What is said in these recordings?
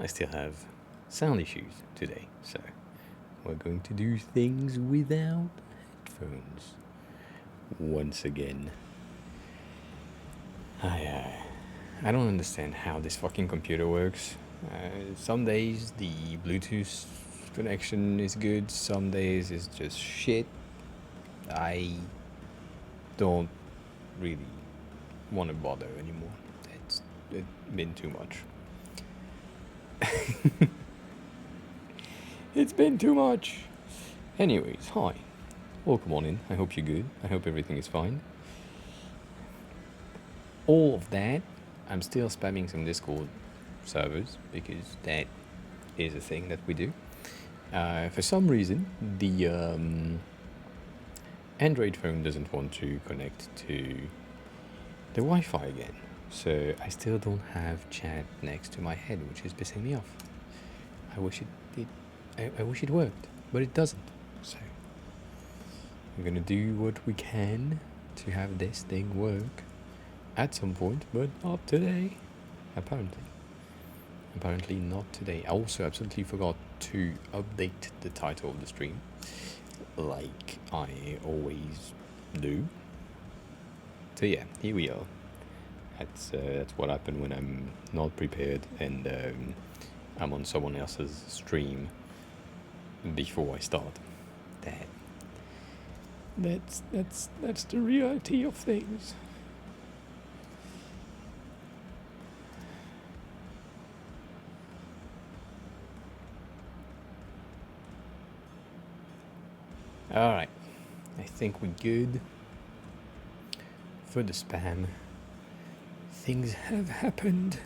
I still have sound issues today, so we're going to do things without headphones once again. I don't understand how this fucking computer works. Some days the Bluetooth connection is good, some days it's just shit. I don't really want to bother anymore. It's been too much. It's been too much. Anyways, hi. Welcome on in. I hope you're good. I hope everything is fine. All of that, I'm still spamming some Discord servers because that is a thing that we do. For some reason, the Android phone doesn't want to connect to the Wi-Fi again. So I still don't have chat next to my head, which is pissing me off. I wish it did. I wish it worked, but it doesn't. So we're gonna do what we can to have this thing work at some point, but not today. Apparently not today. I also absolutely forgot to update the title of the stream, like I always do. So yeah, here we are. That's what happened when I'm not prepared and I'm on someone else's stream before I start. That's the reality of things. Alright, I think we're good for the spam. Things have happened.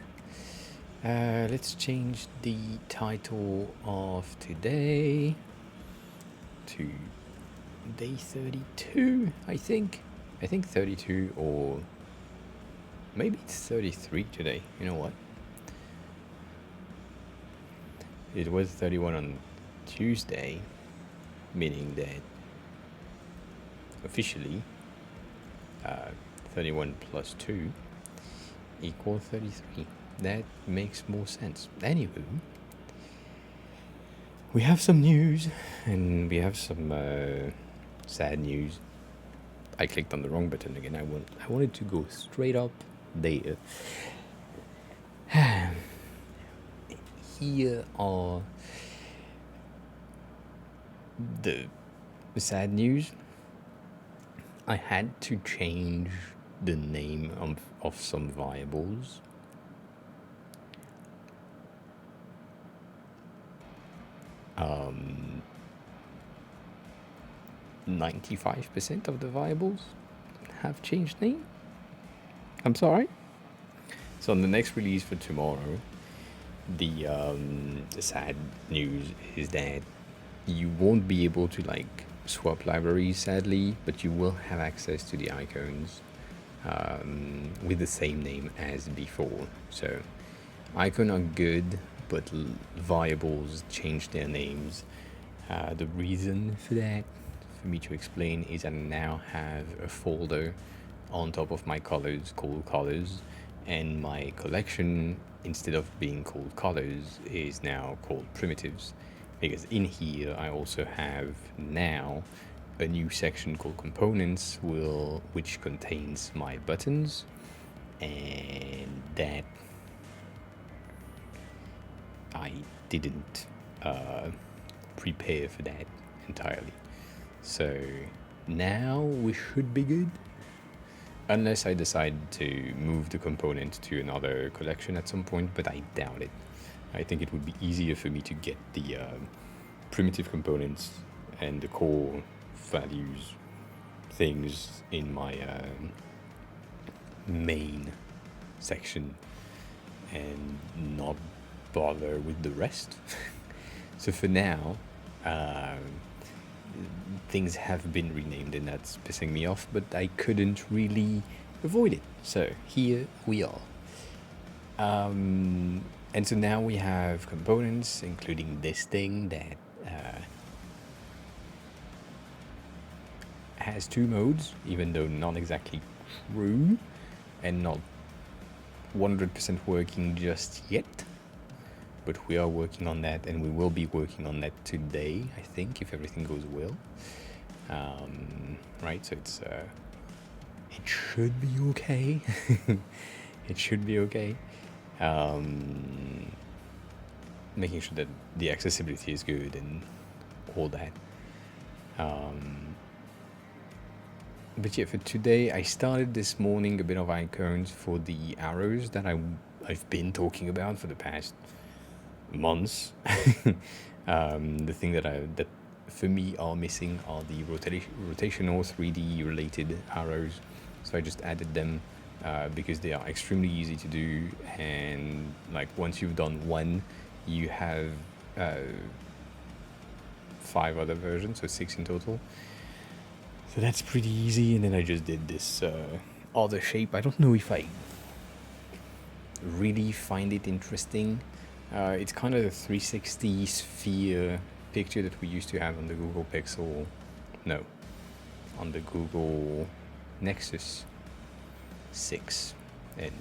Let's change the title of today to day 32, I think. I think 32, or maybe it's 33 today. You know what? It was 31 on Tuesday, meaning that officially 31 plus 2 equals 33. That makes more sense. Anywho, we have some news, and we have some sad news. I clicked on the wrong button again. I wanted to go straight up there. Here are the sad news. I had to change the name of some variables. 95% of the variables have changed name. I'm sorry. So on the next release for tomorrow, the sad news is that you won't be able to swap libraries, sadly, but you will have access to the icons with the same name as before. So icons are good, but variables change their names. The reason for that, for me to explain, is I now have a folder on top of my colors called colors, and my collection, instead of being called colors, is now called primitives, because in here I also have now a new section called components, which contains my buttons, and that I didn't prepare for that entirely. So now we should be good, unless I decide to move the component to another collection at some point, but I doubt it. I think it would be easier for me to get the primitive components and the core values things in my main section and not bother with the rest. So for now, things have been renamed, and that's pissing me off, but I couldn't really avoid it. So here we are. And so now we have components, including this thing that has two modes, even though not exactly true and not 100% working just yet. but we are working on that, and we will be working on that today, I think, if everything goes well. Right, so it should be okay. It should be okay. Making sure that the accessibility is good and all that. But yeah, for today, I started this morning a bit of icons for the arrows that I've been talking about for the past months. The thing that for me are missing are the rotational 3D related arrows. So I just added them because they are extremely easy to do, and like once you've done one, you have 5 other versions, so 6 in total. So that's pretty easy. And then I just did this other shape. I don't know if I really find it interesting. It's kind of the 360 sphere picture that we used to have on the Google Pixel. No, on the Google Nexus 6 and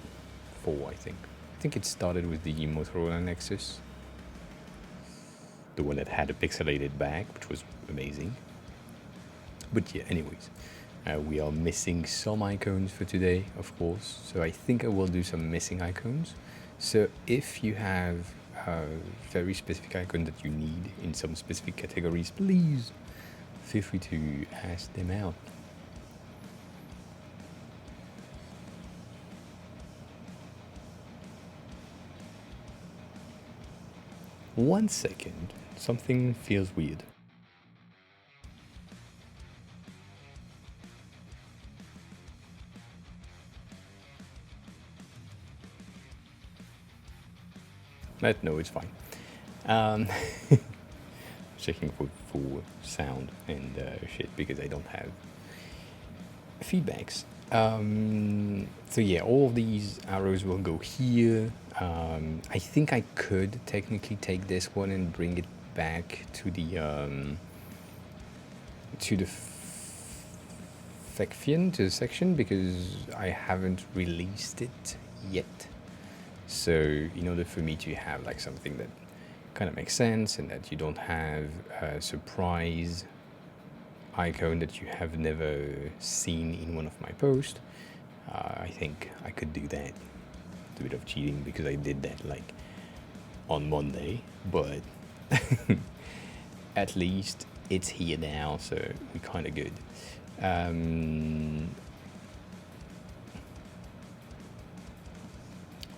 4, I think. I think it started with the Motorola Nexus, the one that had a pixelated back, which was amazing. But yeah, anyways, we are missing some icons for today, of course. So I think I will do some missing icons. So if you have a very specific icon that you need in some specific categories, please feel free to ask them out. One second, something feels weird. But no, it's fine. Checking for sound and shit because I don't have feedbacks. So yeah, all of these arrows will go here. I think I could technically take this one and bring it back to the section because I haven't released it yet. So in order for me to have like something that kind of makes sense and that you don't have a surprise icon that you have never seen in one of my posts, I think I could do that. It's a bit of cheating because I did that like on Monday, but at least it's here now, so we're kind of good.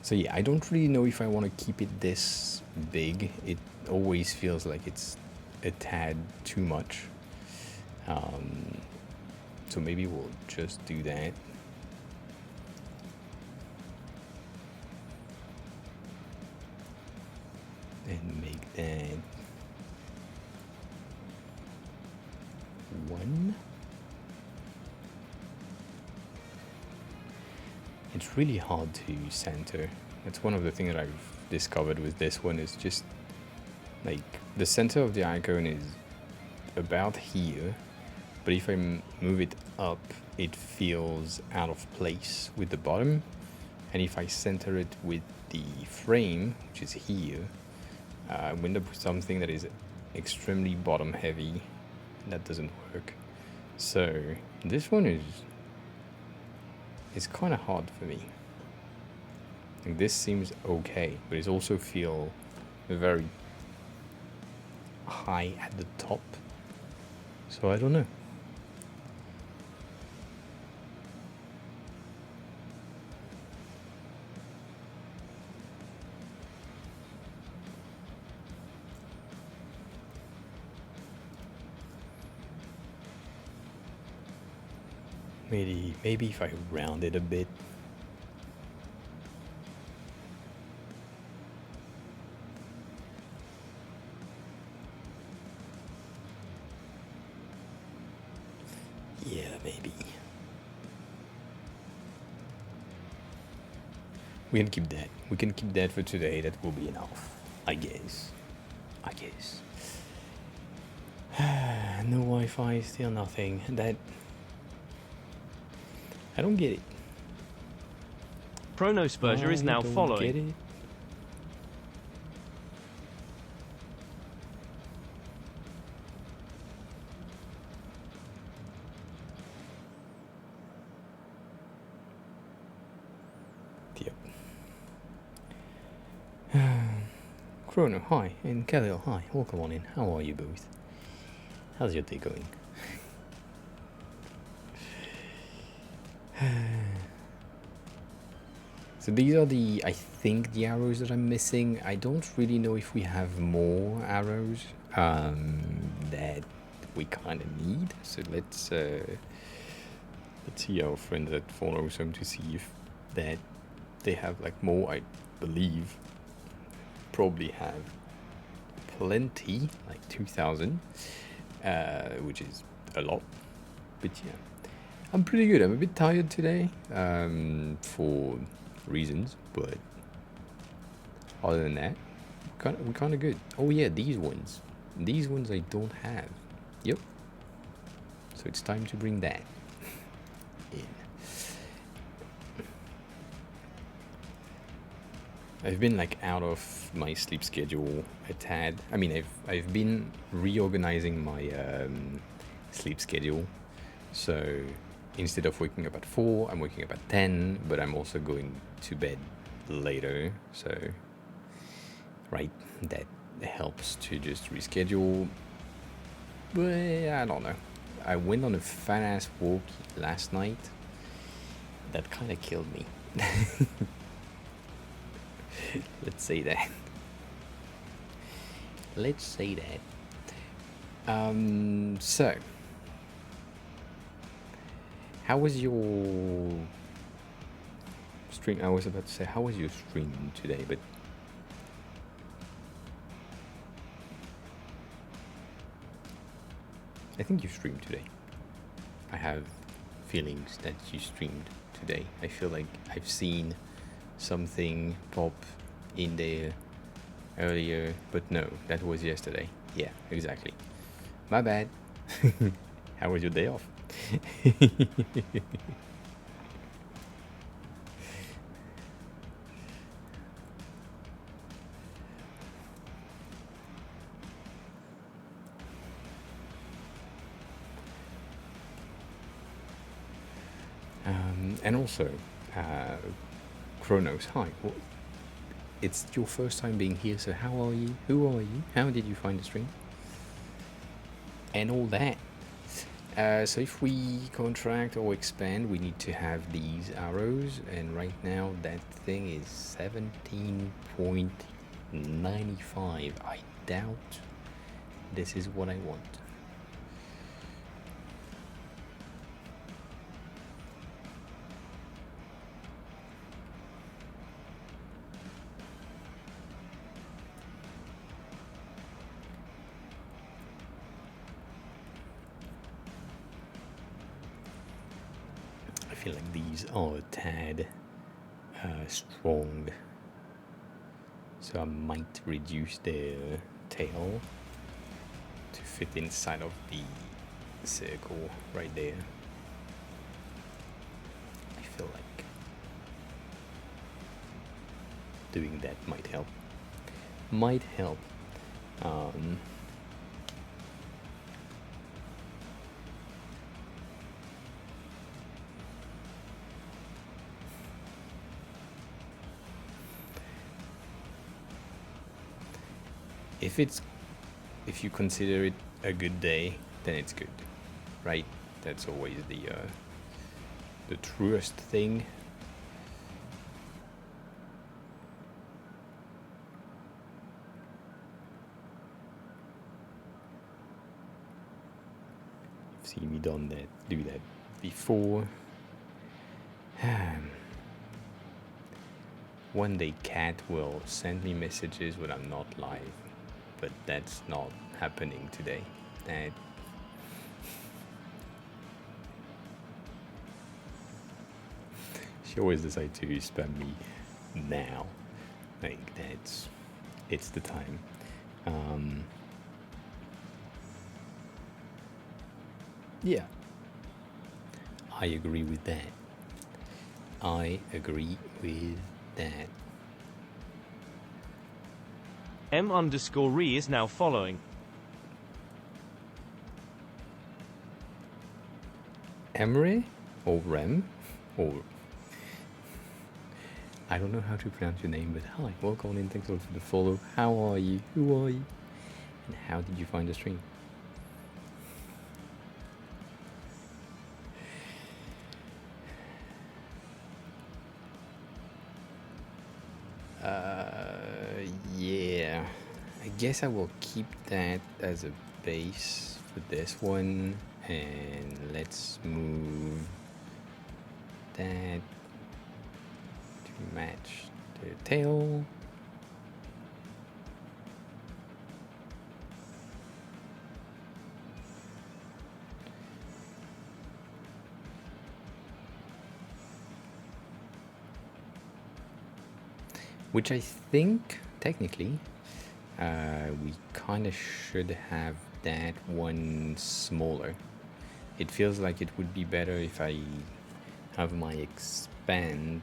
So yeah, I don't really know if I want to keep it this big. It always feels like it's a tad too much. So maybe we'll just do that. And make that 1. It's really hard to center. That's one of the things that I've discovered with this one, is just like the center of the icon is about here, but if I move it up, it feels out of place with the bottom. And if I center it with the frame, which is here, I end up with something that is extremely bottom heavy. That doesn't work. So this one is kind of hard for me. Like this seems okay, but it also feel very high at the top. So I don't know. Maybe if I round it a bit. Yeah, maybe. We can keep that. We can keep that for today. That will be enough, I guess. No Wi-Fi, still nothing. That I don't get it. Chronospersia is now following. Get it. Chrono, hi, and Khalil, hi. Welcome on in. How are you both? How's your day going? So these are I think the arrows that I'm missing. I don't really know if we have more arrows that we kind of need. So let's see our friends at MoooM to see if that they have like more. I believe probably have plenty, like 2,000, which is a lot. But yeah, I'm pretty good. I'm a bit tired today for reasons, but other than that, we're kind of good. Oh yeah, these ones I don't have. Yep. So it's time to bring that in. I've been like out of my sleep schedule a tad. I mean, I've been reorganizing my sleep schedule. So instead of waking up at 4, I'm waking up at 10, but I'm also going to bed later. So, right, that helps to just reschedule. But I don't know. I went on a fat ass walk last night. That kind of killed me. Let's say that. Let's say that. So, how was your stream? I was about to say, how was your stream today? But I think you streamed today. I have feelings that you streamed today. I feel like I've seen something pop in there earlier, but no, that was yesterday. Yeah, exactly. My bad. How was your day off? And also, Kronos, hi. Well, it's your first time being here, so how are you? Who are you? How did you find the stream? And all that. So if we contract or expand, we need to have these arrows, and right now that thing is 17.95. I doubt this is what I want. I feel like these are a tad strong, so I might reduce their tail to fit inside of the circle right there. I feel like doing that might help. If you consider it a good day, then it's good, right? That's always the truest thing. You've seen me do that before. One day Cat will send me messages when I'm not live, but that's not happening today. And she always decides to spam me now. Like it's the time. Yeah, I agree with that. M_re is now following. Emre or Rem or I don't know how to pronounce your name, but hi, welcome in, thanks a lot for the follow. How are you? Who are you? And how did you find the stream? Yeah, I guess I will keep that as a base for this one, and let's move that to match the tail. Which I think, technically, we kind of should have that one smaller. It feels like it would be better if I have my expand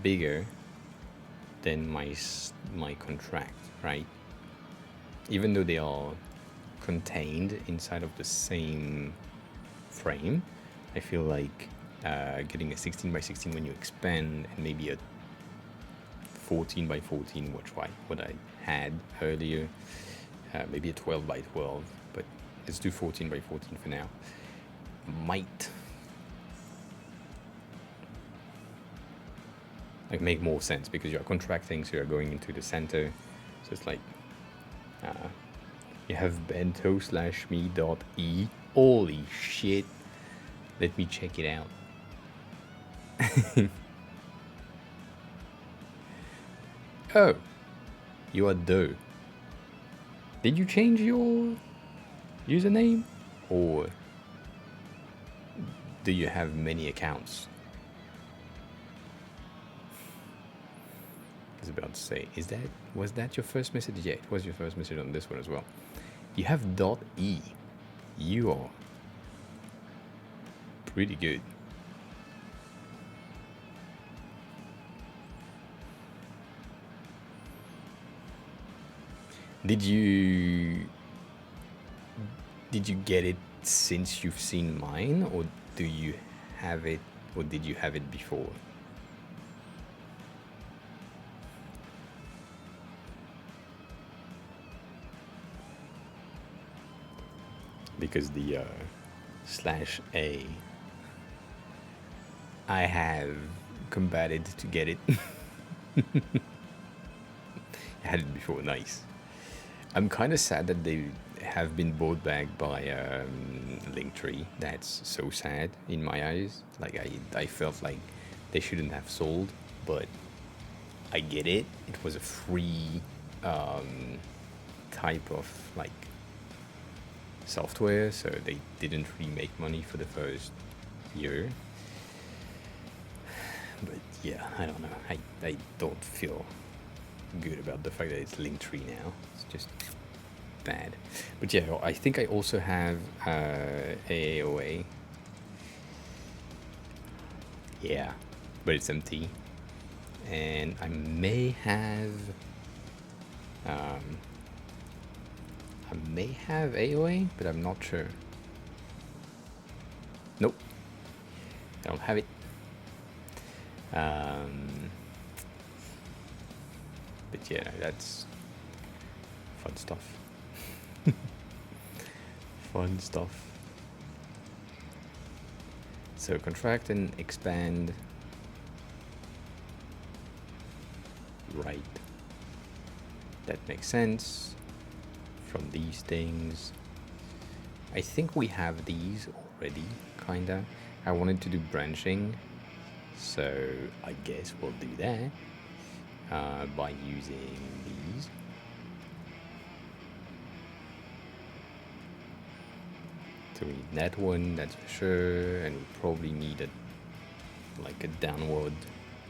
bigger than my contract, right? Even though they are contained inside of the same frame, I feel like getting a 16 by 16 when you expand, and maybe a 14 by 14, what I had earlier, maybe a 12 by 12, but let's do 14 by 14 for now, might like make more sense, because you're contracting, so you're going into the center, so it's like you have bento/me.e. Holy shit, let me check it out. Oh, you are Doe. Did you change your username, or do you have many accounts? I was about to say, was that your first message? Yeah, it was your first message on this one as well. You have .e. You are pretty good. Did you get it since you've seen mine, or do you have it, or did you have it before? Because the /a, I have combated to get it. I had it before, nice. I'm kind of sad that they have been bought back by Linktree. That's so sad in my eyes. Like, I felt like they shouldn't have sold, but I get it. It was a free type of like software, so they didn't really make money for the first year. But yeah, I don't know. I don't feel good about the fact that it's Linktree now. It's just bad. But yeah, I think I also have AOA. Yeah, but it's empty. And I may have AOA, but I'm not sure. Nope, I don't have it. But yeah, that's fun stuff. Fun stuff. So contract and expand. Right. That makes sense. From these things. I think we have these already, kinda. I wanted to do branching, so I guess we'll do that by using these. So we need that one, that's for sure, and we probably need a downward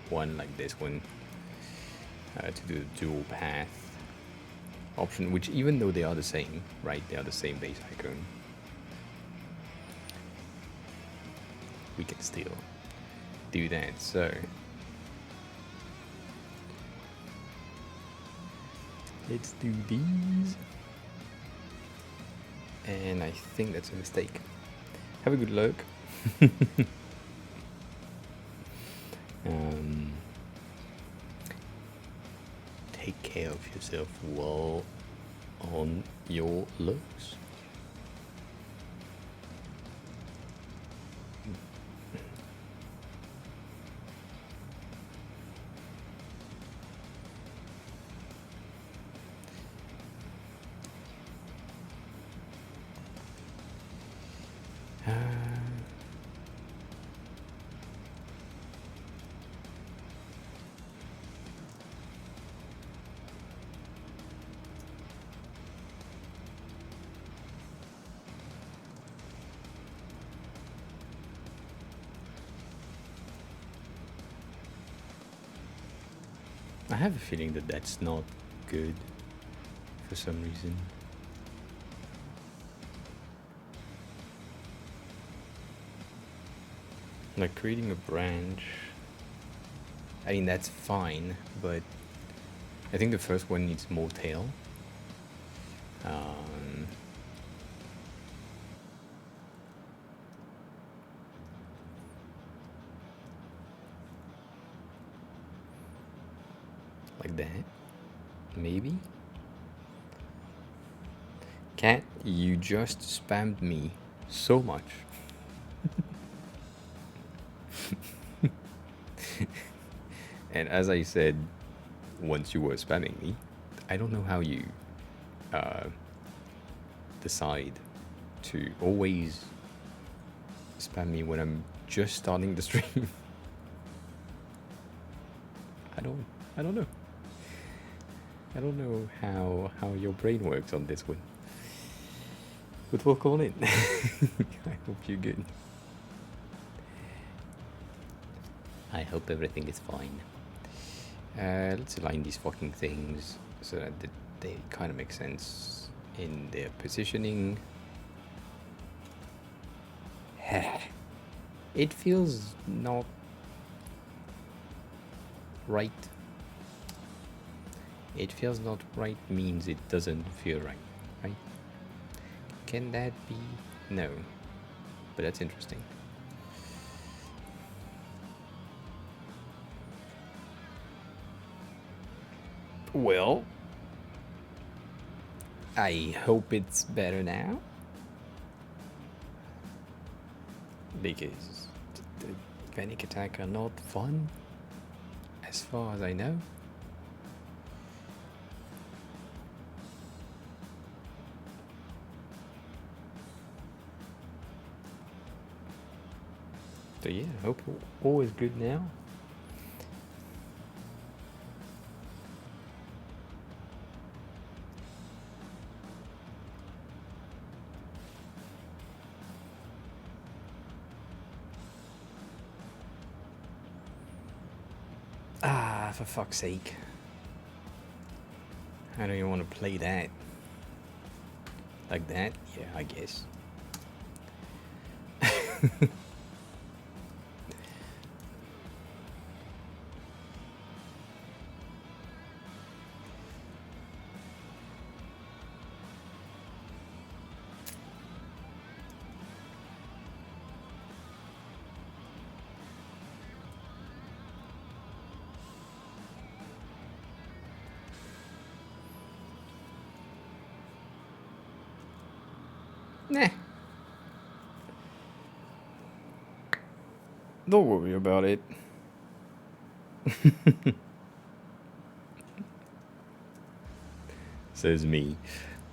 one like this one to do the dual path option, which even though they are the same, right, they are the same base icon, we can still do that. So let's do these, and I think that's a mistake. Have a good look. care of yourself well on your looks. I have a feeling that that's not good for some reason. Like creating a branch, I mean that's fine, but I think the first one needs more tail. Like that, maybe? Cat, you just spammed me so much. And as I said, once you were spamming me, I don't know how you decide to always spam me when I'm just starting the stream. I don't know. I don't know how your brain works on this one. But we'll call it. I hope you're good. I hope everything is fine. Let's align these fucking things so that they kind of make sense in their positioning. It feels not right. It feels not right means it doesn't feel right, right? Can that be? No. But that's interesting. Well, I hope it's better now. Because the panic attack are not fun, as far as I know. So yeah, I hope all is good now. Ah, for fuck's sake. How do you want to play that? Like that? Yeah, I guess. Nah. Don't worry about it. Says me,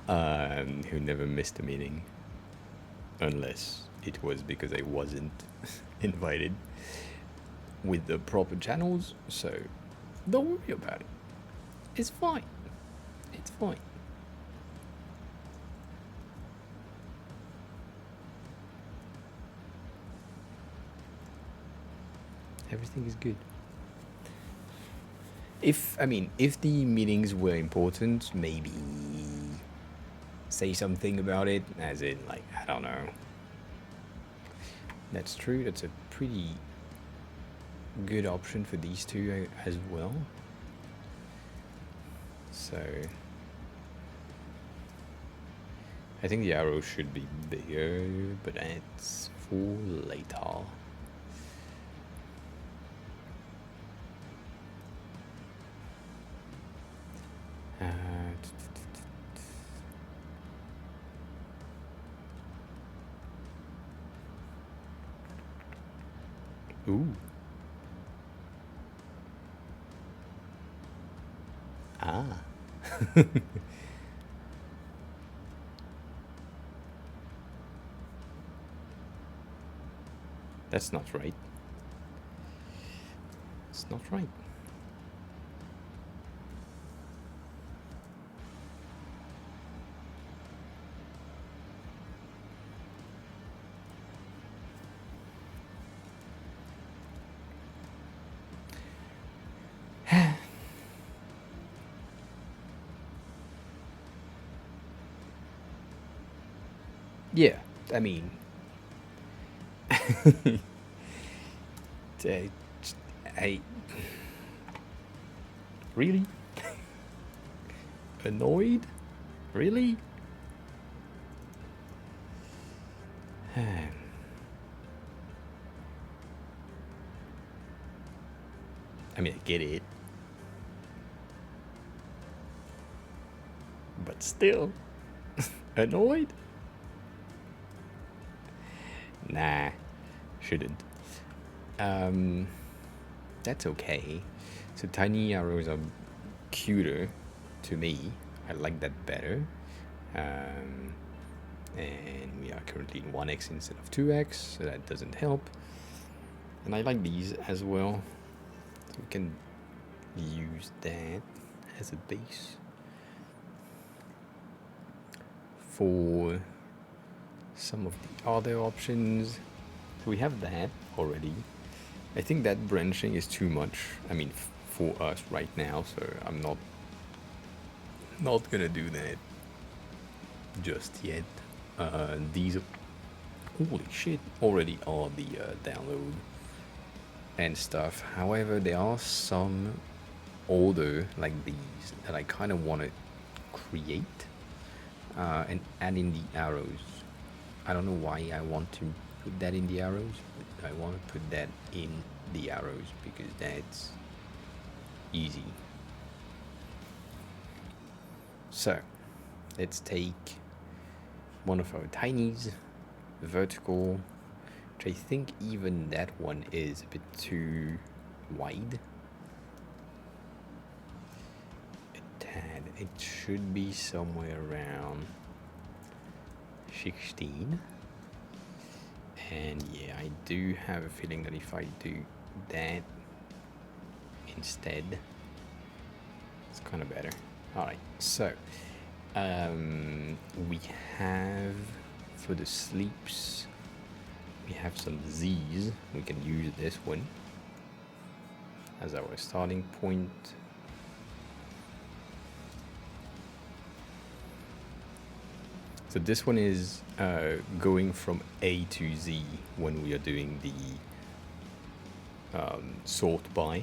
who never missed a meeting. Unless it was because I wasn't invited with the proper channels, so don't worry about it. It's fine. It's fine. Everything is good. If the meetings were important, maybe say something about it, as in, like, I don't know. That's true, that's a pretty good option for these two as well. So I think the arrow should be bigger, but that's for later. Ooh. Ah. That's not right. It's not right. Yeah, I mean, I, I really annoyed. Really? I mean, I get it, but still annoyed. Nah, shouldn't. Um, that's okay. So tiny arrows are cuter to me. I like that better. And we are currently in 1x instead of 2x, so that doesn't help. And I like these as well. So we can use that as a base for some of the other options. So we have that already. I think that branching is too much. I mean, for us right now, so I'm not gonna do that just yet. These, holy shit, already are the download and stuff. However, there are some older like these that I kind of want to create and add in the arrows. I don't know why I want to put that in the arrows, but I want to put that in the arrows because that's easy. So let's take one of our tinies, vertical, which I think even that one is a bit too wide. A tad. It should be somewhere around 16. And yeah, I do have a feeling that if I do that instead, it's kind of better. All right, so we have for the sleeps, we have some Z's. We can use this one as our starting point. So this one is going from A to Z when we are doing the sort by.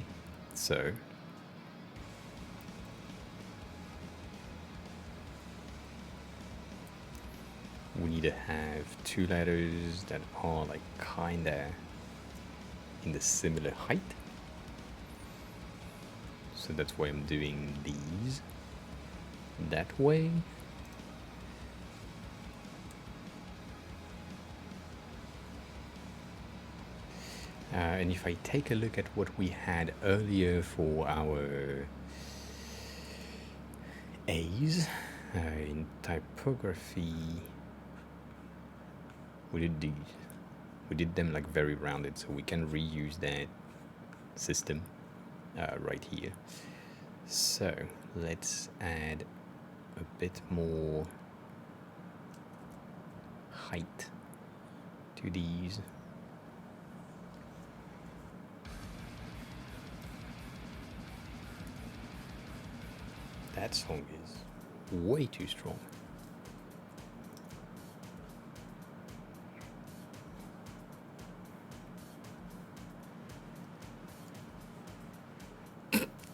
So we need to have two letters that are like kinda in the similar height. So that's why I'm doing these that way. And if I take a look at what we had earlier for our A's in typography, we did these. We did them like very rounded, so we can reuse that system right here. So let's add a bit more height to these. That song is way too strong.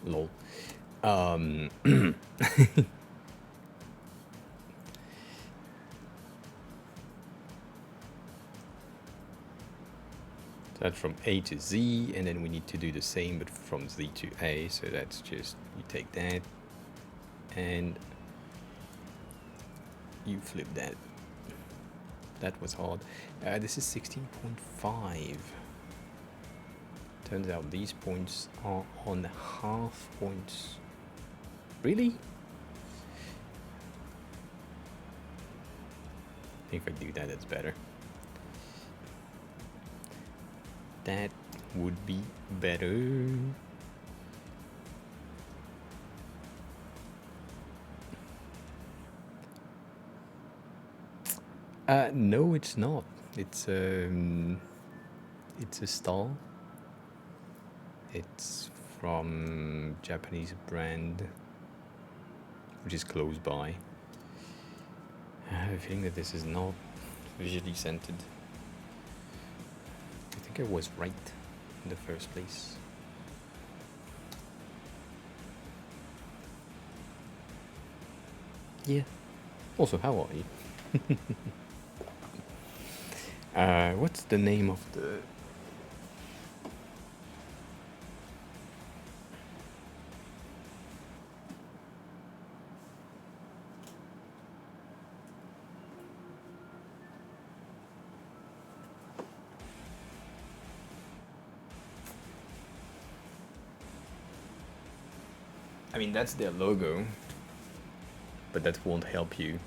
Lol. That's from A to Z, and then we need to do the same but from Z to A. So that's just, you take that and you flip that. That was hard. This is 16.5. Turns out these points are on half points. Really? I think if I do that, it's better. That would be better. No, it's not. It's a style. It's from Japanese brand, which is close by. I have a feeling that this is not visually centered. I think I was right in the first place. Yeah. Also, how are you? What's the name of the... I mean, that's their logo, but that won't help you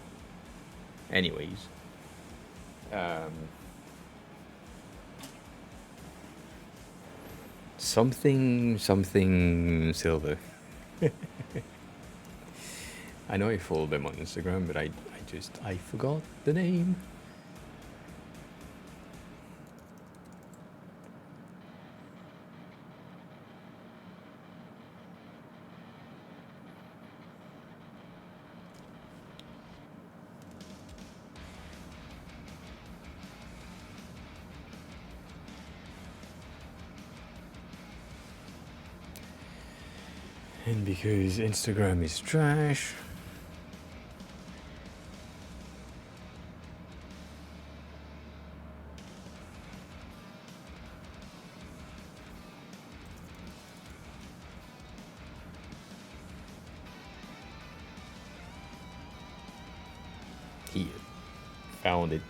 anyways. Something silver. I know I follow them on Instagram, but I forgot the name. And because Instagram is trash, he found it.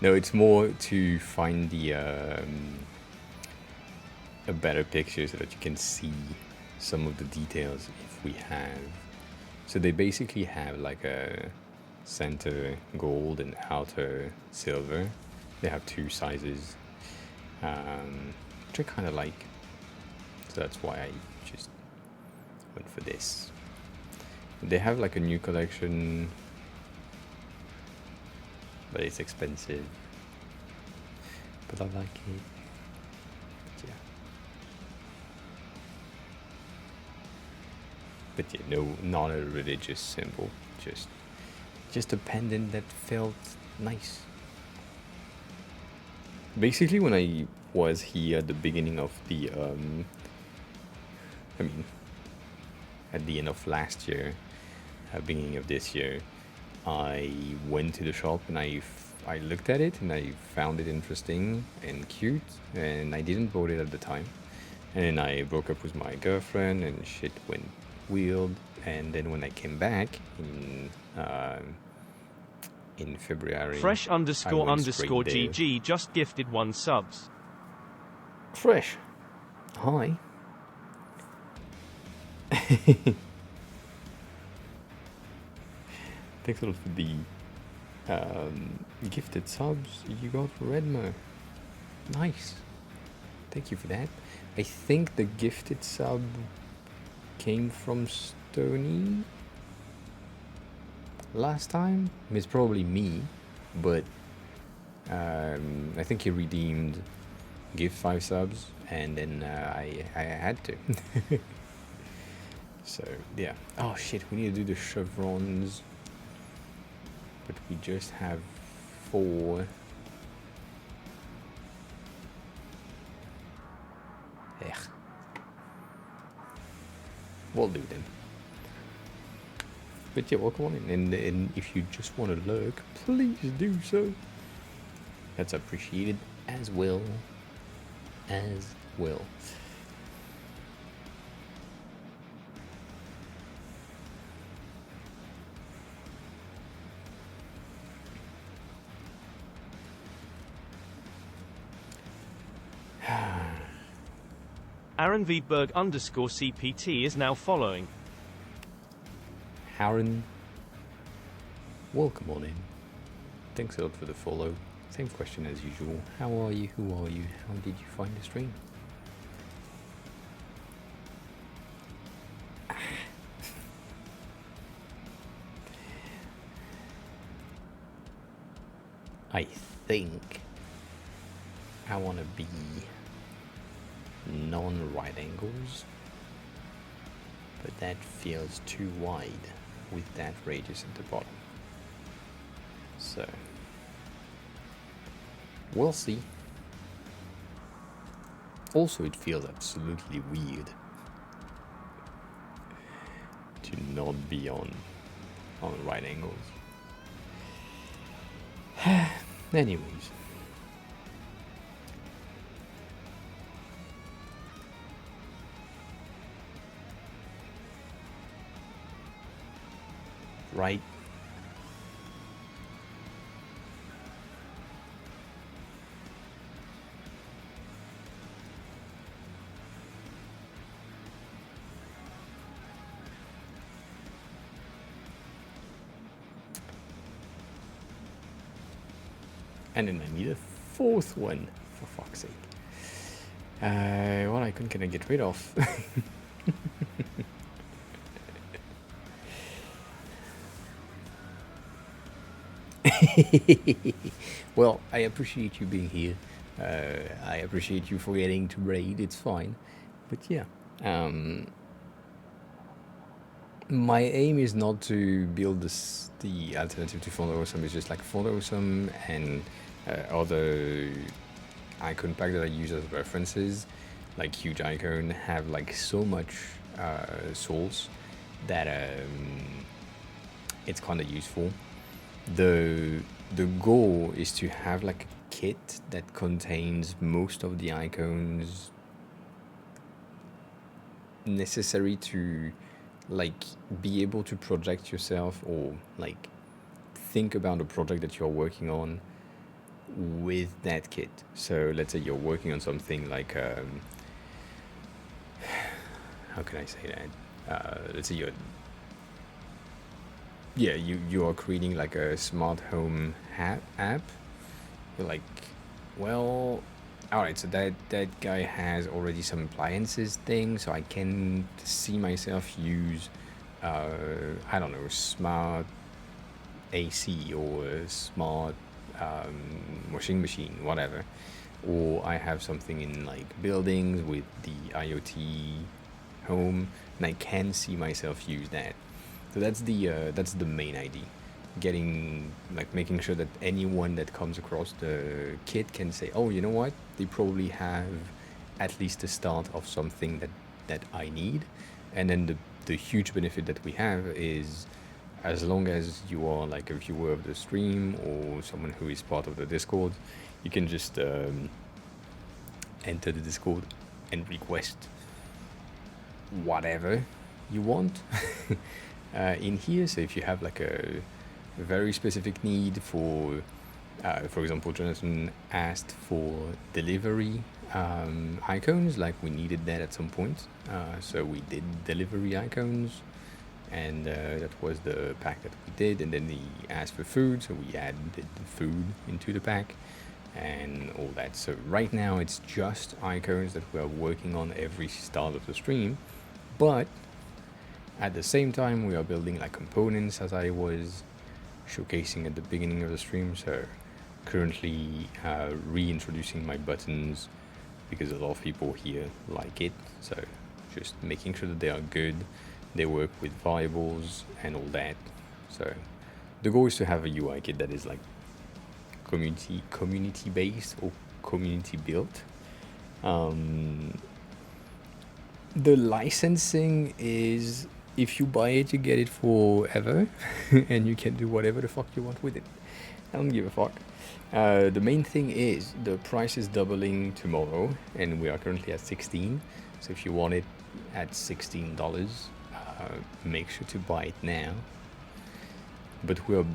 No, it's more to find the a better picture so that you can see some of the details if we have. So they basically have like a center gold and outer silver. They have two sizes, which I kind of like. So that's why I just went for this. They have like a new collection, but it's expensive. But I like it. Yeah. But yeah, no, not a religious symbol. Just a pendant that felt nice. Basically, when I was here at the beginning of the, at the end of last year, beginning of this year, I went to the shop and I looked at it and I found it interesting and cute, and I didn't bought it at the time. And then I broke up with my girlfriend and shit went weird. And then when I came back in February, Fresh I went __ straight there. GG just gifted 1 subs. Fresh. Hi. Thanks a lot for the gifted subs you got, Redmo. Nice. Thank you for that. I think the gifted sub came from Stony last time. It's probably me, but I think he redeemed give 5 subs, and then I had to. So yeah. Oh shit, we need to do the chevrons, but we just have 4. Ugh. We'll do them. But yeah, welcome on in. And if you just want to lurk, please do so. That's appreciated as well. As well. Aaron V. Berg _CPT is now following. Aaron, welcome on in. Thanks a lot for the follow. Same question as usual. How are you? Who are you? How did you find the stream? I think I want to be non-right angles, but that feels too wide with that radius at the bottom. So we'll see. Also, it feels absolutely weird to not be on right angles. Anyways. Right. And then I need a fourth one, for fuck's sake. What icon can I get rid of? Well, I appreciate you being here. I appreciate you forgetting to raid, it's fine. But yeah, my aim is not to build the alternative to FontAwesome. It's just like FontAwesome and other icon pack that I use as references, like Huge Icon, have like so much source that it's kind of useful. The goal is to have like a kit that contains most of the icons necessary to like be able to project yourself or like think about a project that you're working on with that kit. So let's say you're working on something like how can I say that? Let's say you are creating like a smart home app. You're like, well, all right, so that guy has already some appliances thing, so I can see myself use I don't know, smart AC or a smart washing machine, whatever. Or I have something in like buildings with the IoT home, and I can see myself use that. So that's the main idea. Making sure that anyone that comes across the kit can say, oh, you know what? They probably have at least a start of something that I need. And then the huge benefit that we have is, as long as you are like a viewer of the stream or someone who is part of the Discord, you can just enter the Discord and request whatever you want in here. So if you have like a very specific need for example, Jonathan asked for delivery icons, like we needed that at some point, so we did delivery icons, and that was the pack that we did. And then he asked for food, so we added the food into the pack and all that. So right now it's just icons that we're working on every start of the stream, but at the same time we are building like components, as I was showcasing at the beginning of the stream. So currently reintroducing my buttons because a lot of people here like it, so just making sure that they are good, they work with variables and all that. So the goal is to have a UI kit that is like community based or community built. The licensing is, if you buy it, you get it forever and you can do whatever the fuck you want with it. I don't give a fuck. The main thing is the price is doubling tomorrow, and we are currently at 16. So if you want it at $16, make sure to buy it now. But we're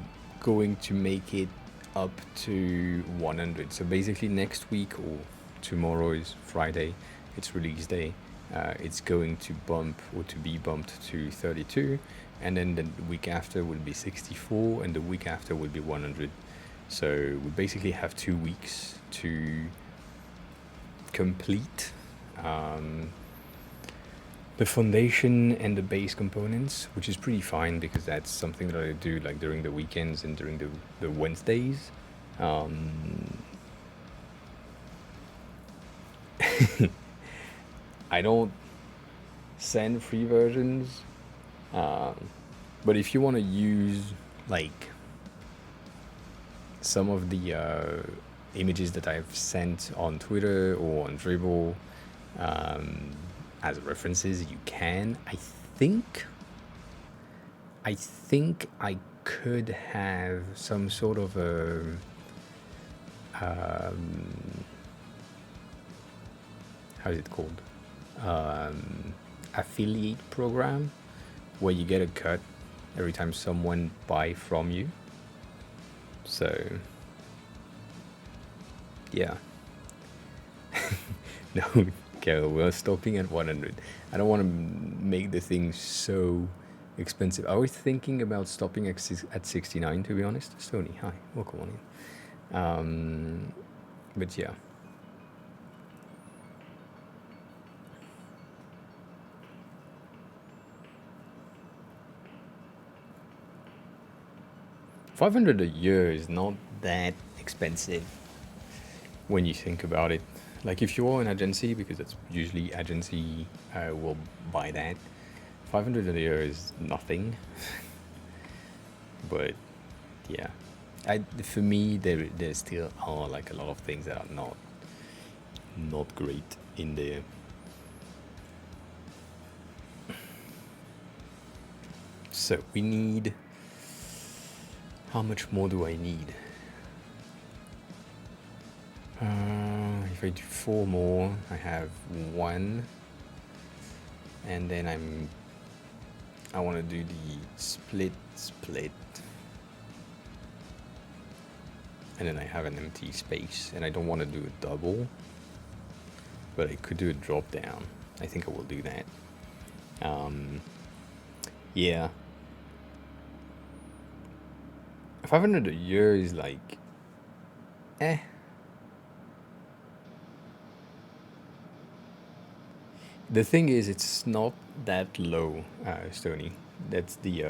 going to make it up to 100. So basically next week, or tomorrow is Friday, it's release day. it's going to bump or to be bumped to 32, and then the week after will be 64, and the week after will be 100. So we basically have 2 weeks to complete the foundation and the base components, which is pretty fine because that's something that I do like during the weekends and during the Wednesdays. I don't send free versions, but if you want to use like some of the images that I've sent on Twitter or on Dribble as references, you can. I think I could have some sort of a how's it called? Affiliate program where you get a cut every time someone buy from you. So yeah. No, Carol, we're stopping at 100. I don't want to make the thing so expensive. I was thinking about stopping at 69, to be honest. Sony, hi, welcome on in. But yeah. $500 a year is not that expensive when you think about it. Like if you're an agency, because that's usually agency will buy that, 500 a year is nothing. But yeah, for me there still are like a lot of things that are not great in there. So we need, how much more do I need? If I do 4 more, I have 1, and then I want to do the split, and then I have an empty space, and I don't want to do a double, but I could do a drop down. I think I will do that. Yeah. 500 a year is like, The thing is, it's not that low, Stony. That's the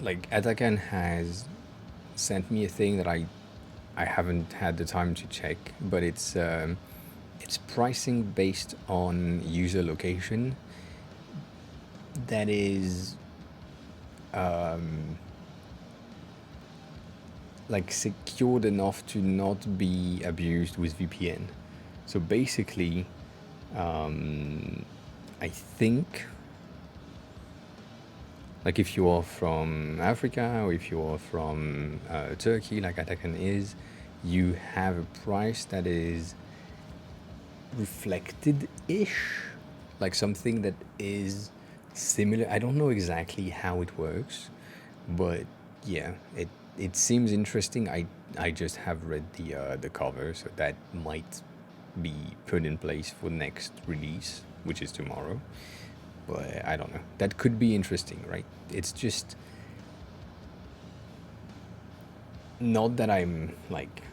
like Atakan has sent me a thing that I haven't had the time to check, but it's pricing based on user location. That is like secured enough to not be abused with VPN. So basically, I think, like if you are from Africa or if you are from Turkey, like Atakan is, you have a price that is reflected-ish, like something that is similar. I don't know exactly how it works, but yeah, it seems interesting. I just have read the cover, so that might be put in place for next release, which is tomorrow. But I don't know. That could be interesting, right? It's just not that I'm like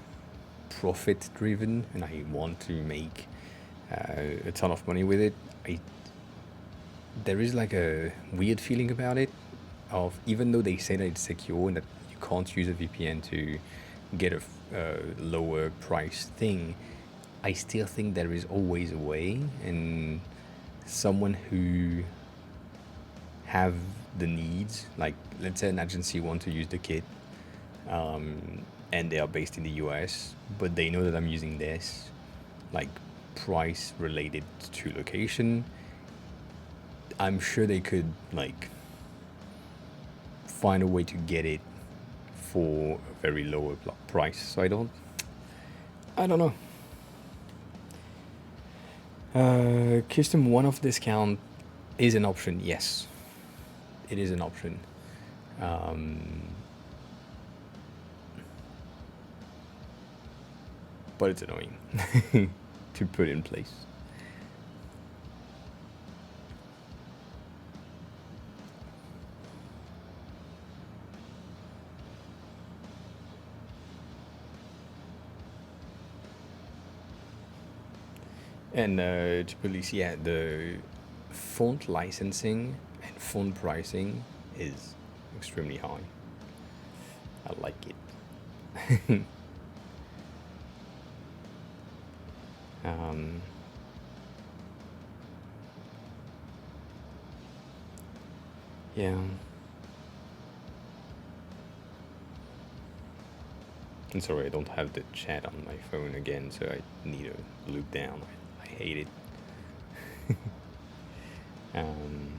profit driven and I want to make a ton of money with it. There is like a weird feeling about it, of even though they say that it's secure and that you can't use a VPN to get a lower price thing, I still think there is always a way, and someone who have the needs, like let's say an agency want to use the kit, and they are based in the US, but they know that I'm using this, like price related to location, I'm sure they could like find a way to get it for a very lower price. So I don't know. Custom one-off discount is an option. Yes, it is an option. but it's annoying to put in place. And typically, yeah, the font licensing and font pricing is extremely high. I like it. um, yeah. I'm sorry, I don't have the chat on my phone again, so I need to look down. I hate it. um,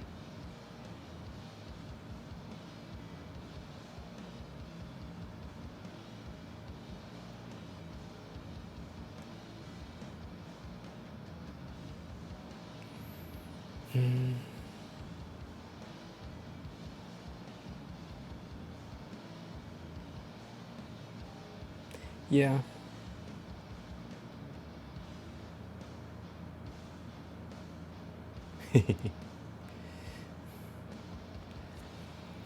yeah.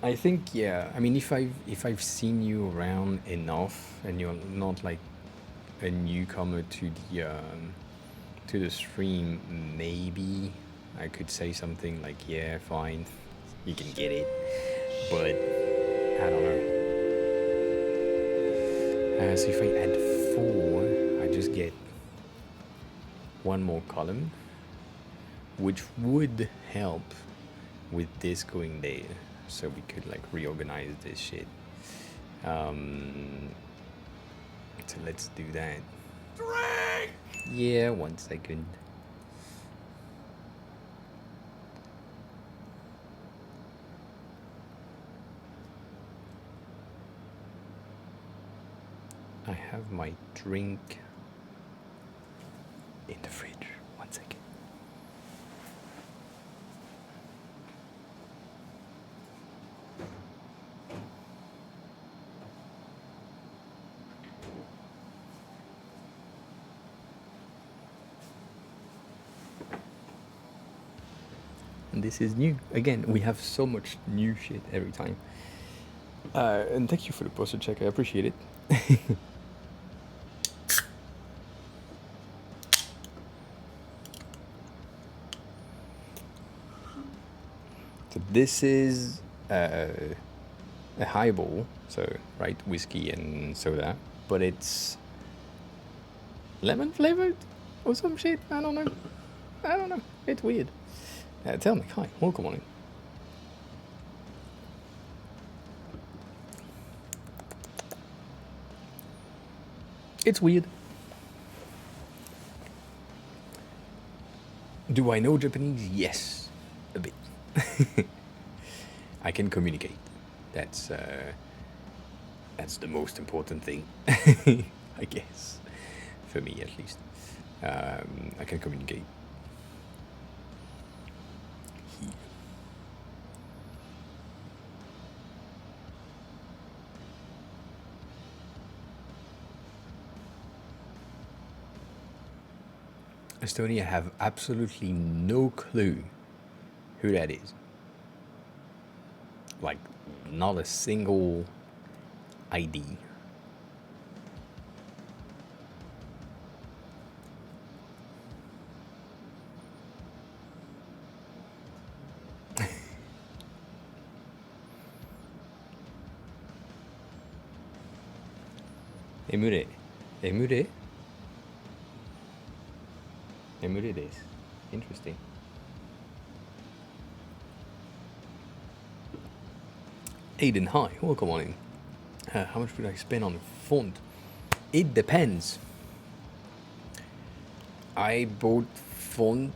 I think, yeah. I mean, if I've seen you around enough and you're not like a newcomer to the stream, maybe I could say something like, yeah, fine, you can get it, but I don't know. So if I add 4, I just get one more column, which would help with this going there, so we could like reorganize this shit. So let's do that. Drink! Yeah, 1 second. I have my drink in the fridge. 1 second. And this is new. Again, we have so much new shit every time. And thank you for the poster check. I appreciate it. So this is a highball, so right, whiskey and soda, but it's lemon flavored or some shit. I don't know. It's weird. Tell me, hi, welcome on in. It's weird. Do I know Japanese? Yes, a bit. I can communicate. That's the most important thing, I guess, for me at least. I can communicate. Estonia, have absolutely no clue who that is. Like, not a single ID. Emure. Emure? Emure days. Interesting. Aiden, hi. Welcome on in. How much would I spend on font? It depends. I bought font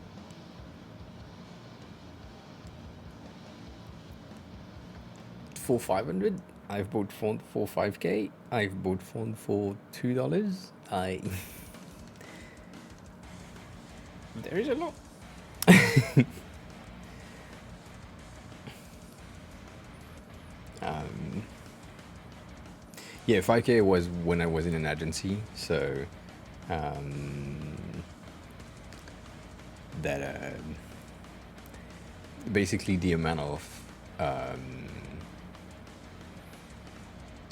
for 500. I've bought font for 5K. I've bought font for $2. There is a lot. Yeah, 5K was when I was in an agency, so um, that basically the amount of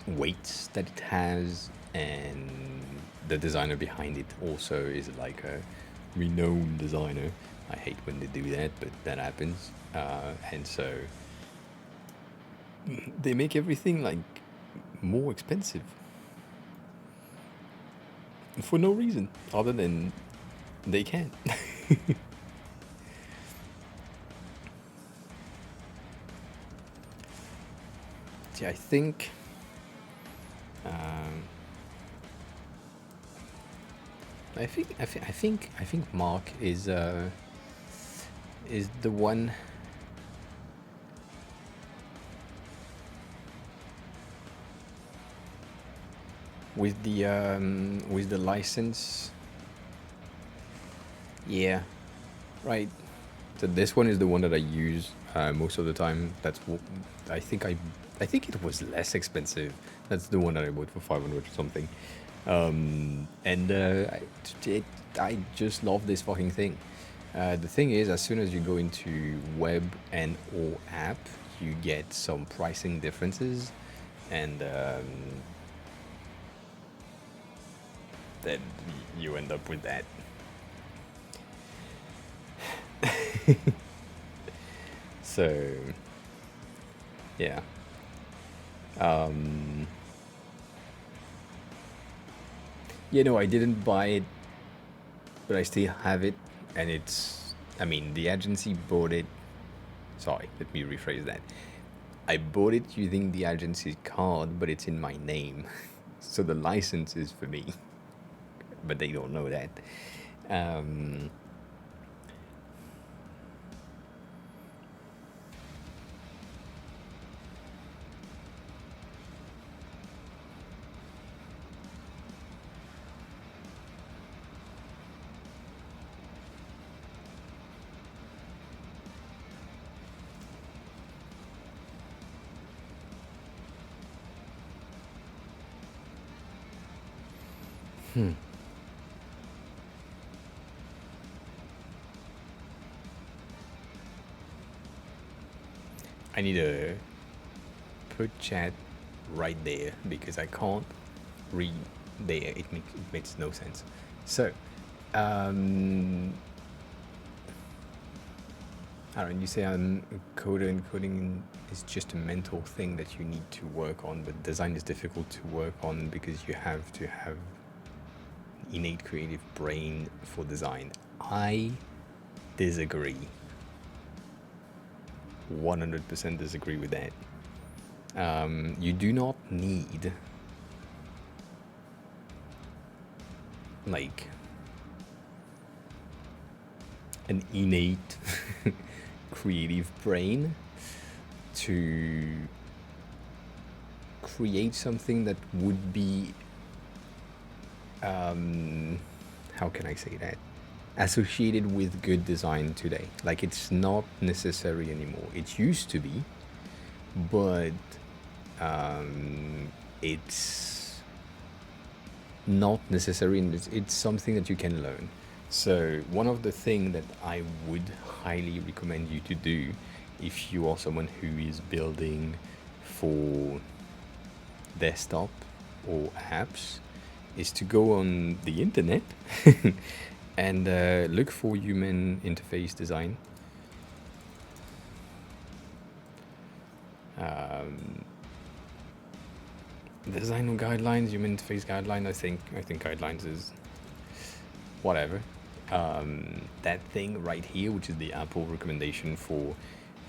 weight that it has, and the designer behind it also is like a renowned designer. I hate when they do that, but that happens. And so they make everything like more expensive for no reason other than they can. See, I think I think Mark is the one with the license. Yeah, right. So this one is the one that I use most of the time. I think I think it was less expensive. That's the one that I bought for 500 or something. And I just love this fucking thing. The thing is, as soon as you go into web and or app, you get some pricing differences, and then you end up with that. So, yeah. You know, I didn't buy it, but I still have it, and I mean, the agency bought it. Sorry, let me rephrase that. I bought it using the agency's card, but it's in my name. So the license is for me, but they don't know that. Um, I need to put chat right there because I can't read there. It makes no sense. So, um, Aaron, you say I'm a coder, and coding is just a mental thing that you need to work on, but design is difficult to work on because you have to have innate creative brain for design. I disagree. 100% disagree with that. You do not need like an innate creative brain to create something that would be how can I say that, associated with good design today. Like, it's not necessary anymore. It used to be, but it's not necessary, and it's something that you can learn. So one of the things that I would highly recommend you to do if you are someone who is building for desktop or apps is to go on the internet and look for human interface design. Design guidelines, human interface guideline. I think guidelines is whatever. That thing right here, which is the Apple recommendation for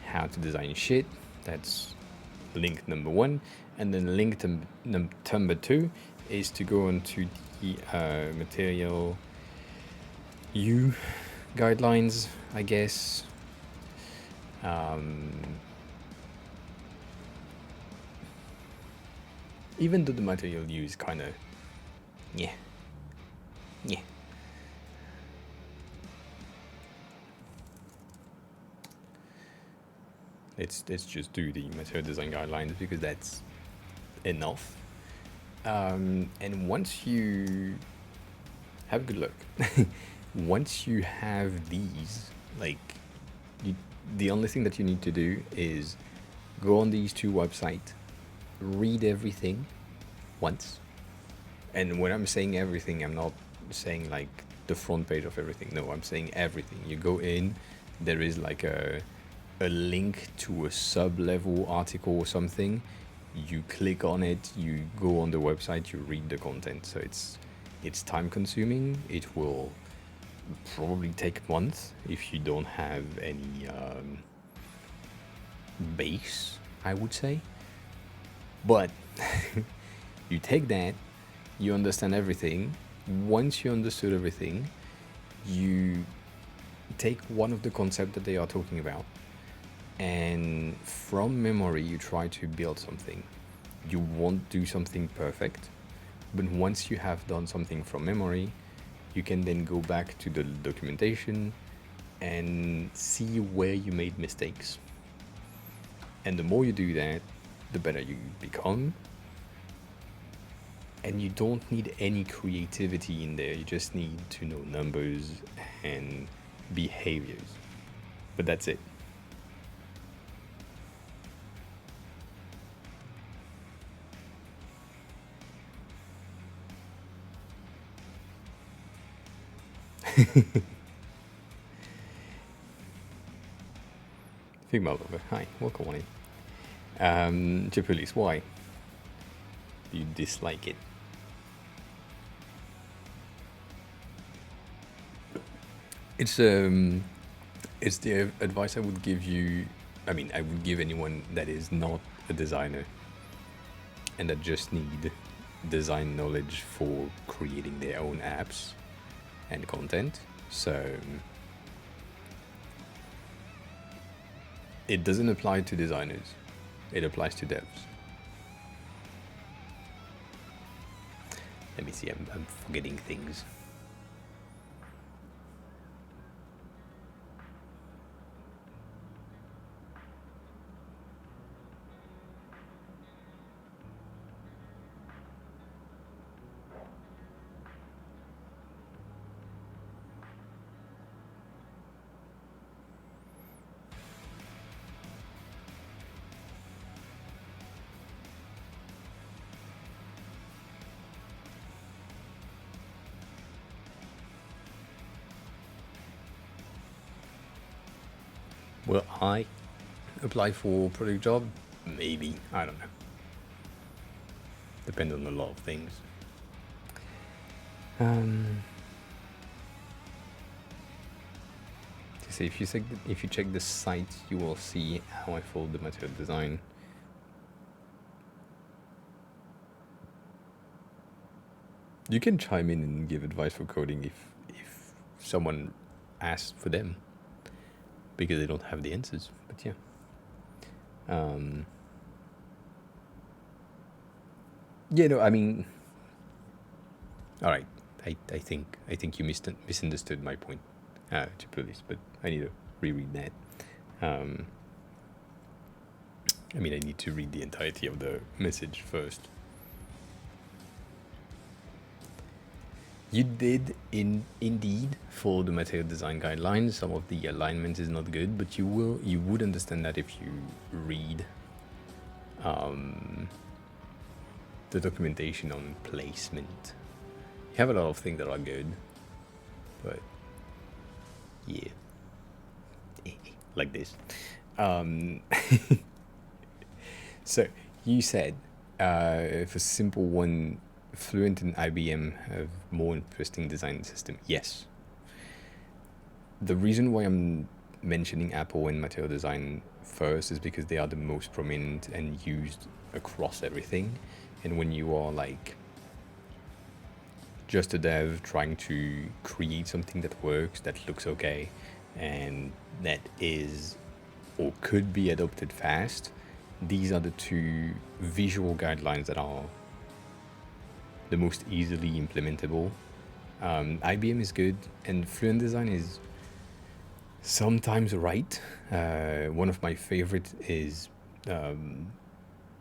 how to design shit. That's link number 1, and then link number 2 is to go onto the material U guidelines, I guess. Even though the material U is kind of yeah. Let's just do the material design guidelines because that's enough. And once you have good luck. Once you have these, like, you, the only thing that you need to do is go on these two websites, read everything once. And when I'm saying everything, I'm not saying like the front page of everything. No, I'm saying everything. You go in, there is like a link to a sub-level article or something. You click on it, you go on the website, you read the content. So it's time consuming. It will probably take months if you don't have any base, I would say. But you take that, you understand everything. Once you understood everything, you take one of the concepts that they are talking about, and from memory you try to build something. You won't do something perfect, but once you have done something from memory, you can then go back to the documentation and see where you made mistakes. And the more you do that, the better you become. And you don't need any creativity in there. You just need to know numbers and behaviors. But that's it. Figma lover, hi, welcome on in. Chipulis, why? You dislike it? It's the advice I would give you. I mean, I would give anyone that is not a designer and that just need design knowledge for creating their own apps and content. So it doesn't apply to designers. It applies to devs. Let me see, I'm forgetting things. Will I apply for product job? Maybe, I don't know. Depends on a lot of things. So if you check the site, you will see how I follow the material design. You can chime in and give advice for coding if someone asks for them, because they don't have the answers. But yeah. Yeah, no, I mean, all right. I think you misunderstood my point, Chipulis, but I need to reread that. I mean, I need to read the entirety of the message first. You did indeed follow the material design guidelines. Some of the alignment is not good, but you would understand that if you read the documentation on placement. You have a lot of things that are good, but yeah, like this. So you said for simple one, Fluent and IBM have more interesting design system. Yes. The reason why I'm mentioning Apple and material design first is because they are the most prominent and used across everything. And when you are like just a dev trying to create something that works, that looks okay, and that is or could be adopted fast, these are the two visual guidelines that are the most easily implementable. IBM is good, and Fluent Design is sometimes right. One of my favorite is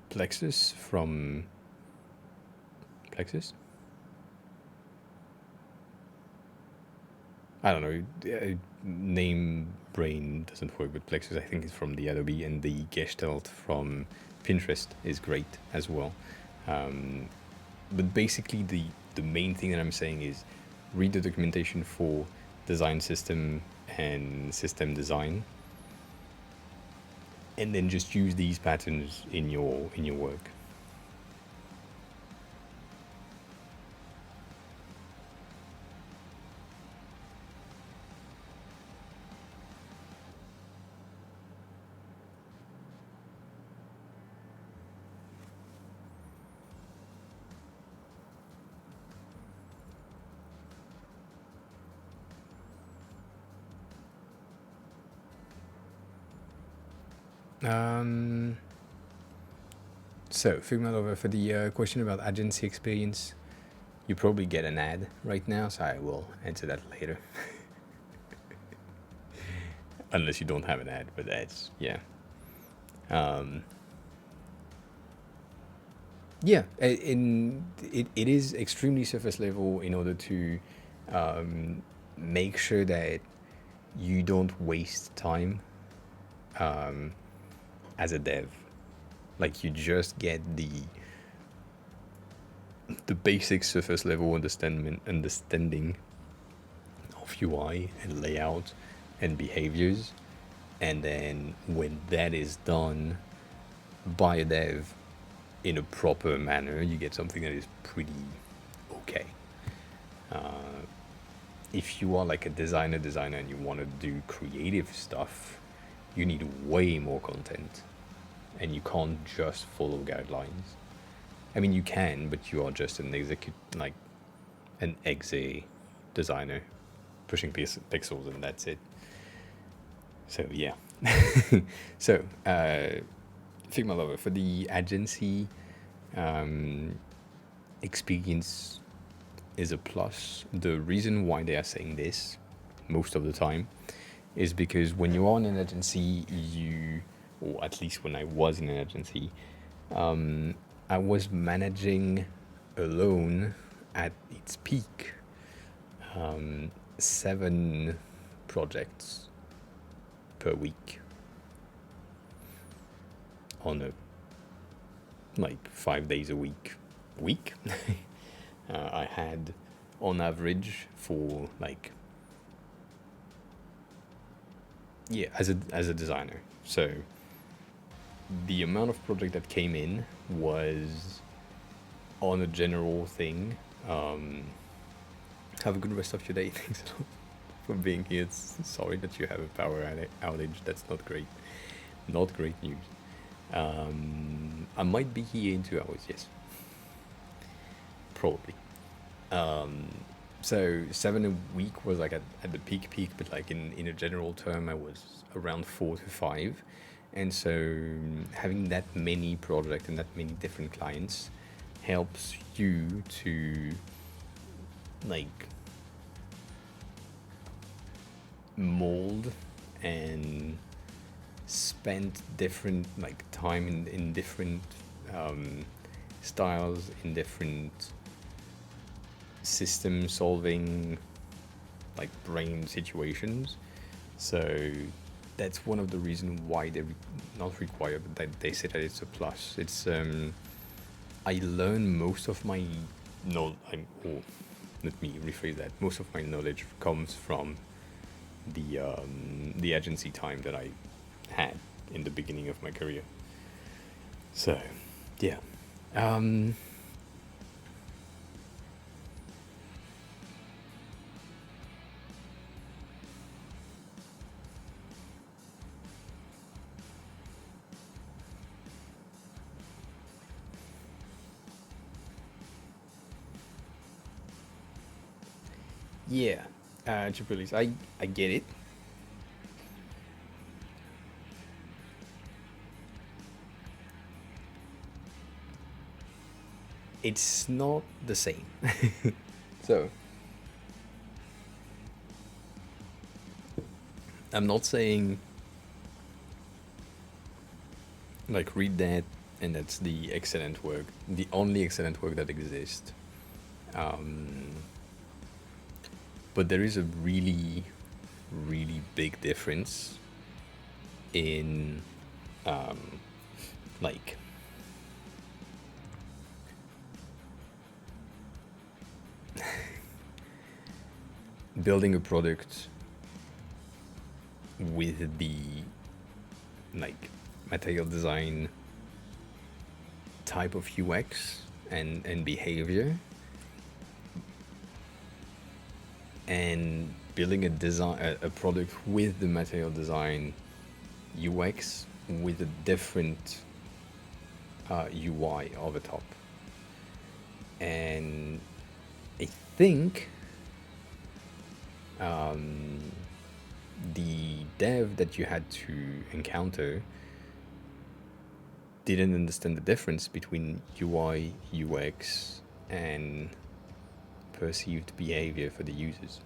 Plexus from Plexus. I don't know, name brain doesn't work with Plexus. I think it's from the Adobe, and the Gestalt from Pinterest is great as well. But basically, the main thing that I'm saying is read the documentation for design system and system design, and then just use these patterns in your work. So, Figma Lover, for the question about agency experience, you probably get an ad right now, so I will answer that later. Unless you don't have an ad, but that's, yeah. Yeah, it is extremely surface level in order to make sure that you don't waste time as a dev. Like, you just get the basic surface level understanding of UI and layout and behaviors, and then when that is done by a dev in a proper manner, you get something that is pretty okay. If you are like a designer and you want to do creative stuff, you need way more content, and you can't just follow guidelines. I mean, you can, but you are just an an exe designer pushing pixels, and that's it. So yeah. So Figma Lover, for the agency experience is a plus. The reason why they are saying this most of the time is because when you are in an agency, or at least when I was in an agency, I was managing alone at its peak 7 projects per week on a 5 days a week. I had on average for as a designer, so the amount of project that came in was on a general thing. Have a good rest of your day. Thanks a lot for being here. Sorry that you have a power outage. That's not great. Not great news. I might be here in 2 hours. Yes, probably. So 7 a week was at the peak, but in a general term, I was around 4 to 5. And so having that many projects and that many different clients helps you to mold and spend different time in different styles, in different system solving brain situations. So that's one of the reasons why they're not required, but that they say that it's a plus. It's I learn most of my let me rephrase that. Most of my knowledge comes from the agency time that I had in the beginning of my career. So, yeah. Yeah, Triple X, I get it. It's not the same. So, I'm not saying read that and that's the excellent work, the only excellent work that exists. But there is a really, really big difference in like building a product with the like material design type of UX and behavior, and building a product with the material design UX with a different UI over top. And I think the dev that you had to encounter didn't understand the difference between UI, UX, and perceived behavior for the users.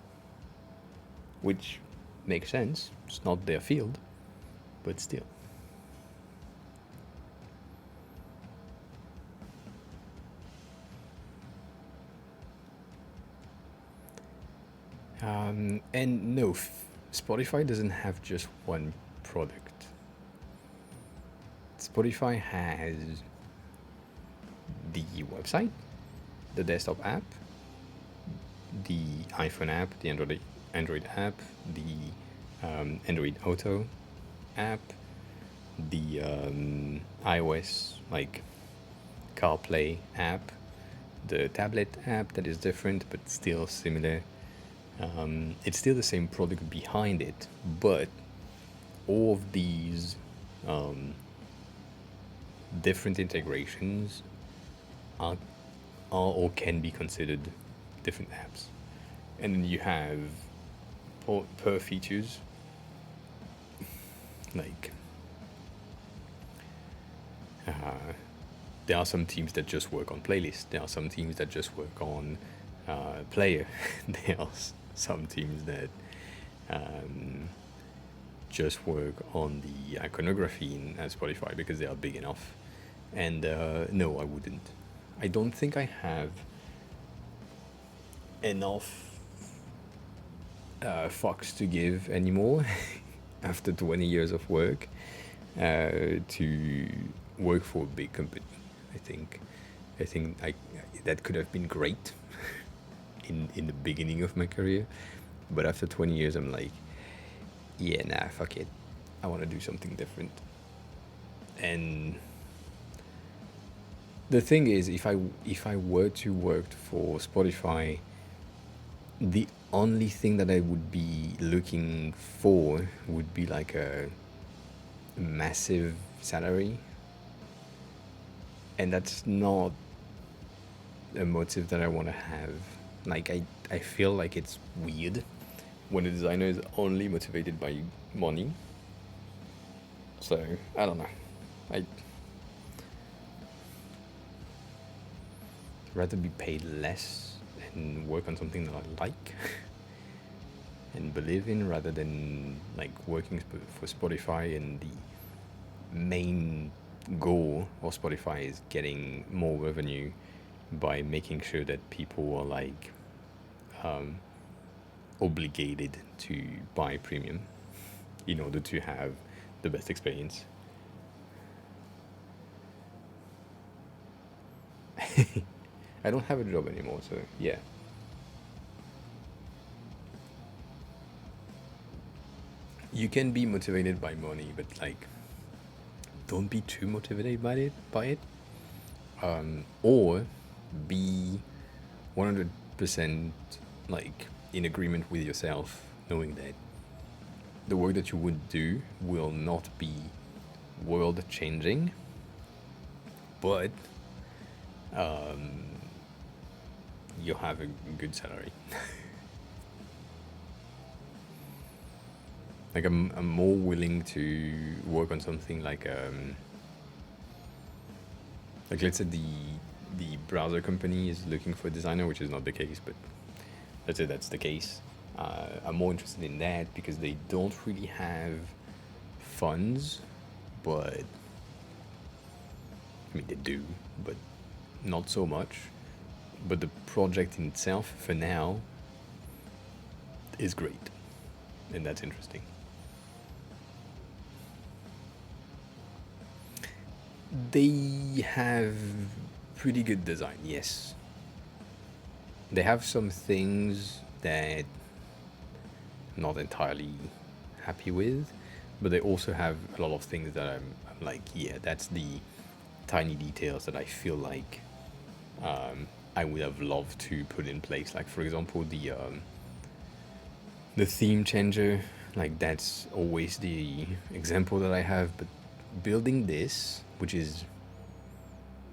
Which makes sense, it's not their field, but still. And no, Spotify doesn't have just one product. Spotify has the website, the desktop app, the iPhone app, the Android app, the Android Auto app, the iOS like CarPlay app, the tablet app that is different but still similar. It's still the same product behind it, but all of these different integrations are or can be considered different apps. And then you have per features, like there are some teams that just work on playlists. There are some teams that just work on player. There are some teams that just work on the iconography in Spotify because they are big enough. And no, I wouldn't. I don't think I have enough fucks to give anymore after 20 years of work to work for a big company. I think that could have been great in the beginning of my career, but after 20 years I'm like, yeah, nah, fuck it, I want to do something different. And the thing is, if I were to work for Spotify, the only thing that I would be looking for would be like a massive salary, and that's not a motive that I want to have. Like I feel like it's weird when a designer is only motivated by money. So I don't know. I'd rather be paid less and work on something that I like and believe in, rather than like working for Spotify and the main goal of Spotify is getting more revenue by making sure that people are like obligated to buy premium in order to have the best experience. I don't have a job anymore, so yeah. You can be motivated by money, but like, don't be too motivated by it, or be 100% like in agreement with yourself, knowing that the work that you would do will not be world changing, but you'll have a good salary. Like I'm more willing to work on something like let's say the browser company is looking for a designer, which is not the case, but let's say that's the case. I'm more interested in that because they don't really have funds, but I mean they do, but not so much. But the project in itself, for now, is great, and that's interesting. They have pretty good design, yes. They have some things that I'm not entirely happy with, but they also have a lot of things that I'm like, yeah, that's the tiny details that I feel like I would have loved to put in place. Like, for example, the theme changer, like that's always the example that I have. But building this, which is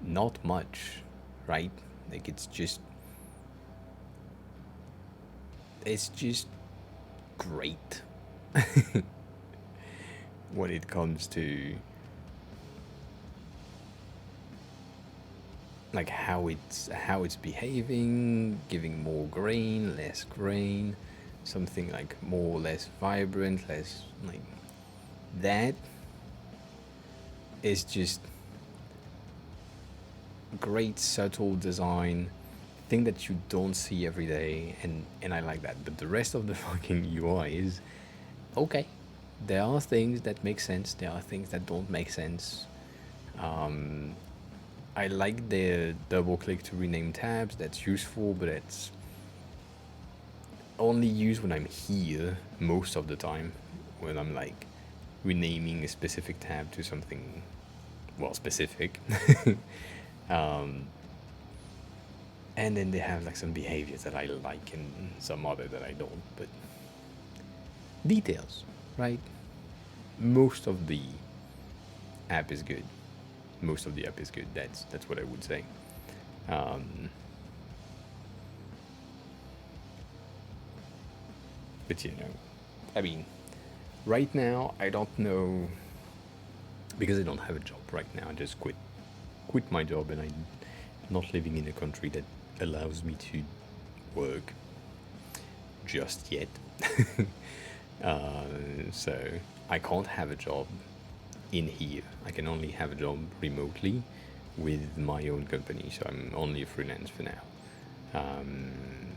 not much, right? Like it's just great when it comes to like how it's behaving, giving more grain, less grain, something like more, less vibrant, less like that is just great subtle design thing that you don't see every day, and I like that. But the rest of the fucking UI is okay. There are things that make sense, there are things that don't make sense. I like the double click to rename tabs, that's useful, but it's only used when I'm here most of the time, when I'm like renaming a specific tab to something, well, specific. um, and then they have like some behaviors that I like and some other that I don't, but details, right? Most of the app is good. Most of the app is good. That's what I would say. Um, but I mean, right now I don't know, because I don't have a job right now. I just quit my job, and I'm not living in a country that allows me to work just yet. So I can't have a job in here. I can only have a job remotely with my own company. So I'm only a freelance for now.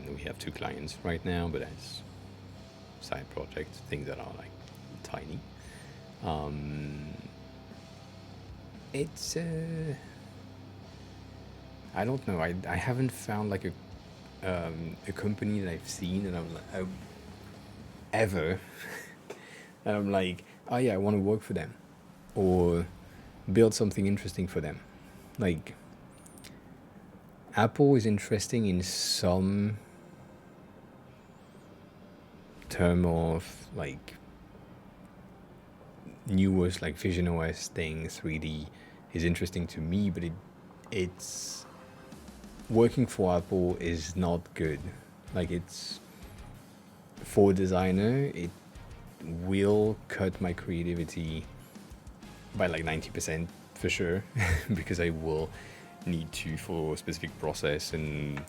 We have 2 clients right now, but that's side projects, things that are like tiny. It's I don't know. I haven't found like a company that I've seen and I'm like, ever, and I'm like, oh yeah, I want to work for them or build something interesting for them. Like, Apple is interesting in some term of like newest like Vision OS thing, 3D is interesting to me, but it's working for Apple is not good. Like, it's for a designer, it will cut my creativity by like 90% for sure, because I will need to, for a specific process, and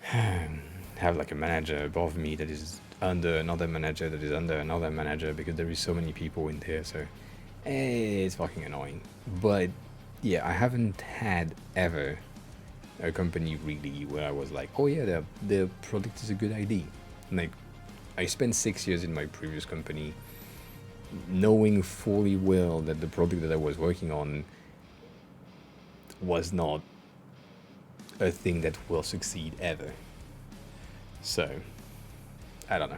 have like a manager above me that is under another manager that is under another manager, because there is so many people in there. So it's fucking annoying. But yeah, I haven't had ever a company really where I was like, oh yeah, their product is a good idea. Like, I spent 6 years in my previous company knowing fully well that the product that I was working on was not a thing that will succeed ever. So, I don't know.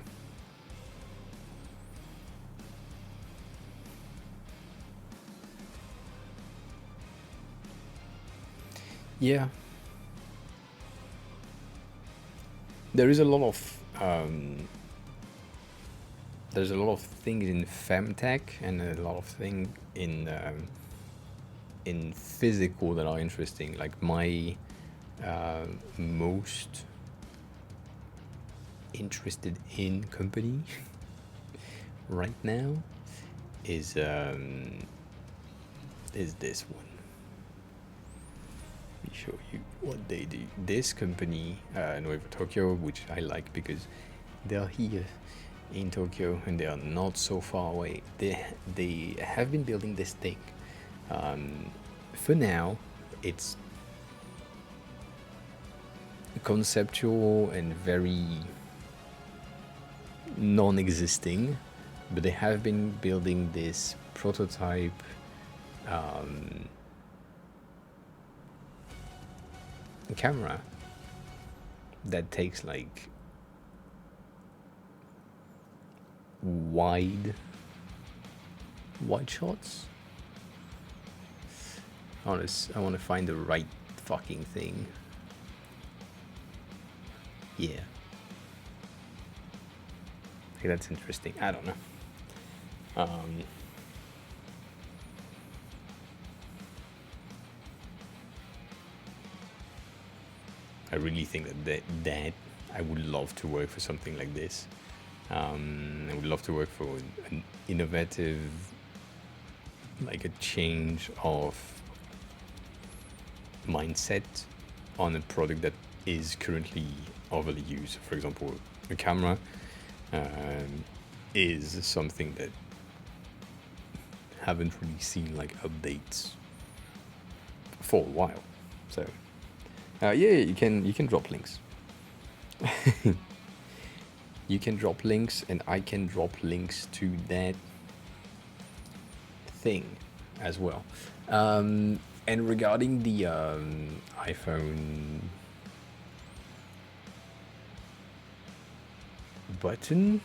Yeah. There is a lot of there's a lot of things in femtech and a lot of things in physical that are interesting. Like, my most interested in company right now is this one. Let me show you what they do. This company, Nuevo Tokyo, which I like because they are here in Tokyo and they are not so far away. They have been building this thing. For now, it's conceptual and very non-existing, but they have been building this prototype camera that takes like wide shots. I want to find the right fucking thing. Yeah, I think that's interesting. I don't know. I really think that I would love to work for something like this. I would love to work for an innovative, like a change of mindset on a product that is currently overly used. For example, a camera is something that haven't really seen like updates for a while. So yeah, you can drop links. You can drop links, and I can drop links to that thing as well. And regarding the iPhone button,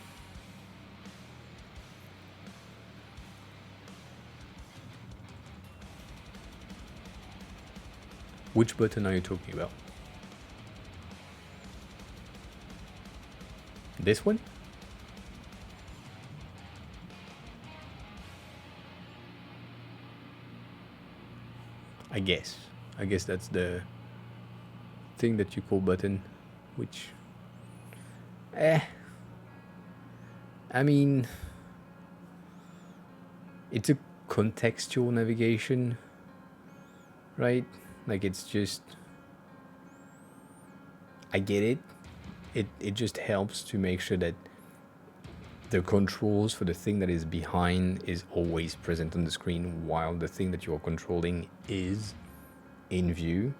which button are you talking about? This one? I guess that's the thing that you call button, which I mean, it's a contextual navigation, right? Like, it's just, I get it. It just helps to make sure that the controls for the thing that is behind is always present on the screen while the thing that you're controlling is in view.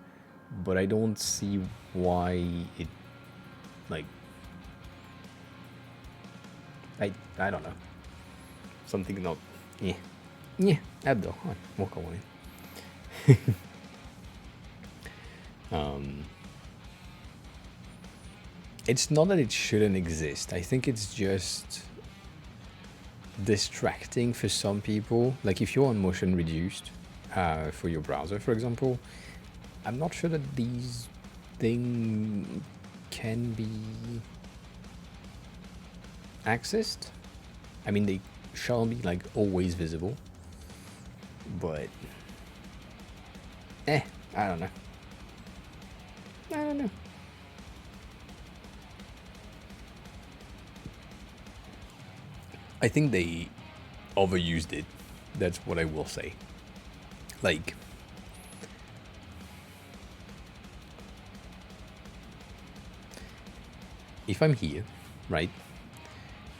But I don't see why it, like, I don't know. Something not, yeah, abdo, walk away. It's not that it shouldn't exist. I think it's just distracting for some people. Like, if you're on motion reduced for your browser, for example, I'm not sure that these things can be accessed. I mean, they shall be like always visible, but I don't know. I think they overused it. That's what I will say. Like, if I'm here, right?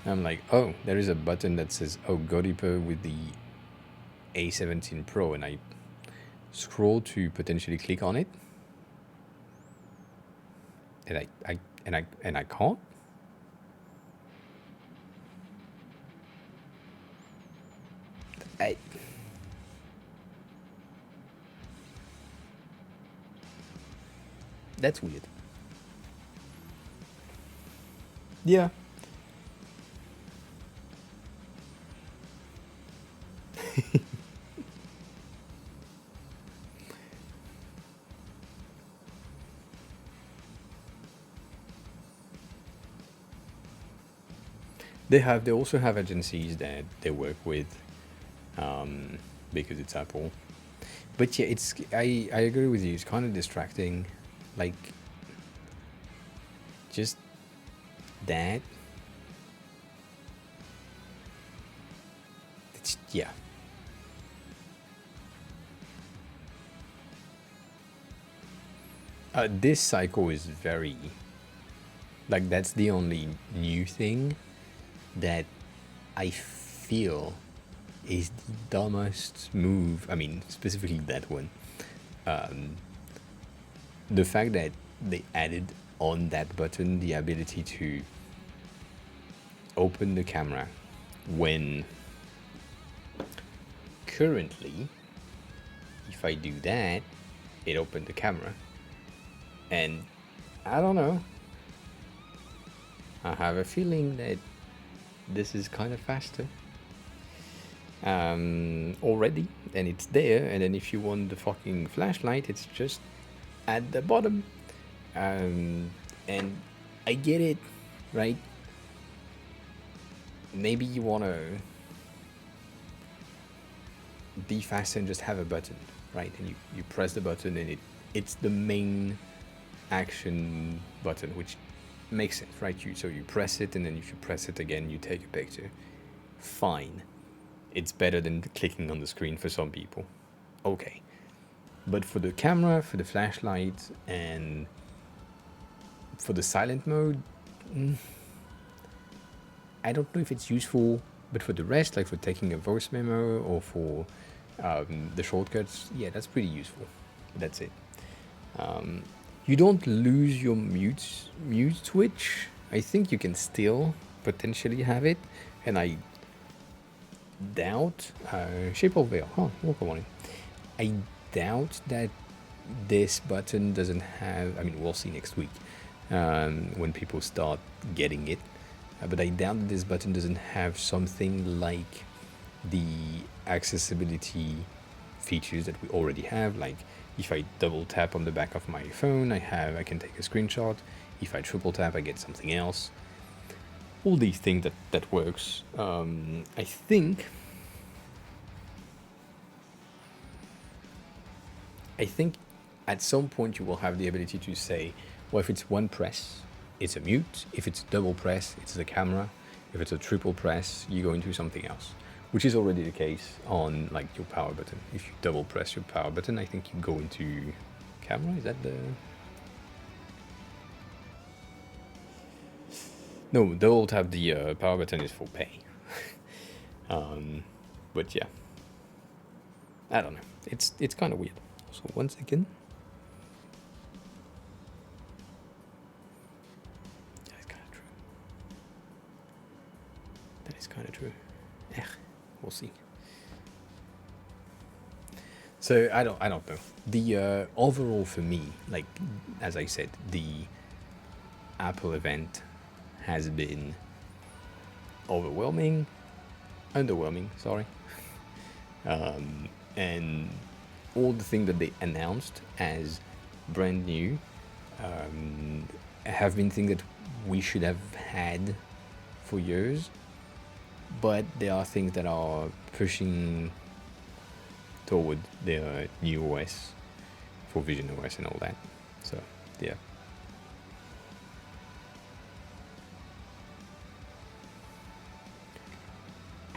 I'm like, oh, there is a button that says, oh, go deeper with the A17 Pro, and I scroll to potentially click on it, and I can't. That's weird. Yeah. They also have agencies that they work with, because it's Apple. But yeah, I agree with you. It's kind of distracting, like, just that. It's, yeah. This cycle is very, like, that's the only new thing that I feel is the dumbest move. I mean, specifically that one. The fact that they added on that button the ability to open the camera when currently, if I do that, it opened the camera. And I don't know. I have a feeling that this is kind of faster already, and it's there. And then if you want the fucking flashlight, it's just at the bottom. And I get it, right? Maybe you want to be faster and just have a button, right? And you press the button and it's the main action button, which makes sense, right? So you press it, and then if you press it again, you take a picture. Fine. It's better than clicking on the screen for some people. Okay. But for the camera, for the flashlight, and for the silent mode, I don't know if it's useful. But for the rest, like for taking a voice memo or for the shortcuts, yeah, that's pretty useful. That's it. You don't lose your mute switch. I think you can still potentially have it, and I doubt shape of veil. Huh? Welcome on in. I doubt that this button doesn't have. I mean, we'll see next week when people start getting it. But I doubt that this button doesn't have something like the accessibility features that we already have. Like if I double tap on the back of my phone, I can take a screenshot. If I triple tap, I get something else. All these things that works. I think at some point you will have the ability to say, well, if it's one press, it's a mute. If it's double press, it's the camera. If it's a triple press, you go into something else, which is already the case on like your power button. If you double press your power button, I think you go into camera. Is that the... No, double tap the power button is for pay. But yeah, I don't know. It's kind of weird. So one second. Kind of true. We'll see. So I don't know. The overall for me, like as I said, the Apple event has been underwhelming. Sorry. And all the things that they announced as brand new have been things that we should have had for years. But there are things that are pushing toward the new OS for Vision OS and all that. So, yeah.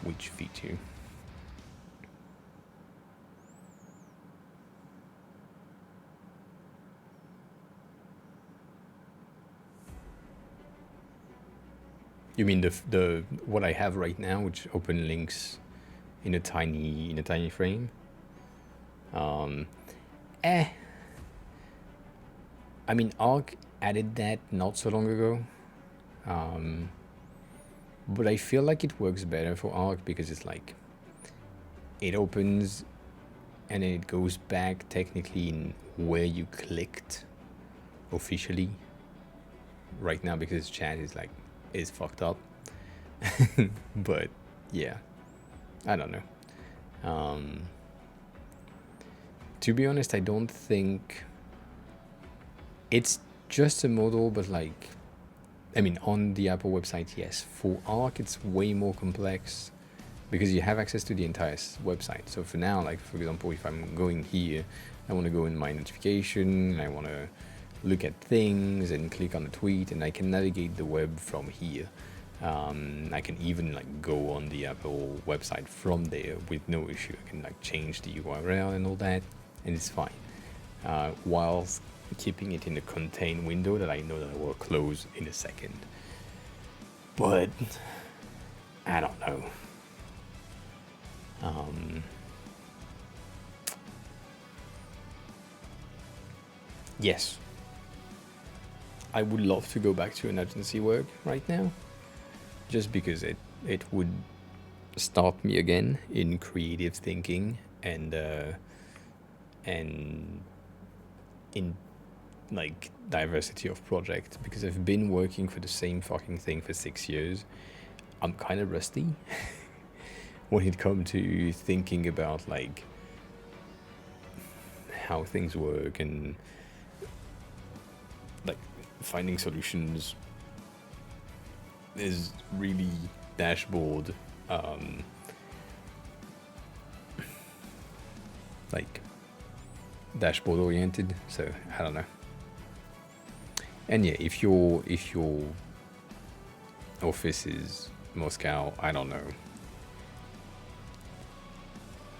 Which feature? You mean the what I have right now, which open links in a tiny frame? I mean, Arc added that not so long ago, but I feel like it works better for Arc because it's like it opens and then it goes back technically in where you clicked officially. Right now, because chat is fucked up. But yeah, I don't know. To be honest, I don't think it's just a model, but like, I mean, on the Apple website, yes. For Arc, it's way more complex because you have access to the entire website. So for now, like for example, if I'm going here, I want to go in my notification, and I want to look at things and click on a tweet, and I can navigate the web from here. I can even like go on the Apple website from there with no issue. I can like change the URL and all that, and it's fine. Whilst keeping it in a contained window that I know that I will close in a second. But I don't know. Yes, I would love to go back to an agency work right now. just because it would start me again in creative thinking and in like diversity of project, because I've been working for the same fucking thing for 6 years. I'm kind of rusty when it comes to thinking about like how things work and like finding solutions is really dashboard like dashboard oriented, so I don't know. And yeah, if your office is Moscow, I don't know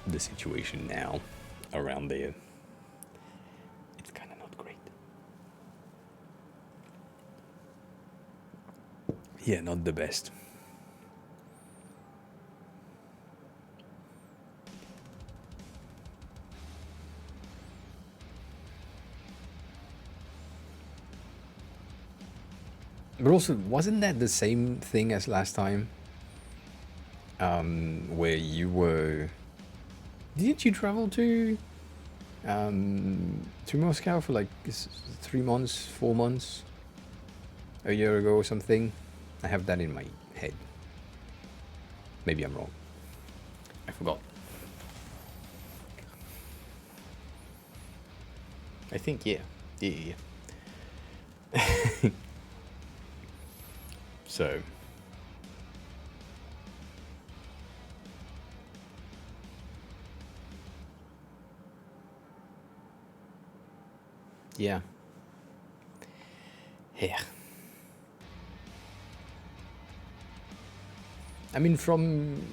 the situation now around there. It's kind of not great. Yeah, not the best. But also, wasn't that the same thing as last time? Where you were... Didn't you travel to Moscow for like 3 months, 4 months, a year ago or something? I have that in my head. Maybe I'm wrong. I forgot. I think, yeah. Yeah. So... yeah. Yeah. I mean, from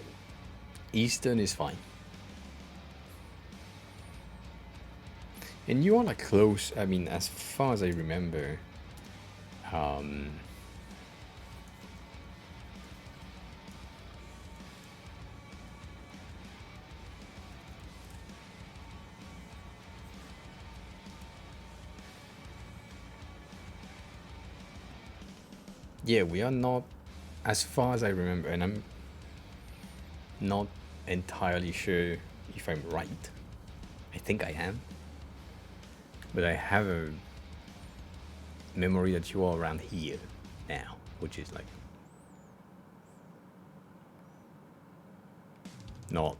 Eastern is fine. And you are like close, I mean, as far as I remember, um, yeah, we are not, as far as I remember, and I'm not entirely sure if I'm right. I think I am. But I have a memory that you are around here now, which is like not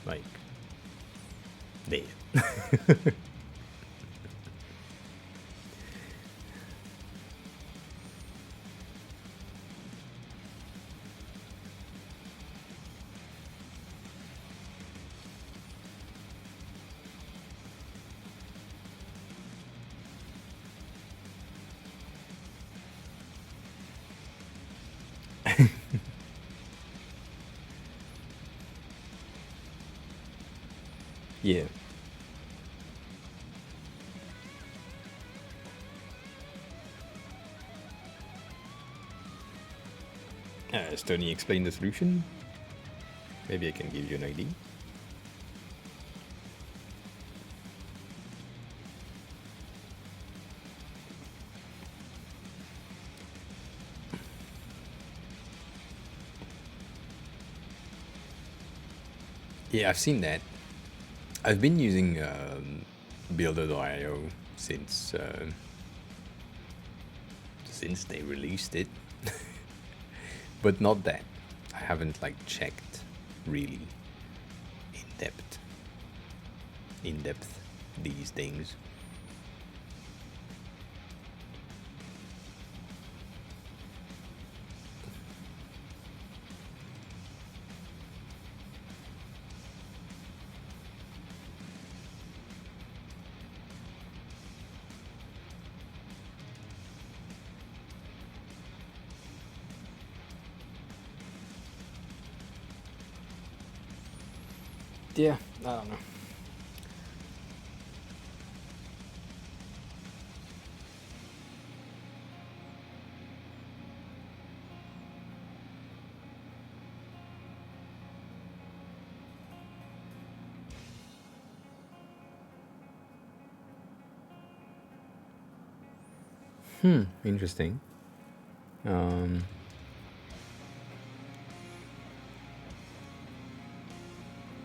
like there. Yeah. Has Tony explained the solution? Maybe I can give you an idea. Yeah, I've seen that. I've been using Builder.io since they released it, but not that. I haven't like checked really in depth these things. Yeah, I don't know. Interesting. Um,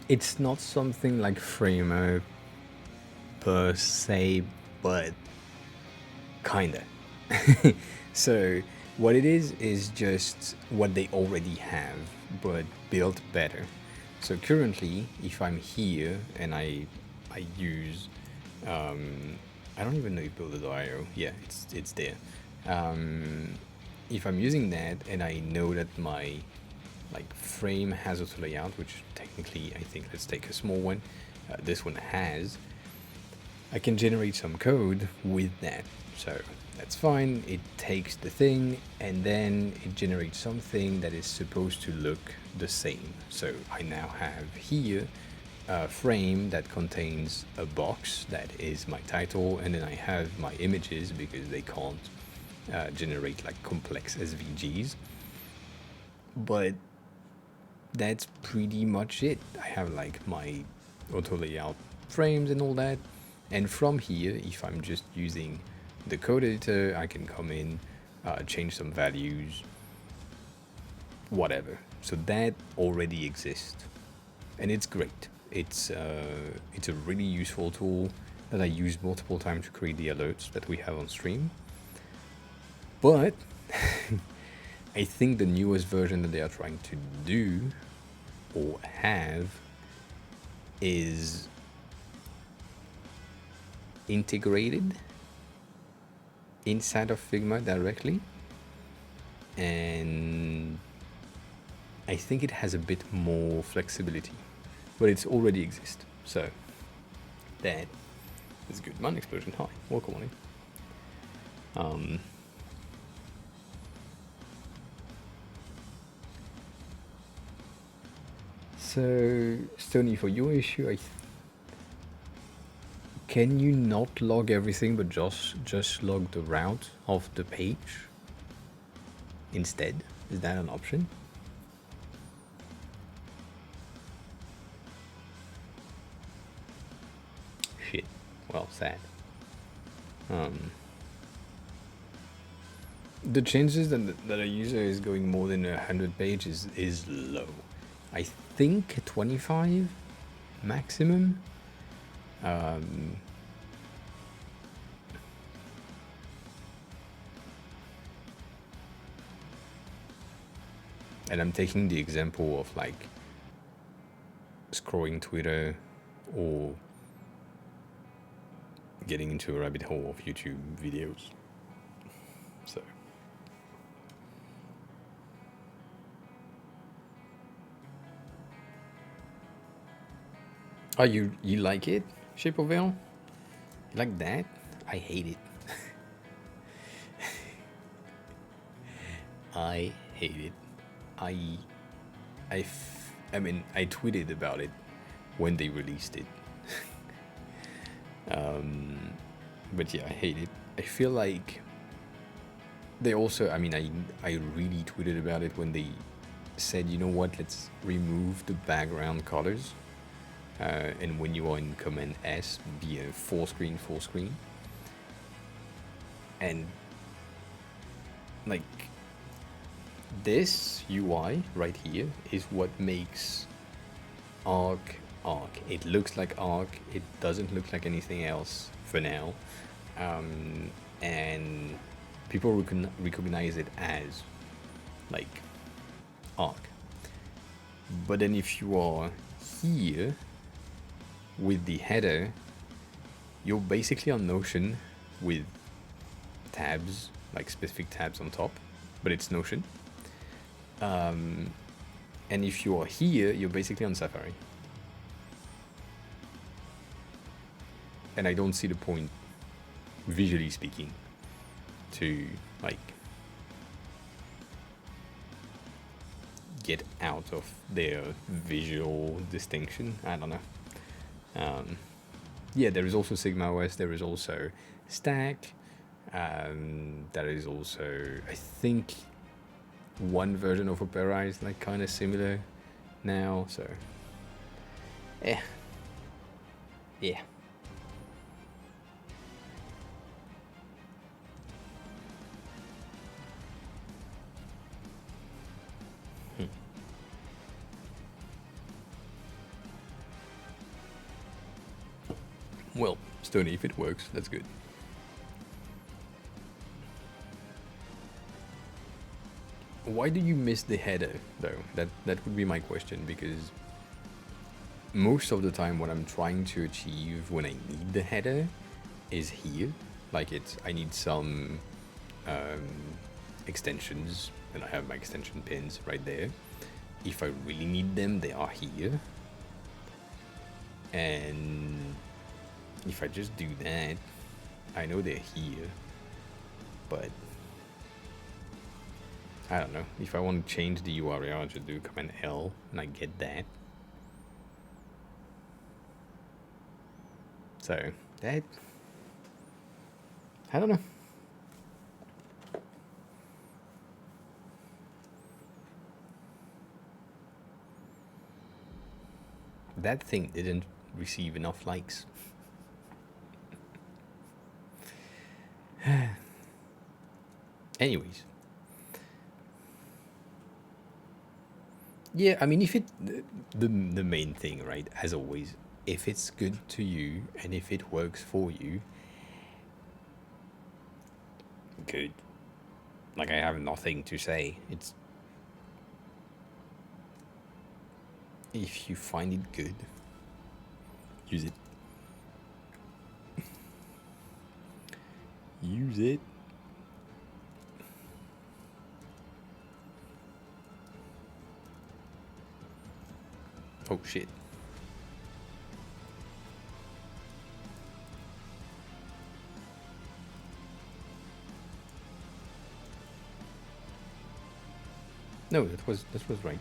it's not something like Framer per se, but kinda. So what it is just what they already have, but built better. So currently, if I'm here and I use I don't even know if builder.io. Yeah, it's there. Um, if I'm using that and I know that my like frame has auto layout, which technically I think, let's take a small one. This one has. I can generate some code with that. So that's fine. It takes the thing and then it generates something that is supposed to look the same. So I now have here a frame that contains a box that is my title, and then I have my images because they can't generate like complex SVGs. But that's pretty much it. I have like my auto layout frames and all that. And from here, if I'm just using the code editor, I can come in, change some values, whatever. So that already exists, and it's great. It's a really useful tool that I use multiple times to create the alerts that we have on stream. But I think the newest version that they are trying to do or have is integrated inside of Figma directly, and I think it has a bit more flexibility, but it's already exists. So that is good. Man explosion. Hi, welcome on in. So Stony, for your issue, can you not log everything but just log the route of the page instead? Is that an option? Shit. Well, sad. The chances that a user is going more than 100 pages is low. I think 25 maximum. And I'm taking the example of like scrolling Twitter or getting into a rabbit hole of YouTube videos. So oh, you like it, Shape of Veil? You like that? I hate it. I hate it. I mean, I tweeted about it when they released it. But yeah, I hate it. I feel like they also, I mean, I really tweeted about it when they said, you know what, let's remove the background colors. And when you are in Command S, be a full screen. And like this UI right here is what makes Arc. It looks like Arc. It doesn't look like anything else for now. And people recognize it as like Arc. But then if you are here with the header, you're basically on Notion with tabs, like specific tabs on top, but it's Notion. And if you are here, you're basically on Safari. And I don't see the point, visually speaking, to like get out of their visual distinction. I don't know. Yeah, there is also Sigma OS. There is also Stack. There is also, I think, one version of Opera is like kind of similar now. So, yeah. Well, Stony, if it works, that's good. Why do you miss the header, though? That would be my question, because most of the time what I'm trying to achieve when I need the header is here. Like I need some extensions, and I have my extension pins right there. If I really need them, they are here. And if I just do that, I know they're here, but I don't know. If I want to change the URL, I just do Command L, and I get that. So that, I don't know. That thing didn't receive enough likes. Anyways. Yeah, I mean, if it, the main thing, right, as always, if it's good to you and if it works for you, good. Like, I have nothing to say. It's, if you find it good, use it. Use it. Oh shit. No, that was right.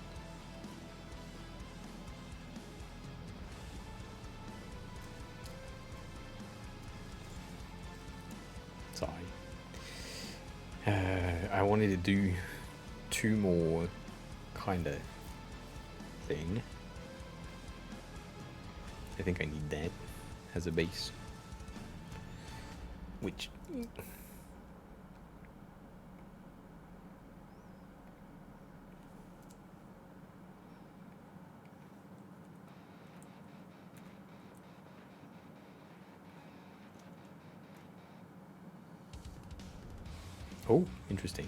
Sorry. I wanted to do 2 more kind of thing. I think I need that as a base. Which... Oh, interesting.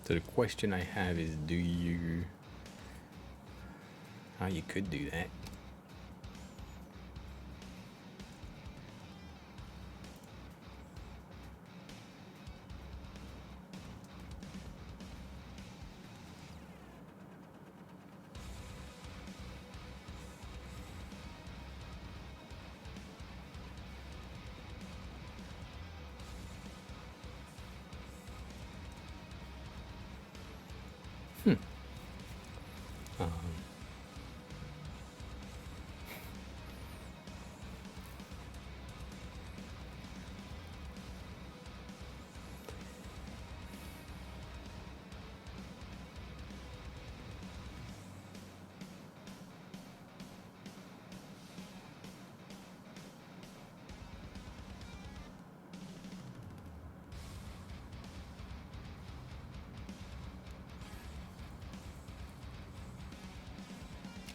So the question I have is, do you... How you could do that. Um,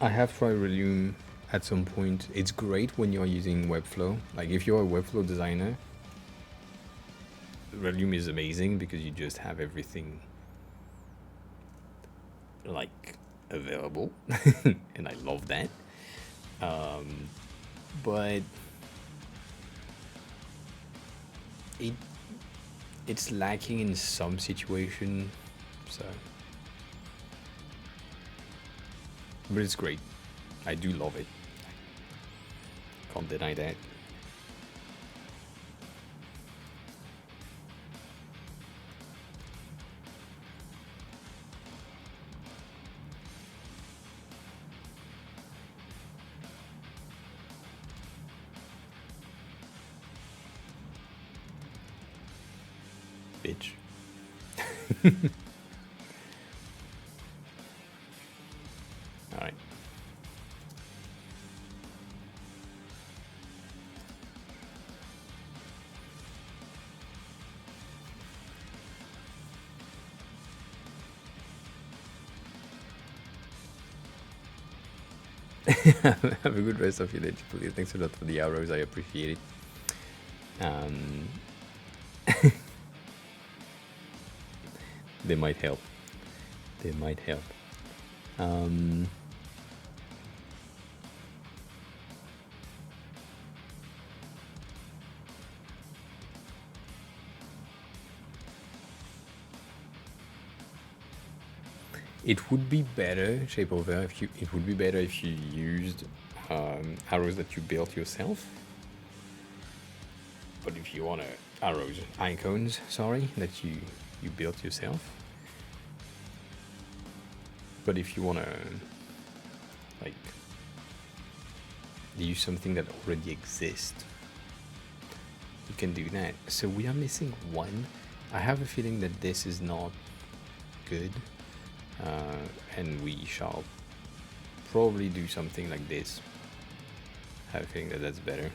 I have tried Relume at some point. It's great when you're using Webflow. Like if you're a Webflow designer, Relume is amazing because you just have everything like available, and I love that. But it's lacking in some situation, so. But it's great. I do love it. Can't deny that. Bitch. All right. Have a good rest of your day, please. Thanks a lot for the arrows. I appreciate it. They might help. They might help. It would be better, Shape Over, if you. It would be better if you used arrows that you built yourself. But if you want arrows, icons, sorry, that you built yourself. But if you want to, like, use something that already exists, you can do that. So we are missing one. I have a feeling that this is not good, and we shall probably do something like this. I have a feeling that that's better.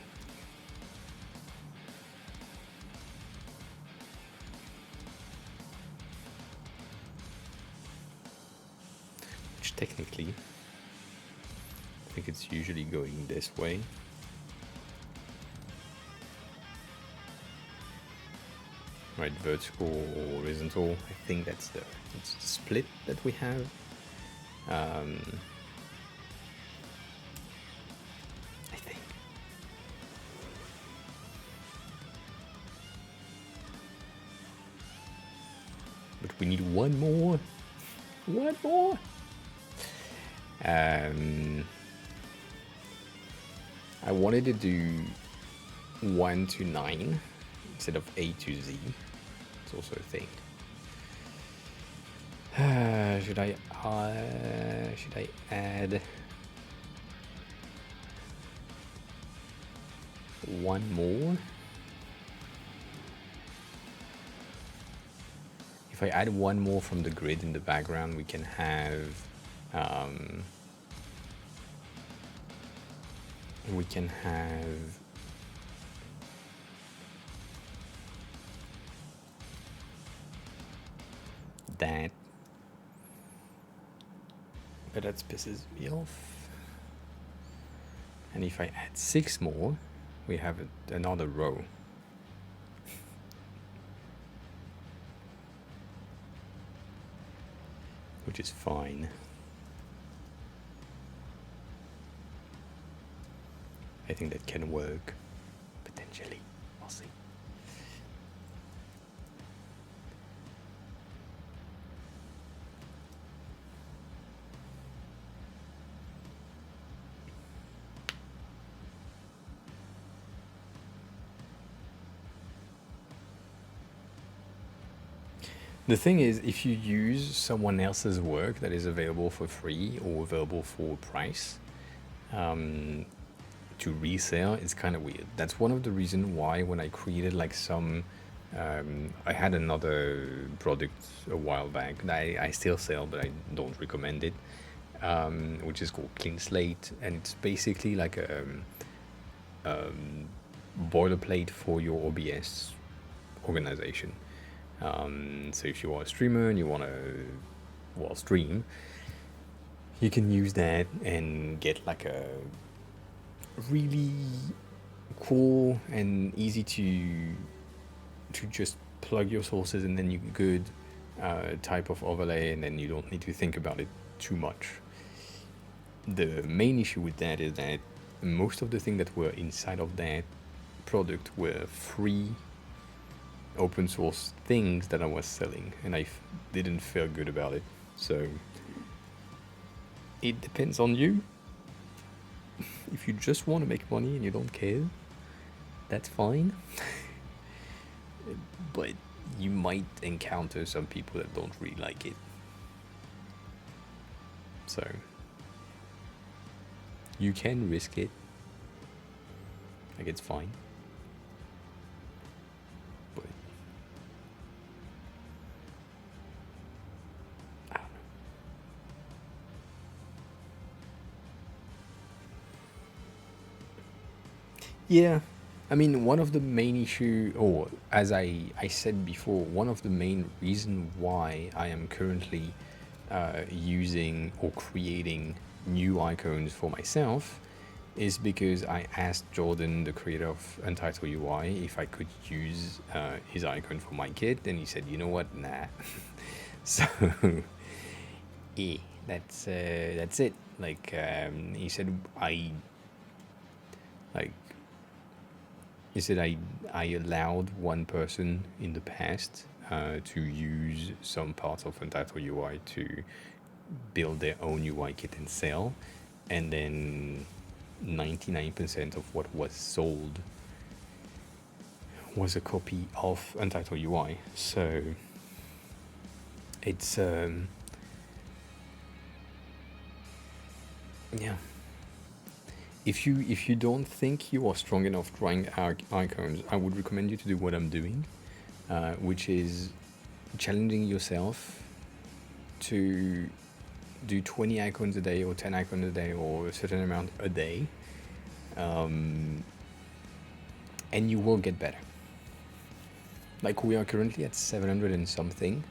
Which technically, I think it's usually going this way. Right, vertical or horizontal. I think that's the split that we have. I think. But we need one more. One more. I wanted to do 1 to 9 instead of A to Z. It's also a thing. Should I add one more? If I add one more from the grid in the background, we can have that, but that pisses me off. And if I add 6 more, we have another row. Which is fine. I think that can work, potentially. We'll see. The thing is, if you use someone else's work that is available for free or available for price, to resell, it's kind of weird. That's one of the reasons why when I created like some, I had another product a while back that I still sell, but I don't recommend it, which is called Clean Slate, and it's basically like a boilerplate for your OBS organization. So if you are a streamer and you want to, stream, you can use that and get like a really cool and easy to just plug your sources and then you're good type of overlay, and then you don't need to think about it too much. The main issue with that is that most of the things that were inside of that product were free open source things that I was selling, and I didn't feel good about it. So it depends on you. If you just want to make money and you don't care, that's fine. But you might encounter some people that don't really like it. So you can risk it. Like, it's fine. But Yeah, I mean, one of the main issue, or as I said before, one of the main reason why I am currently using or creating new icons for myself is because I asked Jordan, the creator of Untitled UI, if I could use his icon for my kid, and he said, "You know what? Nah." So, yeah, that's it. Like he said, like he said I allowed one person in the past to use some parts of Untitled UI to build their own UI kit and sell, and then 99% of what was sold was a copy of Untitled UI. So it's yeah. If you don't think you are strong enough drawing icons, I would recommend you to do what I'm doing, which is challenging yourself to do 20 icons a day or 10 icons a day or a certain amount a day, and you will get better. Like we are currently at 700 and something,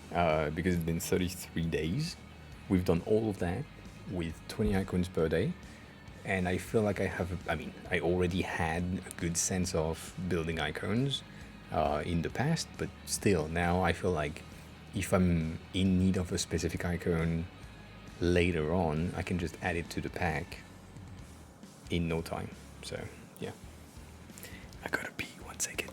because it's been 33 days. We've done all of that with 20 icons per day. And I feel like I already had a good sense of building icons in the past, but still, now I feel like if I'm in need of a specific icon later on, I can just add it to the pack in no time. So, yeah. I gotta pee 1 second.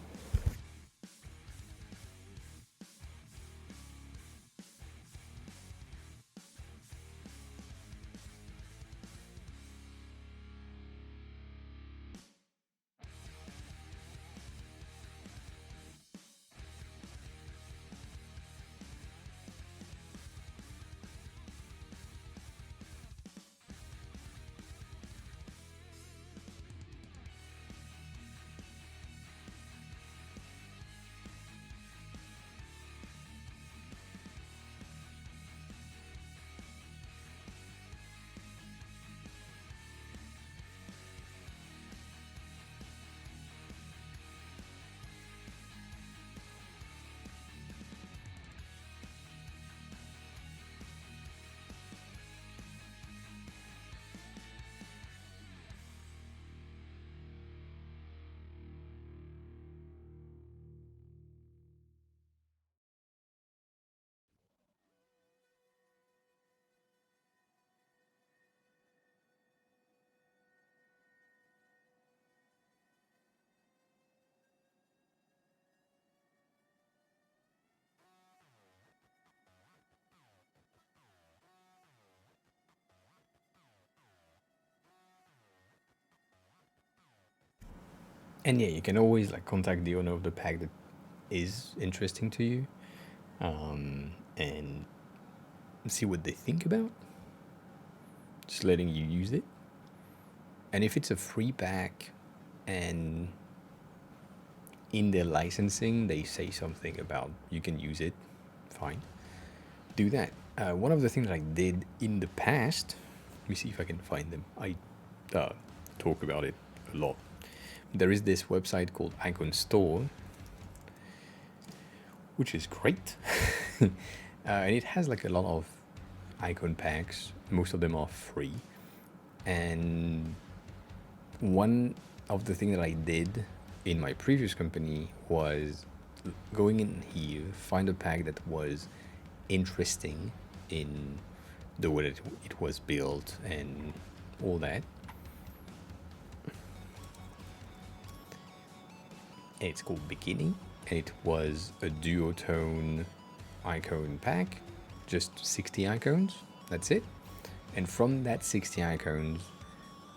And yeah, you can always like contact the owner of the pack that is interesting to you, and see what they think about just letting you use it. And if it's a free pack and in their licensing they say something about you can use it, fine, do that. One of the things I did in the past, let me see if I can find them. I talk about it a lot. There is this website called Icon Store, which is great. And it has like a lot of icon packs. Most of them are free. And one of the things that I did in my previous company was going in here, find a pack that was interesting in the way that it was built and all that. And it's called Bikini, and it was a duotone icon pack, just 60 icons, that's it. And from that 60 icons,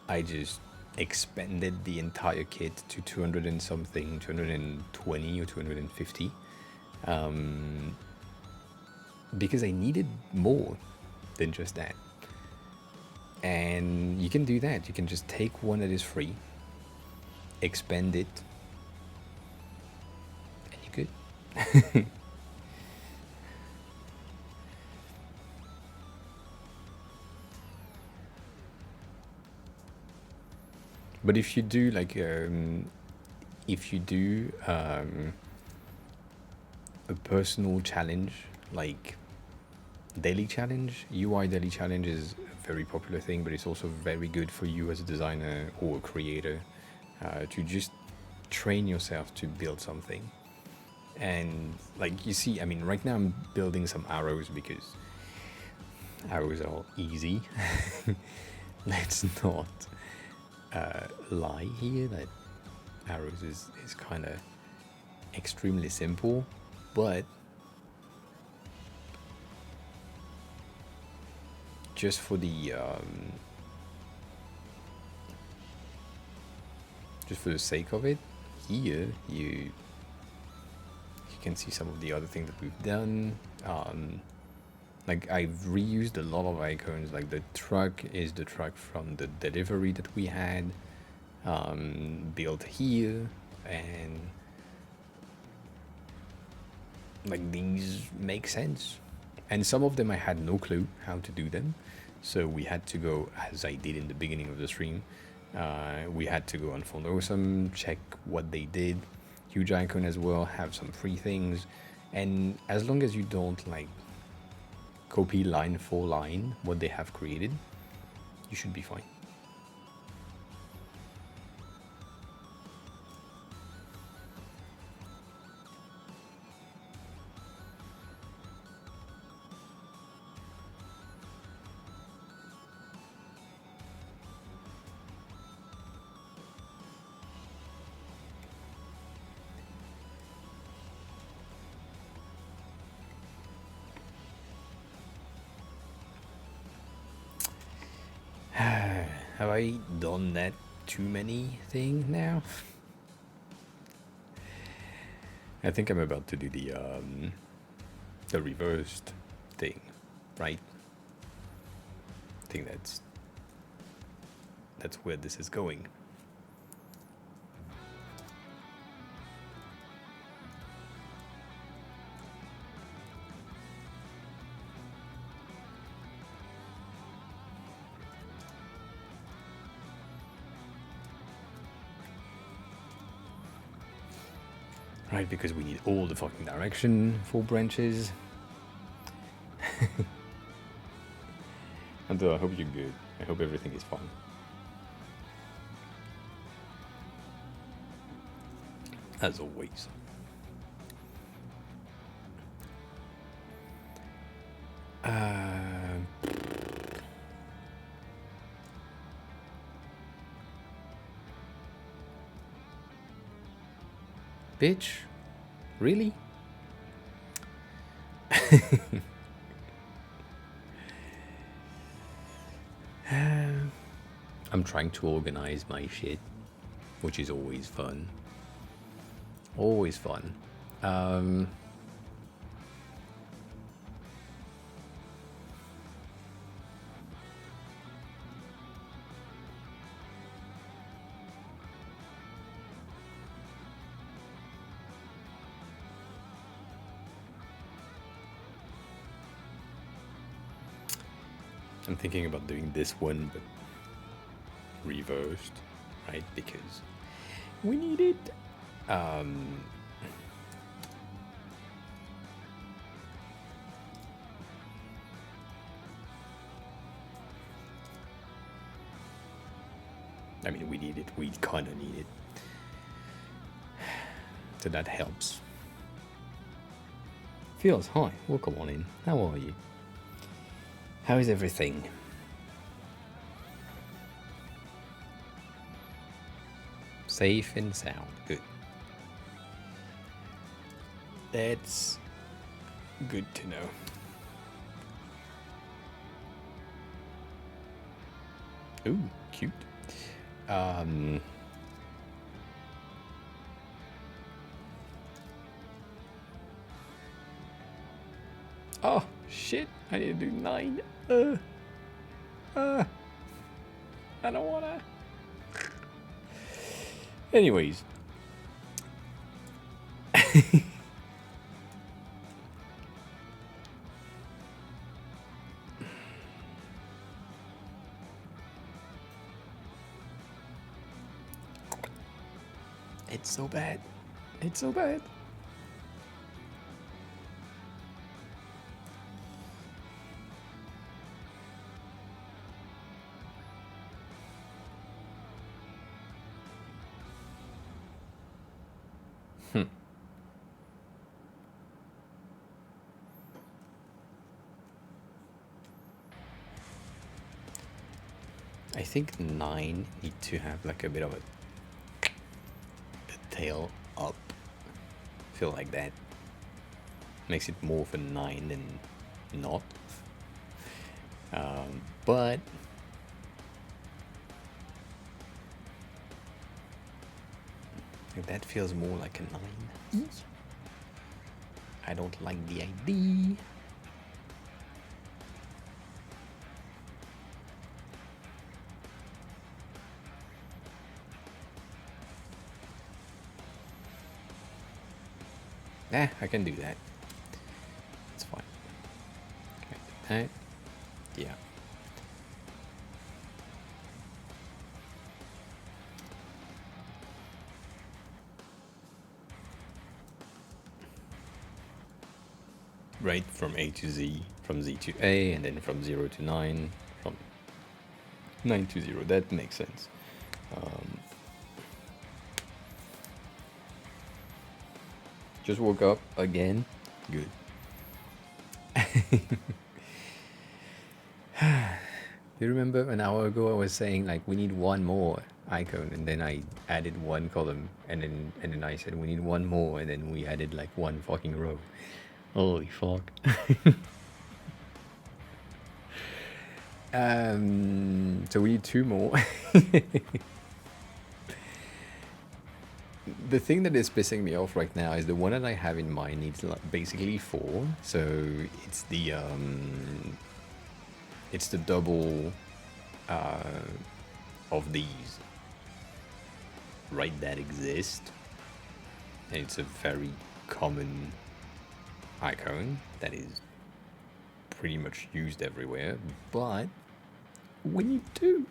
I just expanded the entire kit to 200 and something, 220 or 250, because I needed more than just that. And you can do that. You can just take one that is free, expand it, and you're good. But if you do a personal challenge, like daily challenge, UI daily challenge is a very popular thing, but it's also very good for you as a designer or a creator to just train yourself to build something. And like you see, I mean, right now I'm building some arrows because arrows are easy. Let's not lie here that arrows is kind of extremely simple, but just for the sake of it, here you can see some of the other things that we've done. Like I've reused a lot of icons. Like the truck is the truck from the delivery that we had built here, and like these make sense. And some of them I had no clue how to do them, so we had to go, as I did in the beginning of the stream, we had to go on MoooM, check what they did. Huge icon as well, have some free things, and as long as you don't like copy line for line what they have created, you should be fine. Have I done that too many thing now? I think I'm about to do the reversed thing, right? I think that's where this is going. Right, because we need all the fucking direction for branches. And I hope you're good. I hope everything is fine. As always. Bitch? Really? I'm trying to organize my shit, which is always fun. Always fun. I'm thinking about doing this one, but reversed, right? Because we need it. I mean, we need it. We kind of need it. So that helps. Feels, hi. Welcome on in. How are you? How is everything? Safe and sound. Good. That's good to know. Ooh, cute. Oh, shit. I need to do 9. I don't wanna. Anyways. It's so bad. It's so bad. I think 9 need to have like a bit of a tail up. Feel like that makes it more of a 9 than not. But that feels more like a 9. I don't like the idea. I can do that. It's fine. Okay, that. Yeah. Right, from A to Z, from Z to A, and then from 0 to 9, from 9 to 0. That makes sense. Just woke up again. Good. You remember an hour ago I was saying like we need one more icon, and then I added one column, and then I said we need one more, and then we added like one fucking row. Holy fuck. So we need 2 more. The thing that is pissing me off right now is the one that I have in mind needs like basically 4. So it's the double of these, right, that exist, and it's a very common icon that is pretty much used everywhere, but we need 2,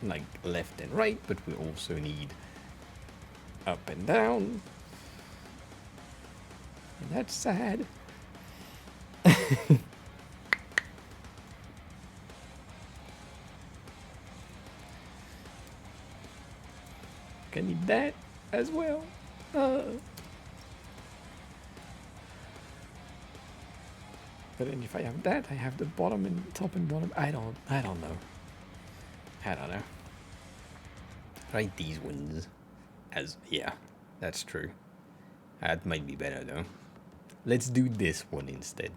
like left and right, but we also need up and down, and that's sad. I need that as well. But then if I have that, I have the bottom and top and bottom. I don't know. I don't know. Write these ones as, yeah, that's true. That might be better though. Let's do this one instead.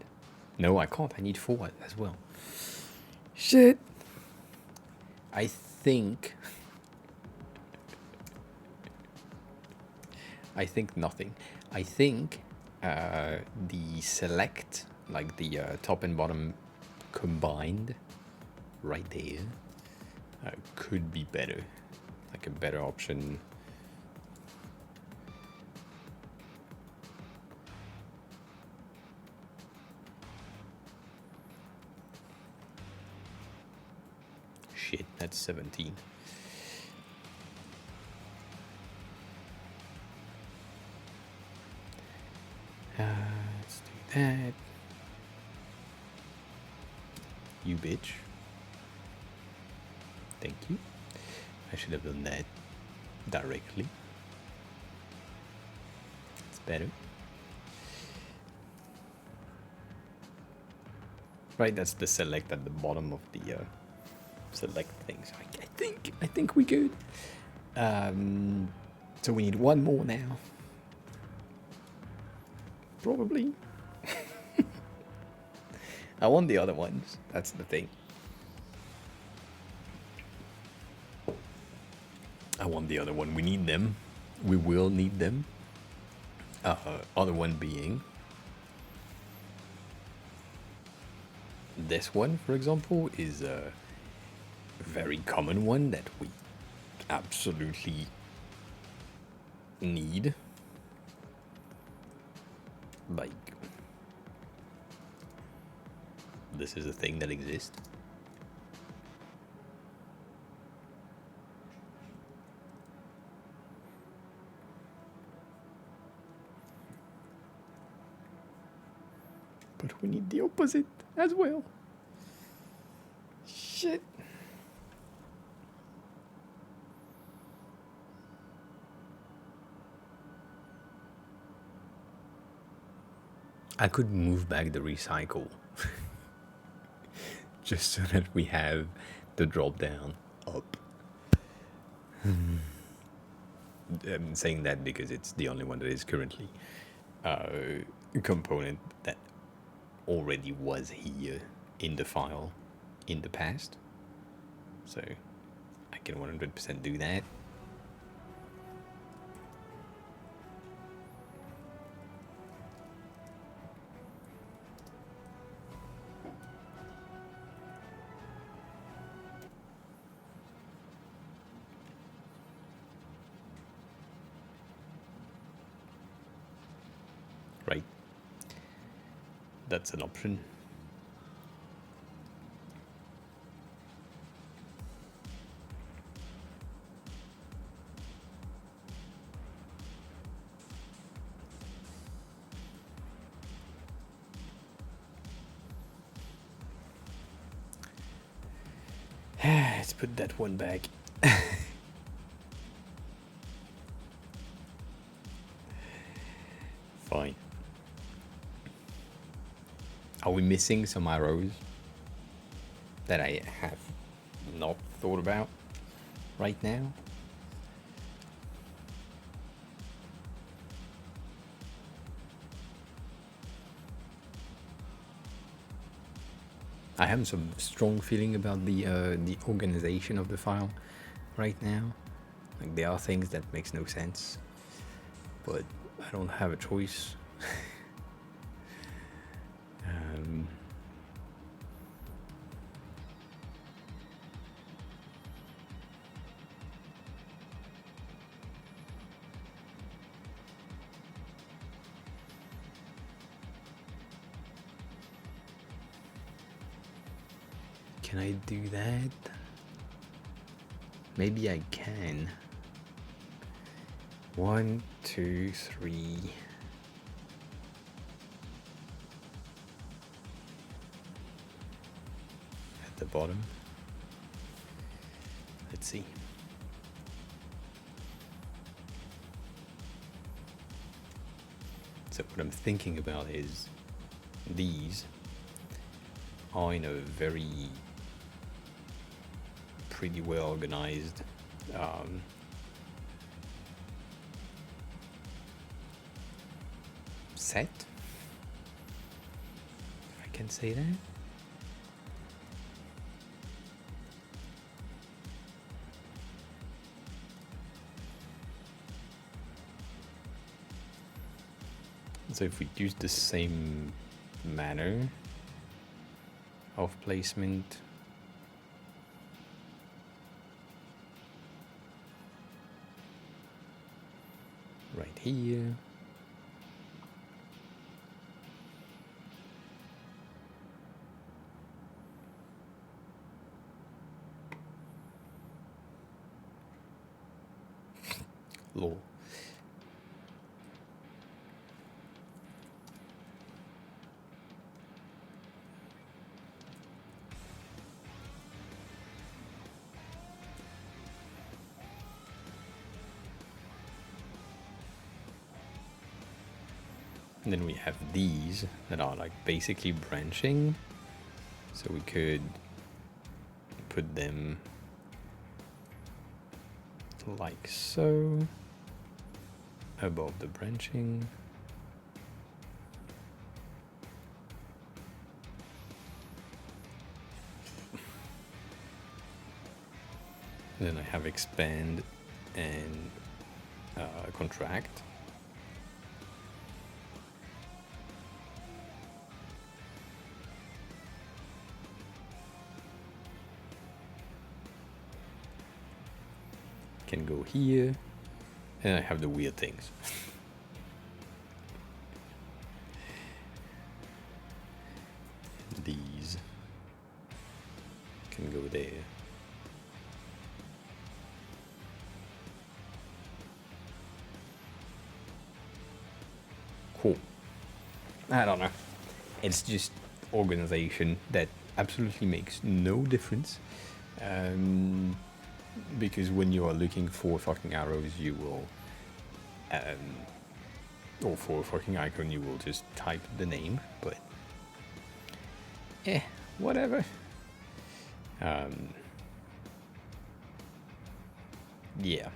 No, I can't. I need 4 as well. Shit. I think nothing. I think the select, like the top and bottom combined right there, could be better. Like a better option. Shit, that's 17. Let's do that. You bitch. Thank you. I should have done that directly. It's better. Right, that's the select at the bottom of the select things. I think we good. So we need 1 more now. Probably. I want the other ones. That's the thing. I want the other one. We need them. We will need them. Other one being this one, for example, is a very common one that we absolutely need. Like, this is a thing that exists. But we need the opposite as well. Shit. I could move back the recycle just so that we have the drop down up. I'm saying that because it's the only one that is currently a component that already was here in the file in the past. So I can 100% do that. Right. That's an option. Let's put that one back. Fine. Are we missing some arrows that I have not thought about right now? I have some strong feeling about the organization of the file right now. Like there are things that makes no sense, but I don't have a choice. Can I do that? Maybe I can. 1, 2, 3. At the bottom. Let's see. So what I'm thinking about is these are in a very pretty well organized set, if I can say that. So if we use the same manner of placement, right here, lol. And then we have these that are like basically branching, so we could put them like so above the branching. And then I have expand and contract. Can go here, and I have the weird things. These can go there. Cool. I don't know. It's just organization that absolutely makes no difference. Because when you are looking for fucking arrows, you will, or for a fucking icon, you will just type the name, but whatever. Yeah.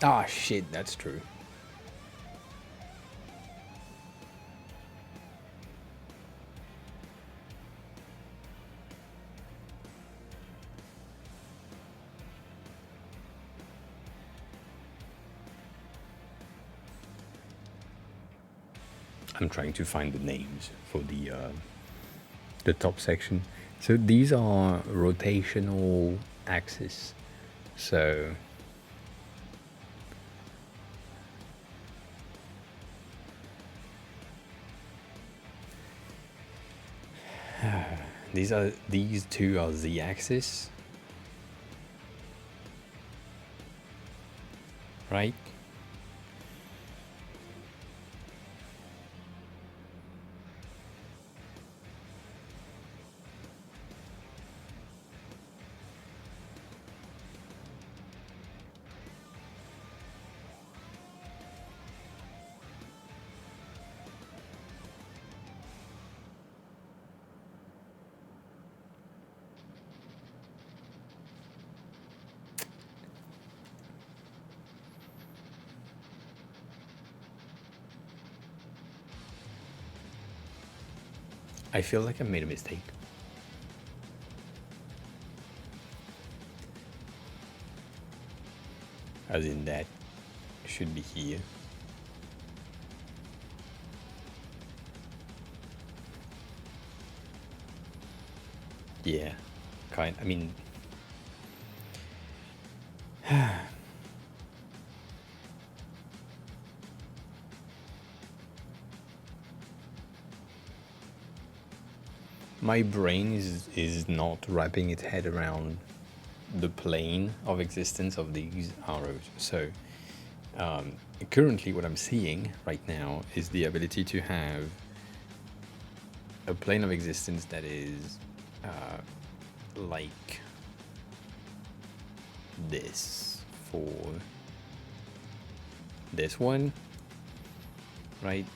Ah, shit, that's true. I'm trying to find the names for the top section. So these are rotational axes. So these two are z-axis, right? I feel like I made a mistake. As in that should be here. Yeah, I mean, my brain is not wrapping its head around the plane of existence of these arrows. So currently what I'm seeing right now is the ability to have a plane of existence that is like this for this one, right?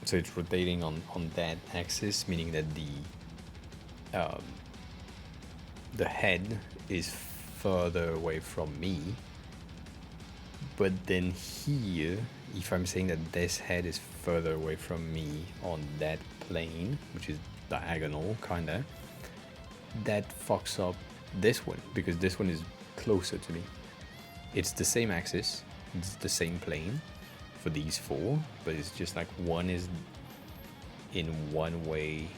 So it's rotating on that axis, meaning that the head is further away from me. But then here, if I'm saying that this head is further away from me on that plane, which is diagonal, kinda, that fucks up this one, because this one is closer to me. It's the same axis, it's the same plane for these four, but it's just like one is in one way.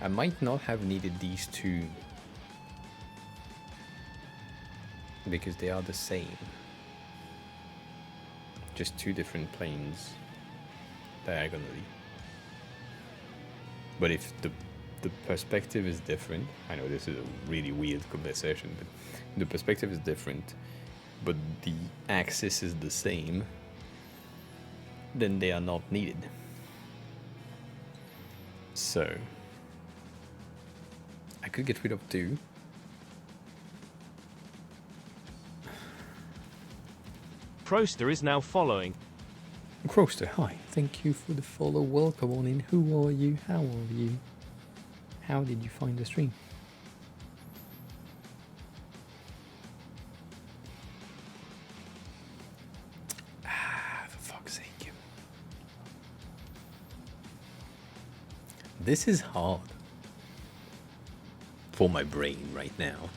I might not have needed these two because they are the same, just two different planes diagonally. But if the perspective is different, I know this is a really weird conversation, but the perspective is different, but the axis is the same, then they are not needed. So I could get rid of two. Proster is now following. Croster, hi. Thank you for the follow. Welcome on in. Who are you? How are you? How did you find the stream? For fuck's sake. This is hard for my brain right now.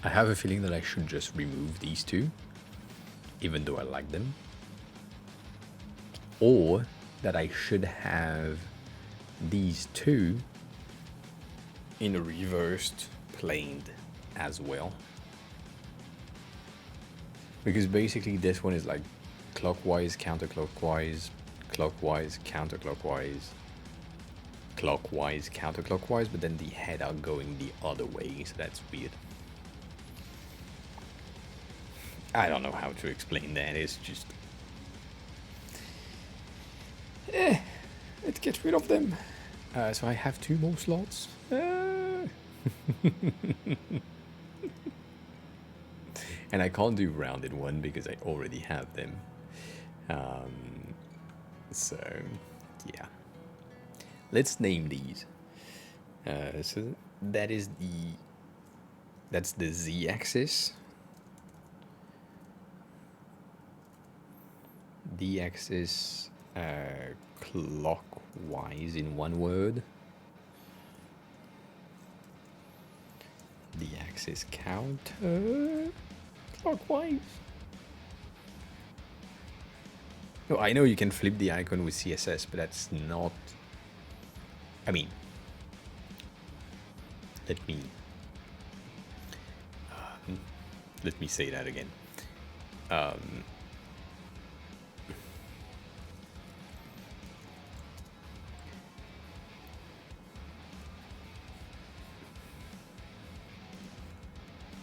I have a feeling that I should just remove these two, even though I like them. Or that I should have these two in a reversed planed as well. Because basically this one is like clockwise, counterclockwise, clockwise, counterclockwise, clockwise, counterclockwise, but then the head are going the other way, so that's weird. I don't know how to explain that. It's just... let's get rid of them. So I have 2 more slots. And I can't do rounded one because I already have them. So, yeah. Let's name these. So that's the z-axis. The axis clockwise in one word. The axis counter clockwise. No, I know you can flip the icon with CSS, but that's not... I mean, let me say that again.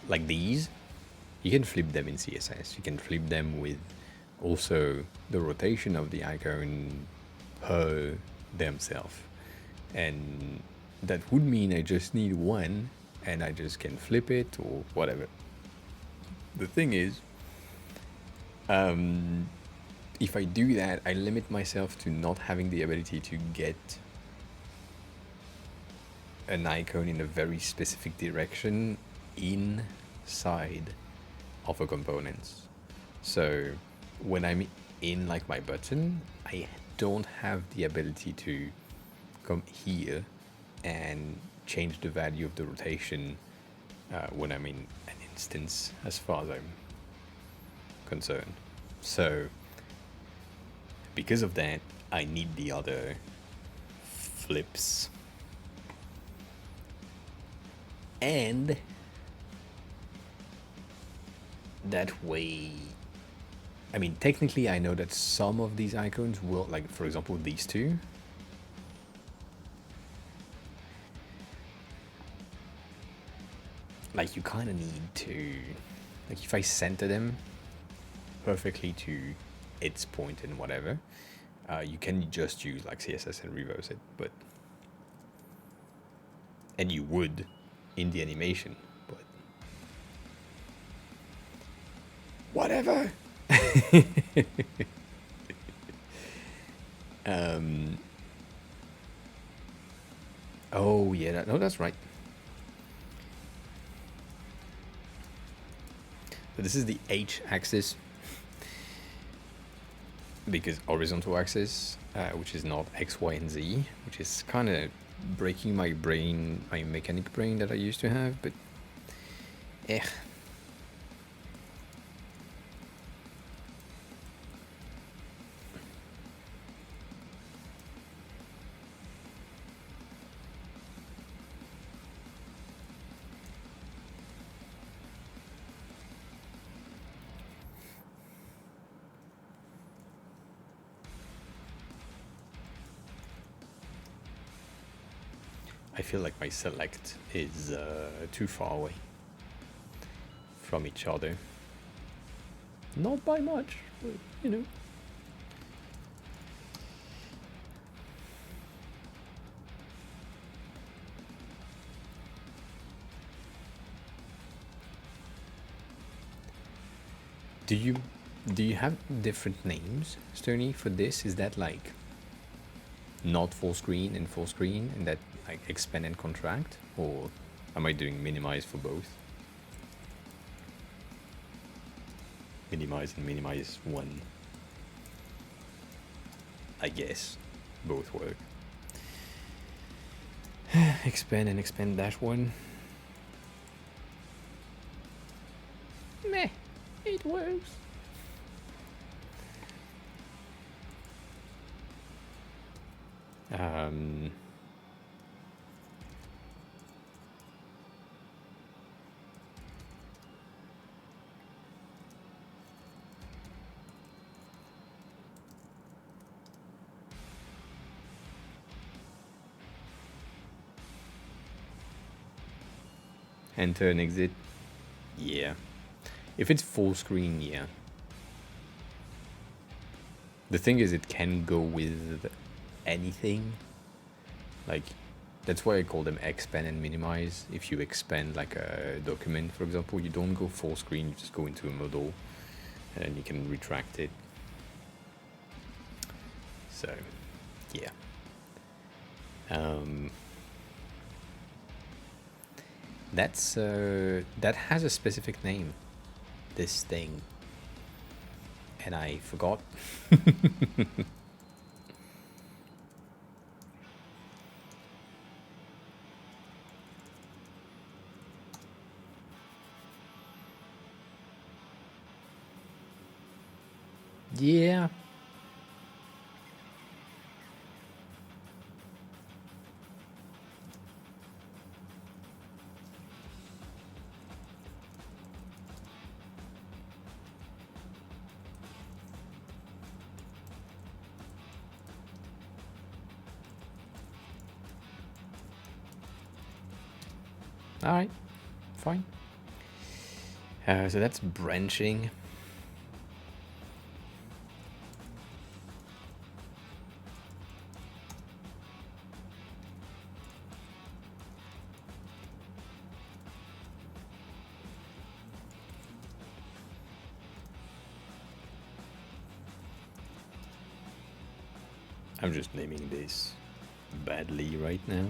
Like these, you can flip them in CSS. You can flip them with also the rotation of the icon per themselves. And that would mean I just need one and I just can flip it or whatever. The thing is, if I do that, I limit myself to not having the ability to get an icon in a very specific direction inside of a component. So when I'm in like my button, I don't have the ability to come here and change the value of the rotation when I'm in an instance, as far as I'm concerned. So because of that, I need the other flips. And that way, I mean, technically I know that some of these icons will, like for example these two, like you kind of need to, like if I center them perfectly to its point and whatever, you can just use like CSS and reverse it, but, and you would in the animation, but whatever. Oh yeah, no, that's right. So this is the H axis, because horizontal axis, which is not X, Y, and Z, which is kind of breaking my brain, my mechanic brain that I used to have, but I feel like my select is too far away from each other. Not by much, but you know. Do you have different names, Stony, for this? Is that like not full screen and full screen, and that like expand and contract, or am I doing minimize for both? Minimize and minimize one. I guess both work. Expand and expand dash one. Meh, it works. Enter and exit. Yeah. If it's full screen, yeah. The thing is, it can go with anything. Like, that's why I call them expand and minimize. If you expand like a document, for example, you don't go full screen, you just go into a modal and you can retract it. So, yeah. That has a specific name, this thing, and I forgot. Yeah. All right, fine. So that's branching. I'm just naming this badly right now.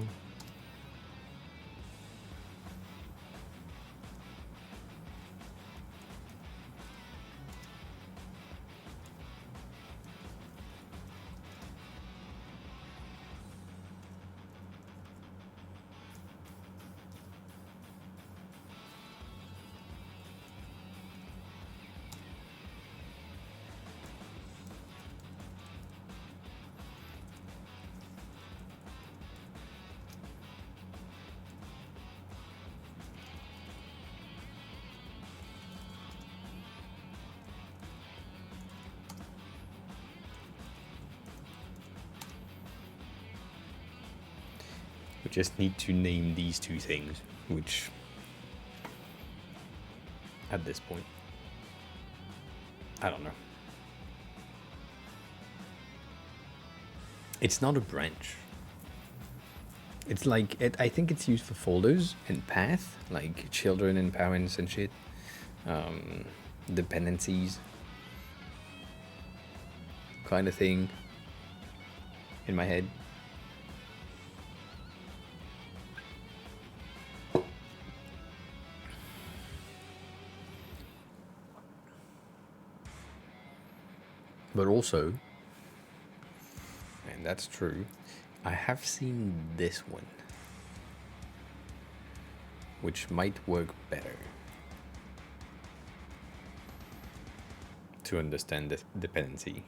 We just need to name these two things, which at this point, I don't know. It's not a branch. It's like, I think it's used for folders and path, like children and parents and shit. Dependencies. Kind of thing. In my head. But also, and that's true, I have seen this one, which might work better to understand the dependency.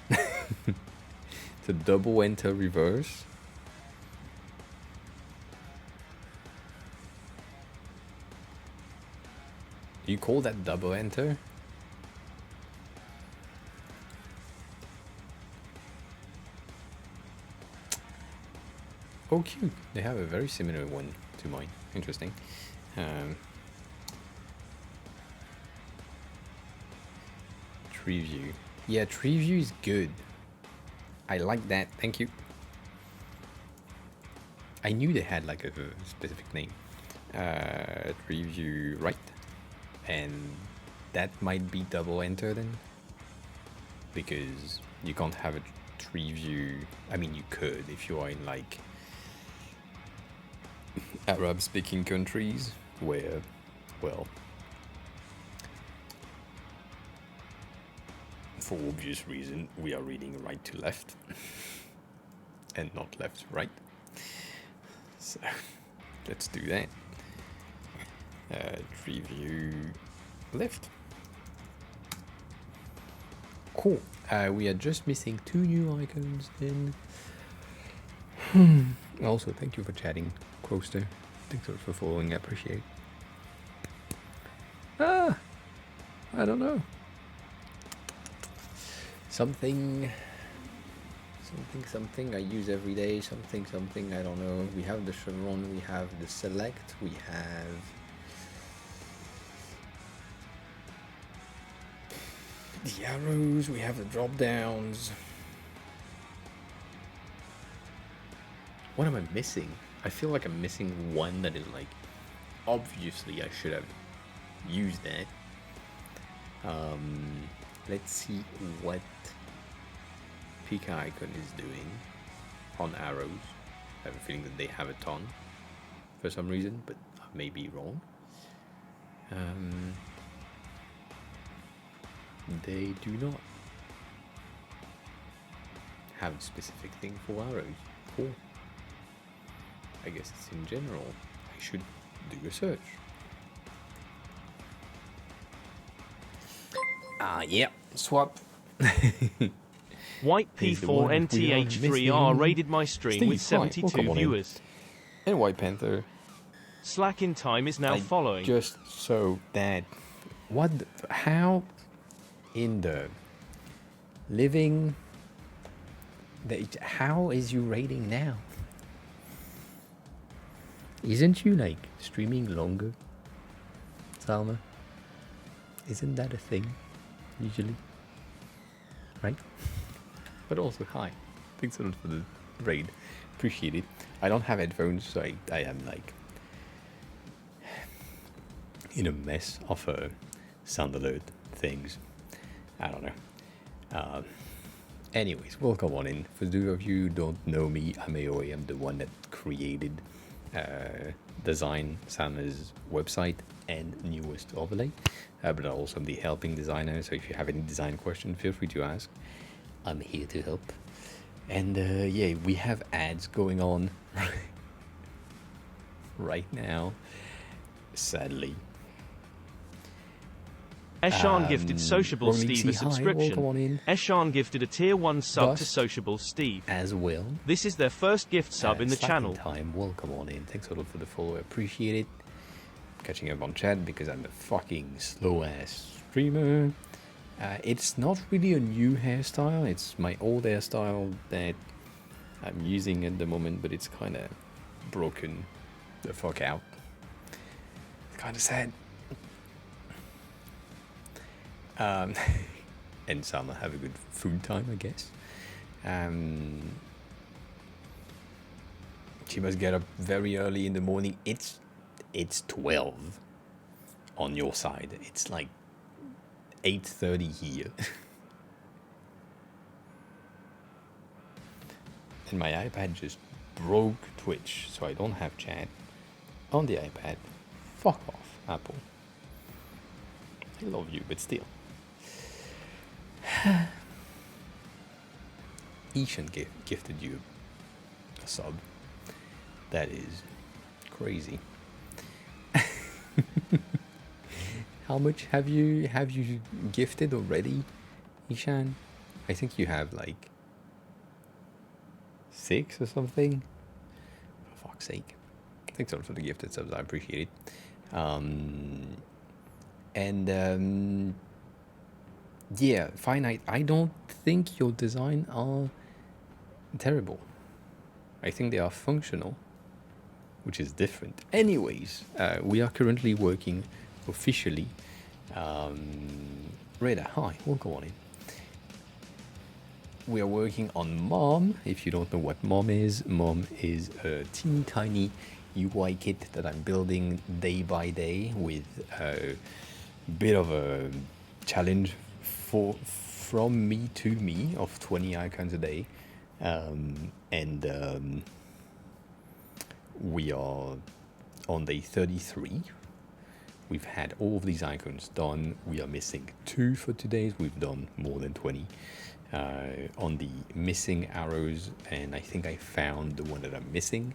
The double enter reverse. Do you call that double enter? Oh, cute. They have a very similar one to mine. Interesting. Tree view. Yeah, tree view is good. I like that. Thank you. I knew they had like a specific name. Tree view right. And that might be double enter then. Because you can't have a tree view. I mean, you could if you are in like Arab speaking countries where, well, for obvious reason, we are reading right to left and not left to right. So let's do that. Tree view left. Cool. We are just missing 2 new icons then. Also, thank you for chatting, Coaster. Thanks for following, I appreciate. I don't know. Something something I use every day, something I don't know. We have the chevron, we have the select, we have the arrows, we have the drop downs. What am I missing? I feel like I'm missing one that is like, obviously I should have used that. Let's see what Pika icon is doing on arrows. I have a feeling that they have a ton for some reason, but I may be wrong. They do not have a specific thing for arrows. Cool. I guess it's in general. I should do a search. Yeah, swap. White He's the one we are P4NTH3R missing. raided my stream Steve, with hi, 72 welcome on in. viewers. And White Panther. Slack in time is now I following. Just so that, how in the living, how is you rating now? Isn't you like streaming longer, Salma? Isn't that a thing usually? Right? But also, hi. Thanks a lot for the raid. Appreciate it. I don't have headphones, so I am like in a mess of sound alert things. I don't know. Anyways, welcome on in. For those of you who don't know me, I'm AOA. I'm the one that created Design Salma's website and newest overlay. But also I'm the helping designer, so if you have any design questions, feel free to ask. I'm here to help. And yeah, we have ads going on right now, sadly. Eshan gifted Sociable Ronnie Steve a C, hi, subscription. welcome on in. Eshan gifted a tier 1 sub to Dust Sociable Steve. as well. This is their first gift sub in the Slacking channel. Time, welcome on in. Thanks a lot for the follow, appreciate it. Catching up on chat because I'm a fucking slow ass streamer. It's not really a new hairstyle, it's my old hairstyle that I'm using at the moment, but it's kind of broken the fuck out. It's kind of sad. And summer, have a good food time, I guess. She must get up very early in the morning. It's 12 on your side. It's like 8:30 here. And my iPad just broke Twitch, so I don't have chat on the iPad. Fuck off, Apple. I love you, but still. Ishan gifted you a sub. That is crazy. How much have you gifted already, Ishan? I think you have like 6 or something. For fuck's sake. Thanks a lot for the gifted subs, I appreciate it. Yeah, Finite, I don't think your design are terrible. I think they are functional, which is different. Anyways, we are currently working officially. Reda, hi, welcome on in. We are working on MoooM. If you don't know what MoooM is a teeny tiny UI kit that I'm building day by day with a bit of a challenge from me to me of 20 icons a day. We are on day 33. We've had all of these icons done. We are missing 2 for today. We've done more than 20 on the missing arrows, and I think I found the one that I'm missing.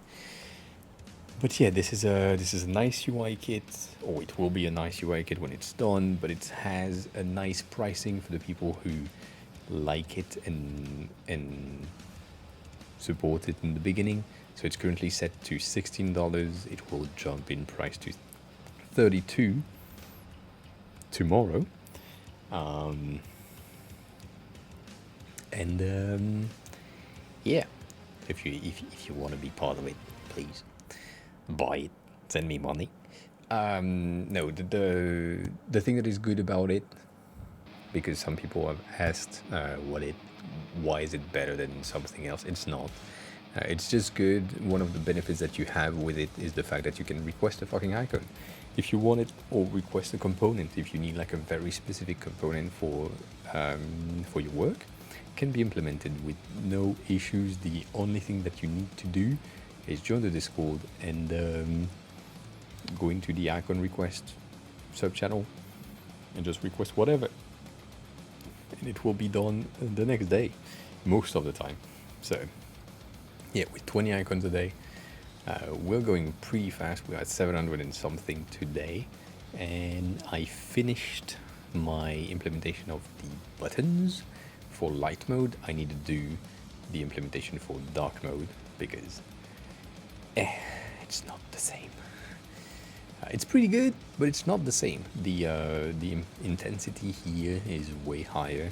But yeah, this is a nice UI kit, or it will be a nice UI kit when it's done. But it has a nice pricing for the people who like it and support it in the beginning. So it's currently set to $16. It will jump in price to $32 tomorrow. yeah, if you want to be part of it, please buy it. Send me money. No, the thing that is good about it, because some people have asked why is it better than something else? It's not. It's just good. One of the benefits that you have with it is the fact that you can request a fucking icon if you want it, or request a component if you need like a very specific component for your work. It can be implemented with no issues. The only thing that you need to do is join the Discord and go into the icon request sub-channel and just request whatever, and it will be done the next day, most of the time. So yeah, with 20 icons a day, we're going pretty fast. We're at 700 and something today, and I finished my implementation of the buttons for light mode. I need to do the implementation for dark mode because it's not the same. It's pretty good, but it's not the same. The intensity here is way higher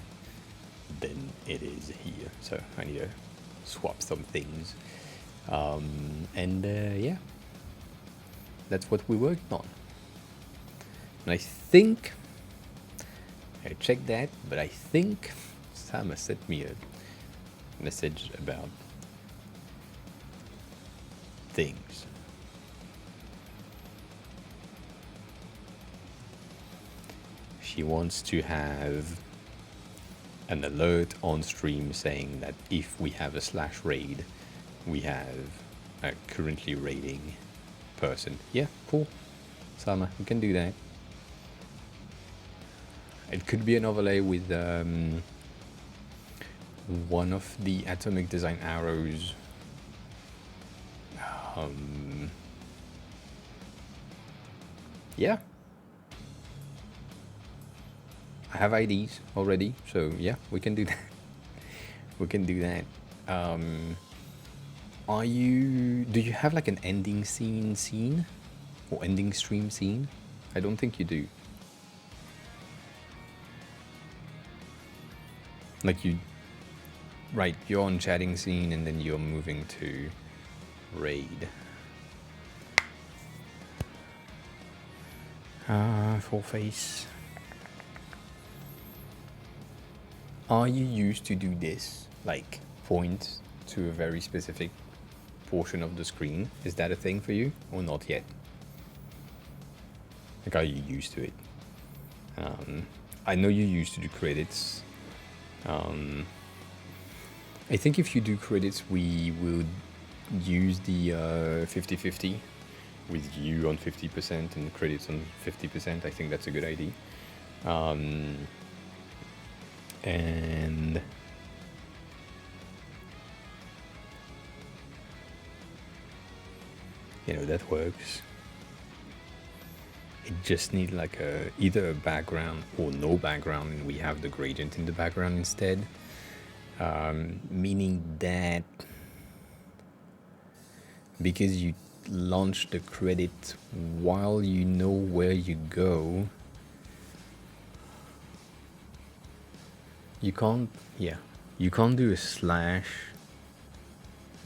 than it is here, so I need to swap some things. Yeah, that's what we worked on. And I think I checked that, but I think Sama sent me a message about things. She wants to have an alert on stream saying that if we have a /raid, we have a currently raiding person. Yeah, cool. Sama, we can do that. It could be an overlay with one of the atomic design arrows. Yeah. I have IDs already, so yeah, we can do that. We can do that. Do you have like an ending scene or ending stream scene? I don't think you do. Like right, you're on chatting scene and then you're moving to raid. Full face. Are you used to do this? Like point to a very specific portion of the screen? Is that a thing for you or not yet? Like, are you used to it? I know you used to do credits. I think if you do credits, we will use the 50-50 with you on 50% and credits on 50%. I think that's a good idea. And you know, that works. It just needs like either a background or no background, and we have the gradient in the background instead. Meaning that because you launch the credit while you know where you go, you can't do a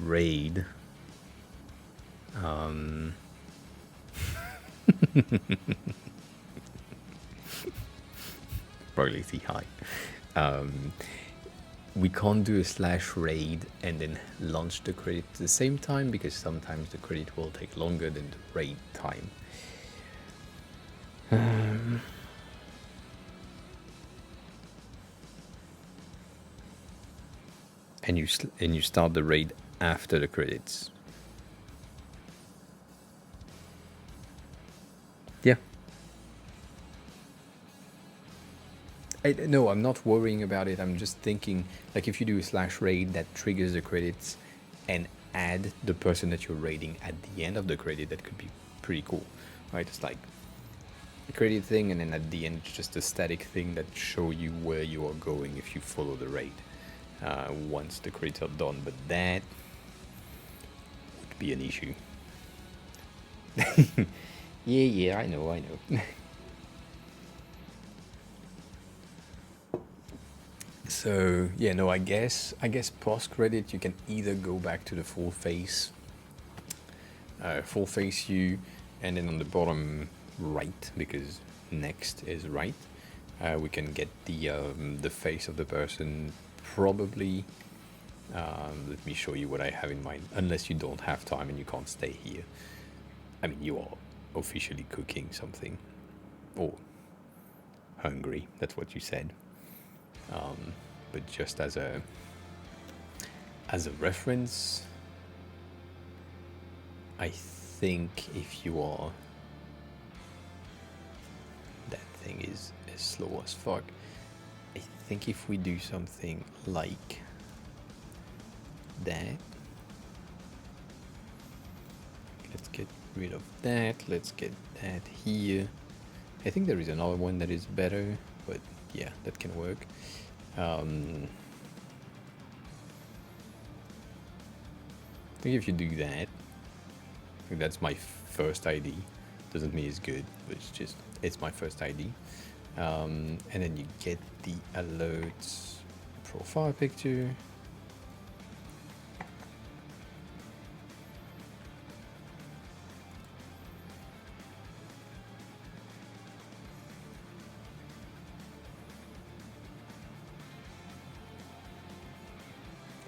/raid. Probably see high. We can't do a /raid and then launch the credit at the same time, because sometimes the credit will take longer than the raid time. And you start the raid after the credits. Yeah. No, I'm not worrying about it. I'm just thinking, like, if you do a /raid that triggers the credits and add the person that you're raiding at the end of the credit, that could be pretty cool, right? It's like a credit thing, and then at the end, it's just a static thing that show you where you are going if you follow the raid once the credits are done. But that would be an issue. Yeah, I know. So yeah, no, I guess post credit you can either go back to the full face view, and then on the bottom right, because next is right, we can get the face of the person. Probably, let me show you what I have in mind. Unless you don't have time and you can't stay here. I mean, you are officially cooking something, or hungry. That's what you said. But just as a reference, I think if you are, that thing is slow as fuck. I think if we do something like that, let's get rid of that. Let's get that here. I think there is another one that is better, but yeah, that can work. I think if you do that, I think that's my first ID. Doesn't mean it's good, but it's my first ID. And then you get the alerts profile picture.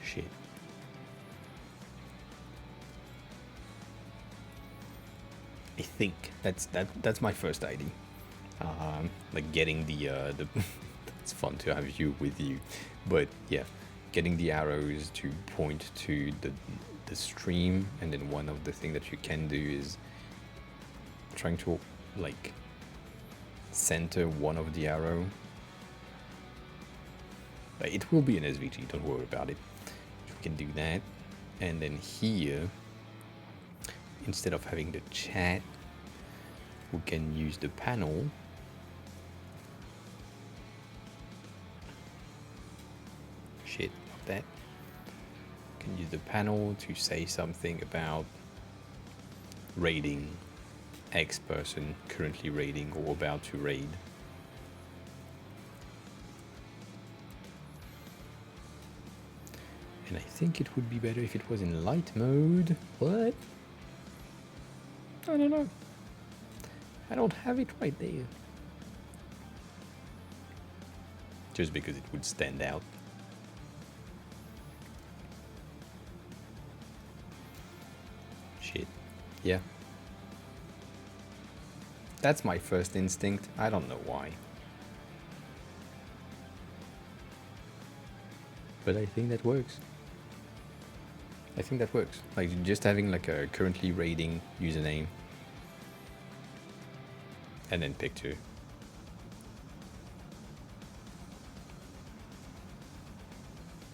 Shit. I think that's my first ID. Like getting the it's fun to have you with you, but yeah, getting the arrows to point to the stream, and then one of the things that you can do is trying to like center one of the arrow. Like, it will be an SVG, don't worry about it. We can do that, and then here, instead of having the chat, we can use the panel. Shit, not that. We can use the panel to say something about raiding X person, currently raiding or about to raid. And I think it would be better if it was in light mode, but I don't know. I don't have it right there. Just because it would stand out. Shit. Yeah. That's my first instinct. I don't know why. But I think that works. I think that works. Like, just having like a currently raiding username. And then picture.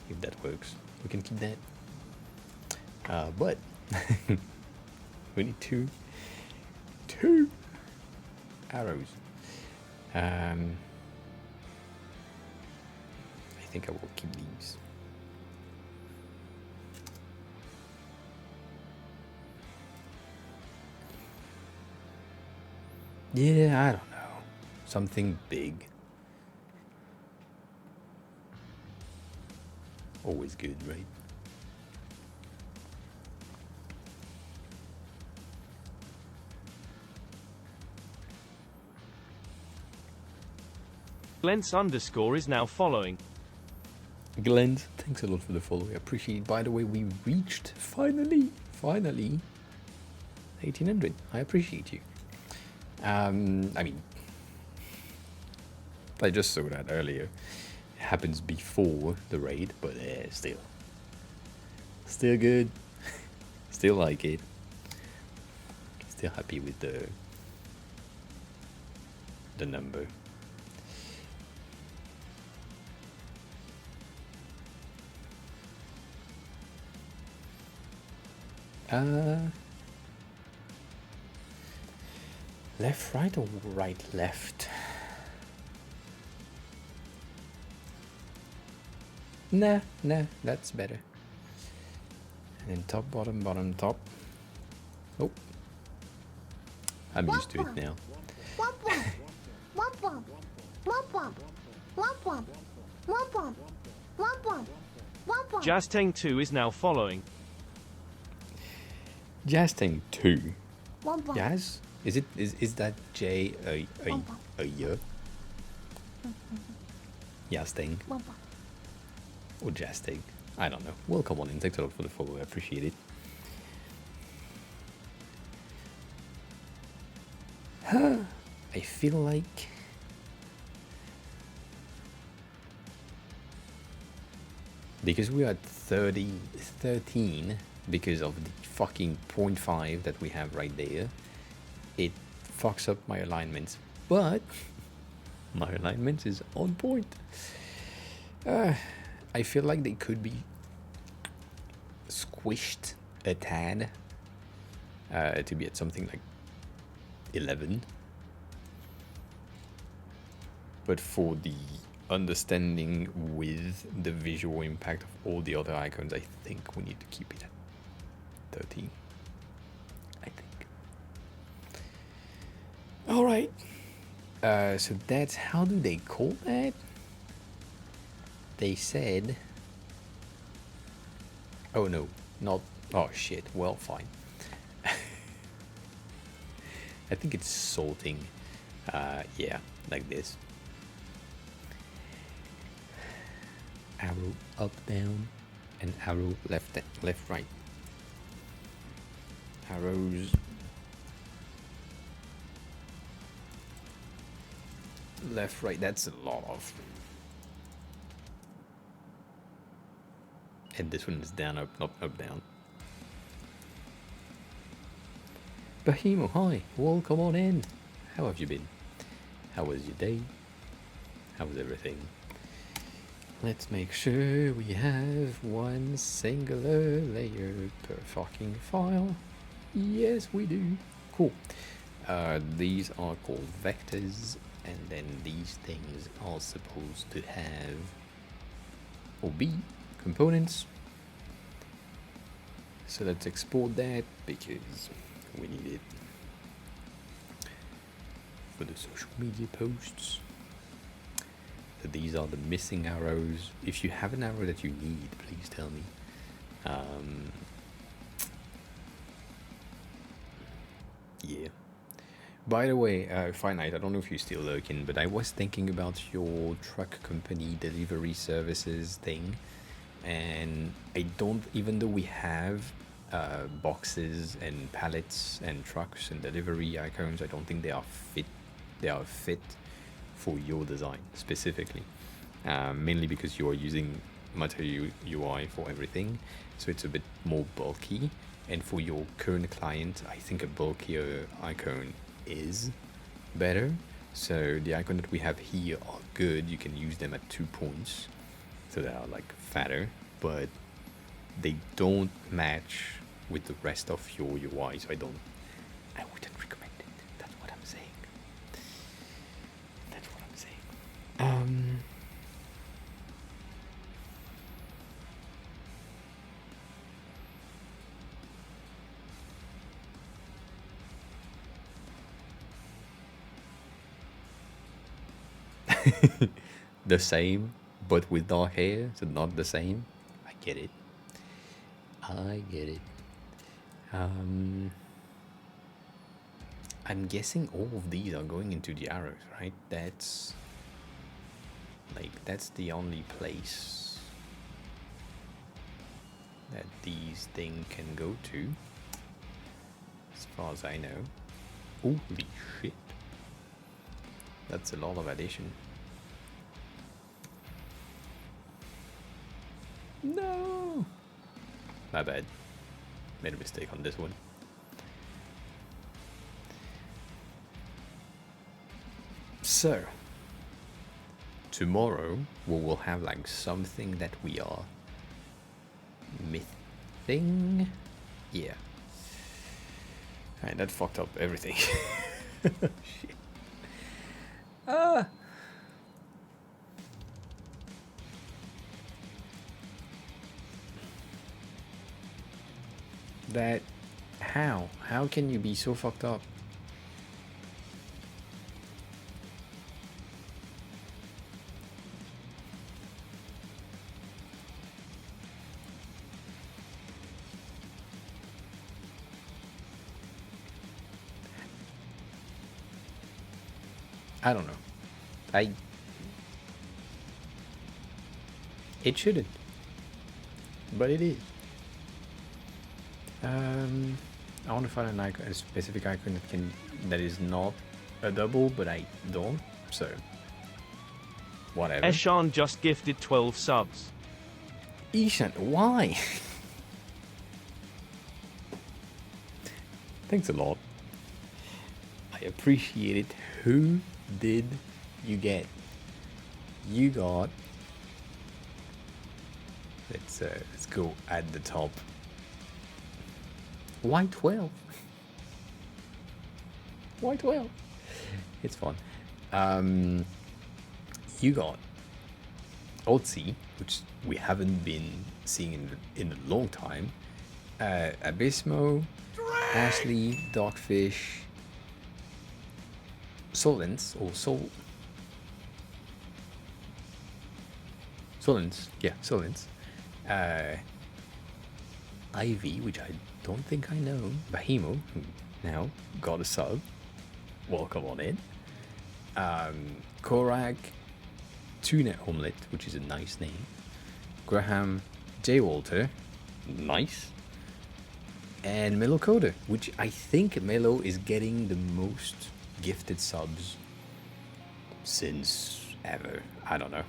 If that works, we can keep that. But we need two arrows. I think I will keep these. Yeah, I don't know. Something big. Always good, right? Glent's underscore is now following. Glenn, thanks a lot for the follow. I appreciate it. By the way, we reached finally 1800. I appreciate you. I mean, I just saw that earlier. It happens before the raid, but still good. Still like it. Still happy with the number. Left, right, or right, left? Nah, that's better. And then top, bottom, bottom, top. Oh, I'm used to it now. Jastang 2 is now following. Jastang 2. Jazz? Is that J a year? Jastang or Jastang? I don't know. Welcome on in. Thanks a lot for the follow. I appreciate it. I feel like because we are at 13 because of the fucking 0.5 that we have right there, it fucks up my alignments, but my alignment is on point. I feel like they could be squished a tad to be at something like 11, but for the understanding with the visual impact of all the other icons, I think we need to keep it at 13. I think. All right. So that's, how do they call that? They said, oh no, not, oh shit, well, fine. I think it's sorting, yeah, like this. Arrow up, down, and arrow left, right. Arrows left, right, that's a lot of. And this one is down, up, not up, down. Bahimo, hi, welcome on in. How have you been? How was your day? How was everything? Let's make sure we have one singular layer per fucking file. Yes, we do. Cool. These are called vectors, and then these things are supposed to have or be components. So let's export that because we need it for the social media posts. So these are the missing arrows. If you have an arrow that you need, please tell me. Yeah. By the way, Finite, I don't know if you're still lurking, but I was thinking about your truck company delivery services thing, and I don't, even though we have boxes and pallets and trucks and delivery icons, I don't think they are fit. They are fit for your design specifically, mainly because you are using Material UI for everything, so it's a bit more bulky. And for your current client, I think a bulkier icon is better. So the icon that we have here are good. You can use them at 2 points, so they are like fatter, but they don't match with the rest of your UI. So I wouldn't recommend it. That's what I'm saying. That's what I'm saying. The same, but with dark hair, so not the same. I get it. I get it. I'm guessing all of these are going into the arrows, right? That's the only place that these things can go to, as far as I know. Holy shit. That's a lot of addition. No! My bad. Made a mistake on this one. So, tomorrow we will have like something that we are missing. Yeah. Alright, that fucked up everything. Shit. That, how can you be so fucked up? I don't know. It shouldn't, but it is. I want to find an icon, a specific icon that is not a double, but I don't. So whatever. Eshan just gifted 12 subs. Ishan, why? Thanks a lot. I appreciate it. Who did you get? You got. Let's go at the top. Why 12? Why 12? It's fun. You got Otzi, which we haven't been seeing in a long time. Abysmo, Ashley, Dogfish, Solence, or Solence, yeah, Solence. Ivy, which I don't think I know. Bahimo, who now got a sub. Welcome on in. Korak, Tuna Omelette, which is a nice name. Graham, J. Walter, nice. And Melo Coder, which I think Melo is getting the most gifted subs since ever. I don't know.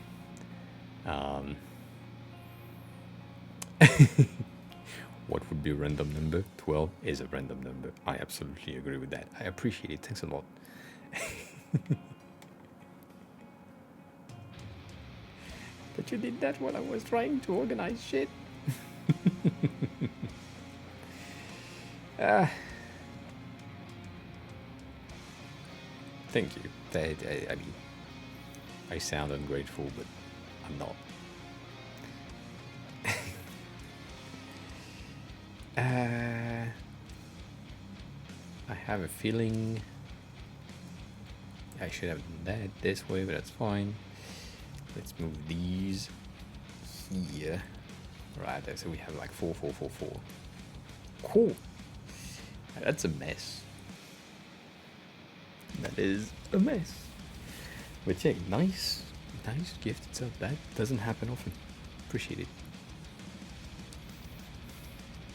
What would be a random number? 12 is a random number. I absolutely agree with that. I appreciate it. Thanks a lot. But you did that while I was trying to organize shit. Thank you. I mean, I sound ungrateful, but I'm not. I have a feeling I should have done that this way, but that's fine. Let's move these here. Right, so we have like 4, 4, 4, 4. Cool. That's a mess. That is a mess. But yeah, nice gift itself. That doesn't happen often. Appreciate it.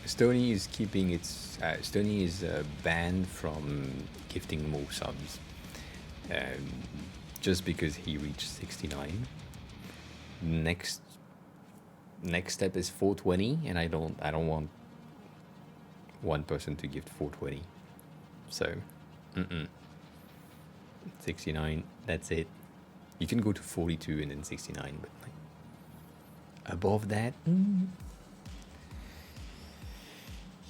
Stony is keeping its. Stony is banned from gifting more subs, just because he reached 69. Next step is 420, and I don't want one person to gift 420. So, 69. That's it. You can go to 42 and then 69, but like above that.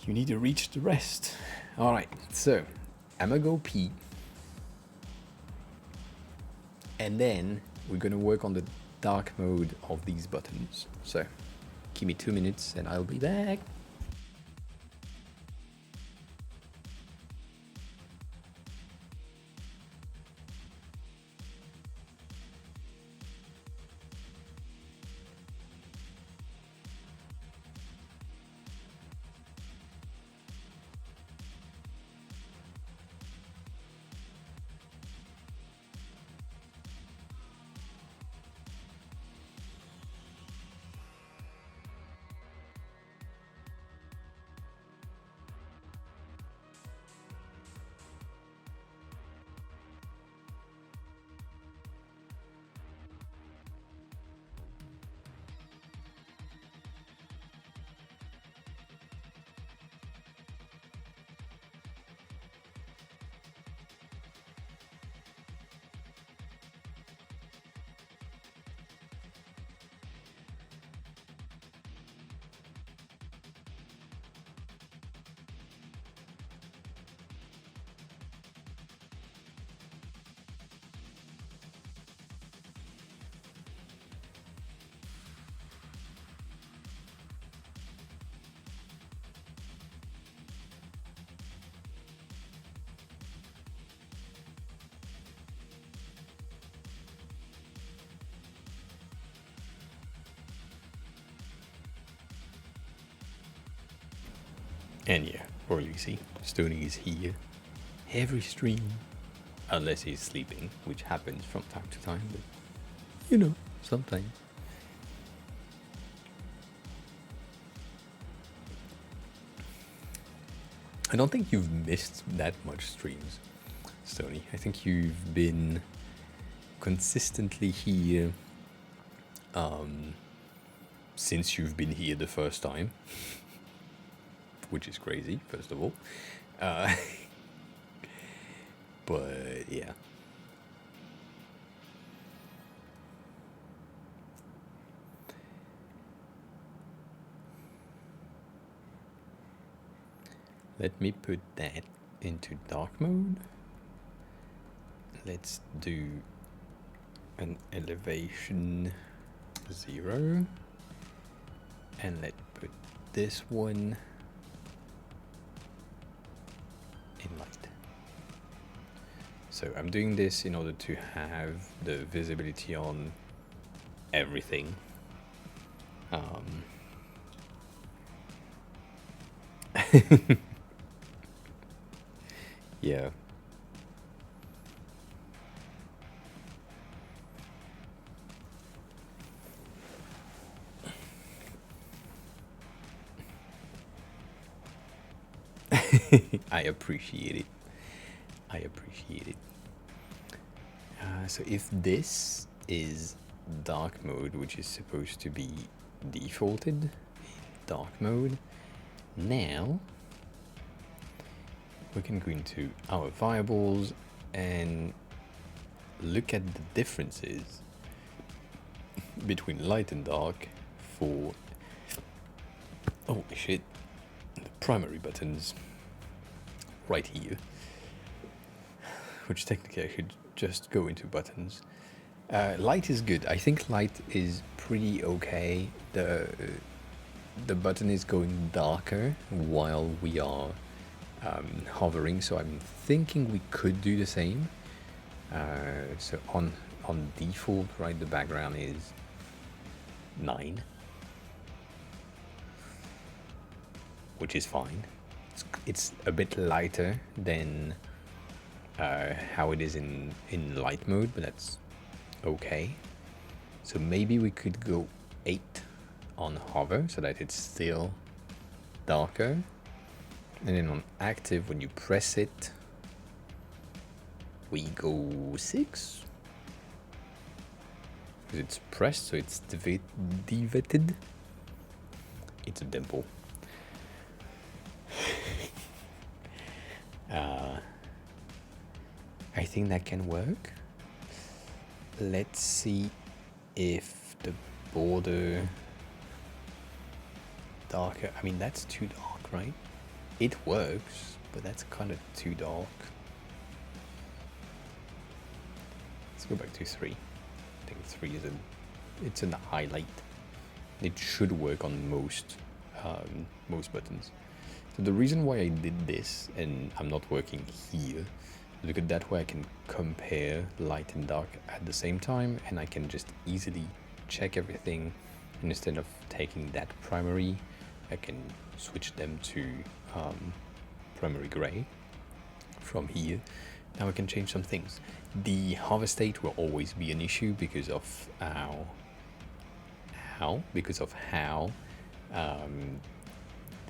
You need to reach the rest. Alright, so I'm gonna go pee. And then we're gonna work on the dark mode of these buttons. So give me 2 minutes and I'll be back. And yeah, well, you see, Stony is here every stream. unless he's sleeping, which happens from time to time, but you know, sometimes. I don't think you've missed that much streams, Stony. I think you've been consistently here since you've been here the first time, which is crazy, first of all. But yeah. Let me put that into dark mode. Let's do an elevation 0. And let's put this one in light. So I'm doing this in order to have the visibility on everything. Yeah. I appreciate it. I appreciate it. So if this is dark mode, which is supposed to be defaulted in dark mode, now we can go into our variables and look at the differences between light and dark for, holy shit, the primary buttons right here, which technically I should just go into buttons. Light is good. I think light is pretty okay. The button is going darker while we are hovering, so I'm thinking we could do the same. So on default, right, the background is 9, which is fine. It's a bit lighter than how it is in light mode, but that's okay. So maybe we could go 8 on hover so that it's still darker, and then on active, when you press it, we go 6 because it's pressed, so it's devetted. It's a dimple. I think that can work. Let's see if the border darker. I mean, that's too dark, right? It works, but that's kind of too dark. Let's go back to 3. I think 3 is it's an highlight. It should work on most buttons. So the reason why I did this, and I'm not working here, is because that way I can compare light and dark at the same time, and I can just easily check everything. And instead of taking that primary, I can switch them to primary gray from here. Now I can change some things. The hover state will always be an issue because of how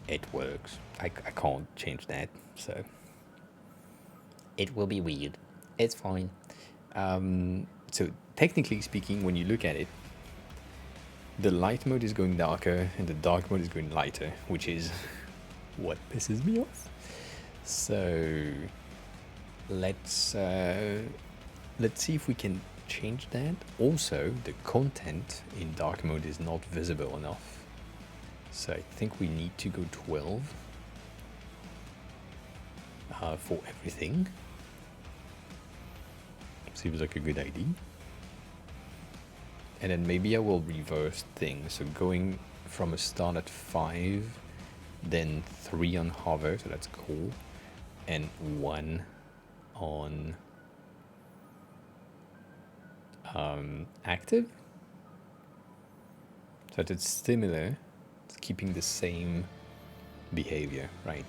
it works. I can't change that, so it will be weird. It's fine. So technically speaking, when you look at it, the light mode is going darker and the dark mode is going lighter, which is what pisses me off. So let's see if we can change that. Also, the content in dark mode is not visible enough, so I think we need to go 12 for everything. Seems like a good idea. And then maybe I will reverse things, so going from a start at 5, then 3 on hover, so that's cool, and 1 on active, so that it's similar, it's keeping the same behavior, right?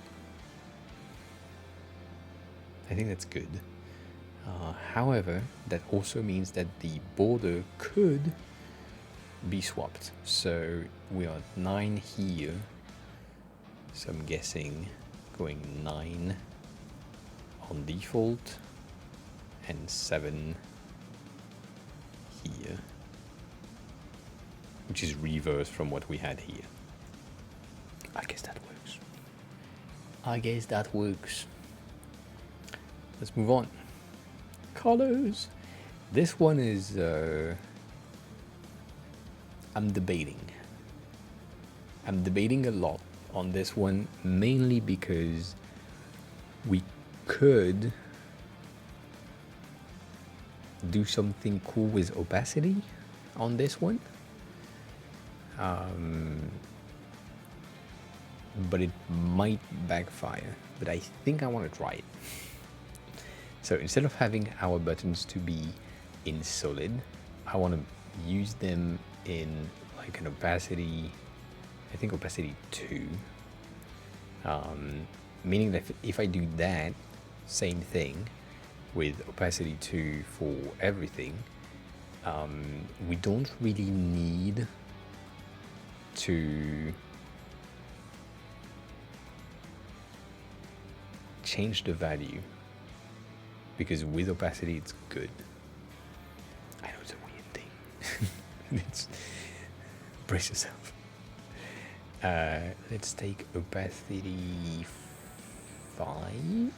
I think that's good. However, that also means that the border could be swapped. So we are at 9 here. So I'm guessing going 9 on default and 7 here, which is reverse from what we had here. I guess that works. Let's move on. Colors. This one is I'm debating a lot on this one, mainly because we could do something cool with opacity on this one, but it might backfire, but I think I want to try it. So instead of having our buttons to be in solid, I want to use them in like an opacity, I think opacity 2, meaning that if I do that same thing with opacity 2 for everything, we don't really need to change the value, because with opacity it's good. I know it's a weird thing. It's, brace yourself. Let's take opacity 5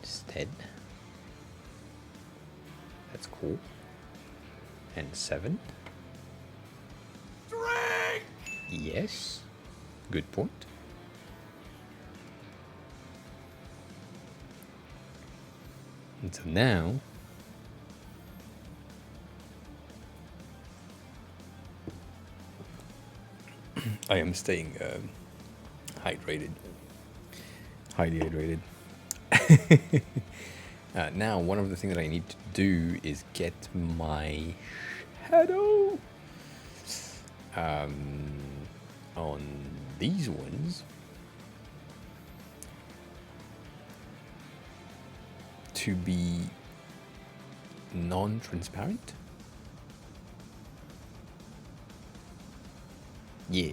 instead. That's cool. And 7. Drink! Yes. Good point. And so now I am staying hydrated. Highly hydrated. Now, one of the things that I need to do is get my shadow on these ones to be non-transparent. Yeah.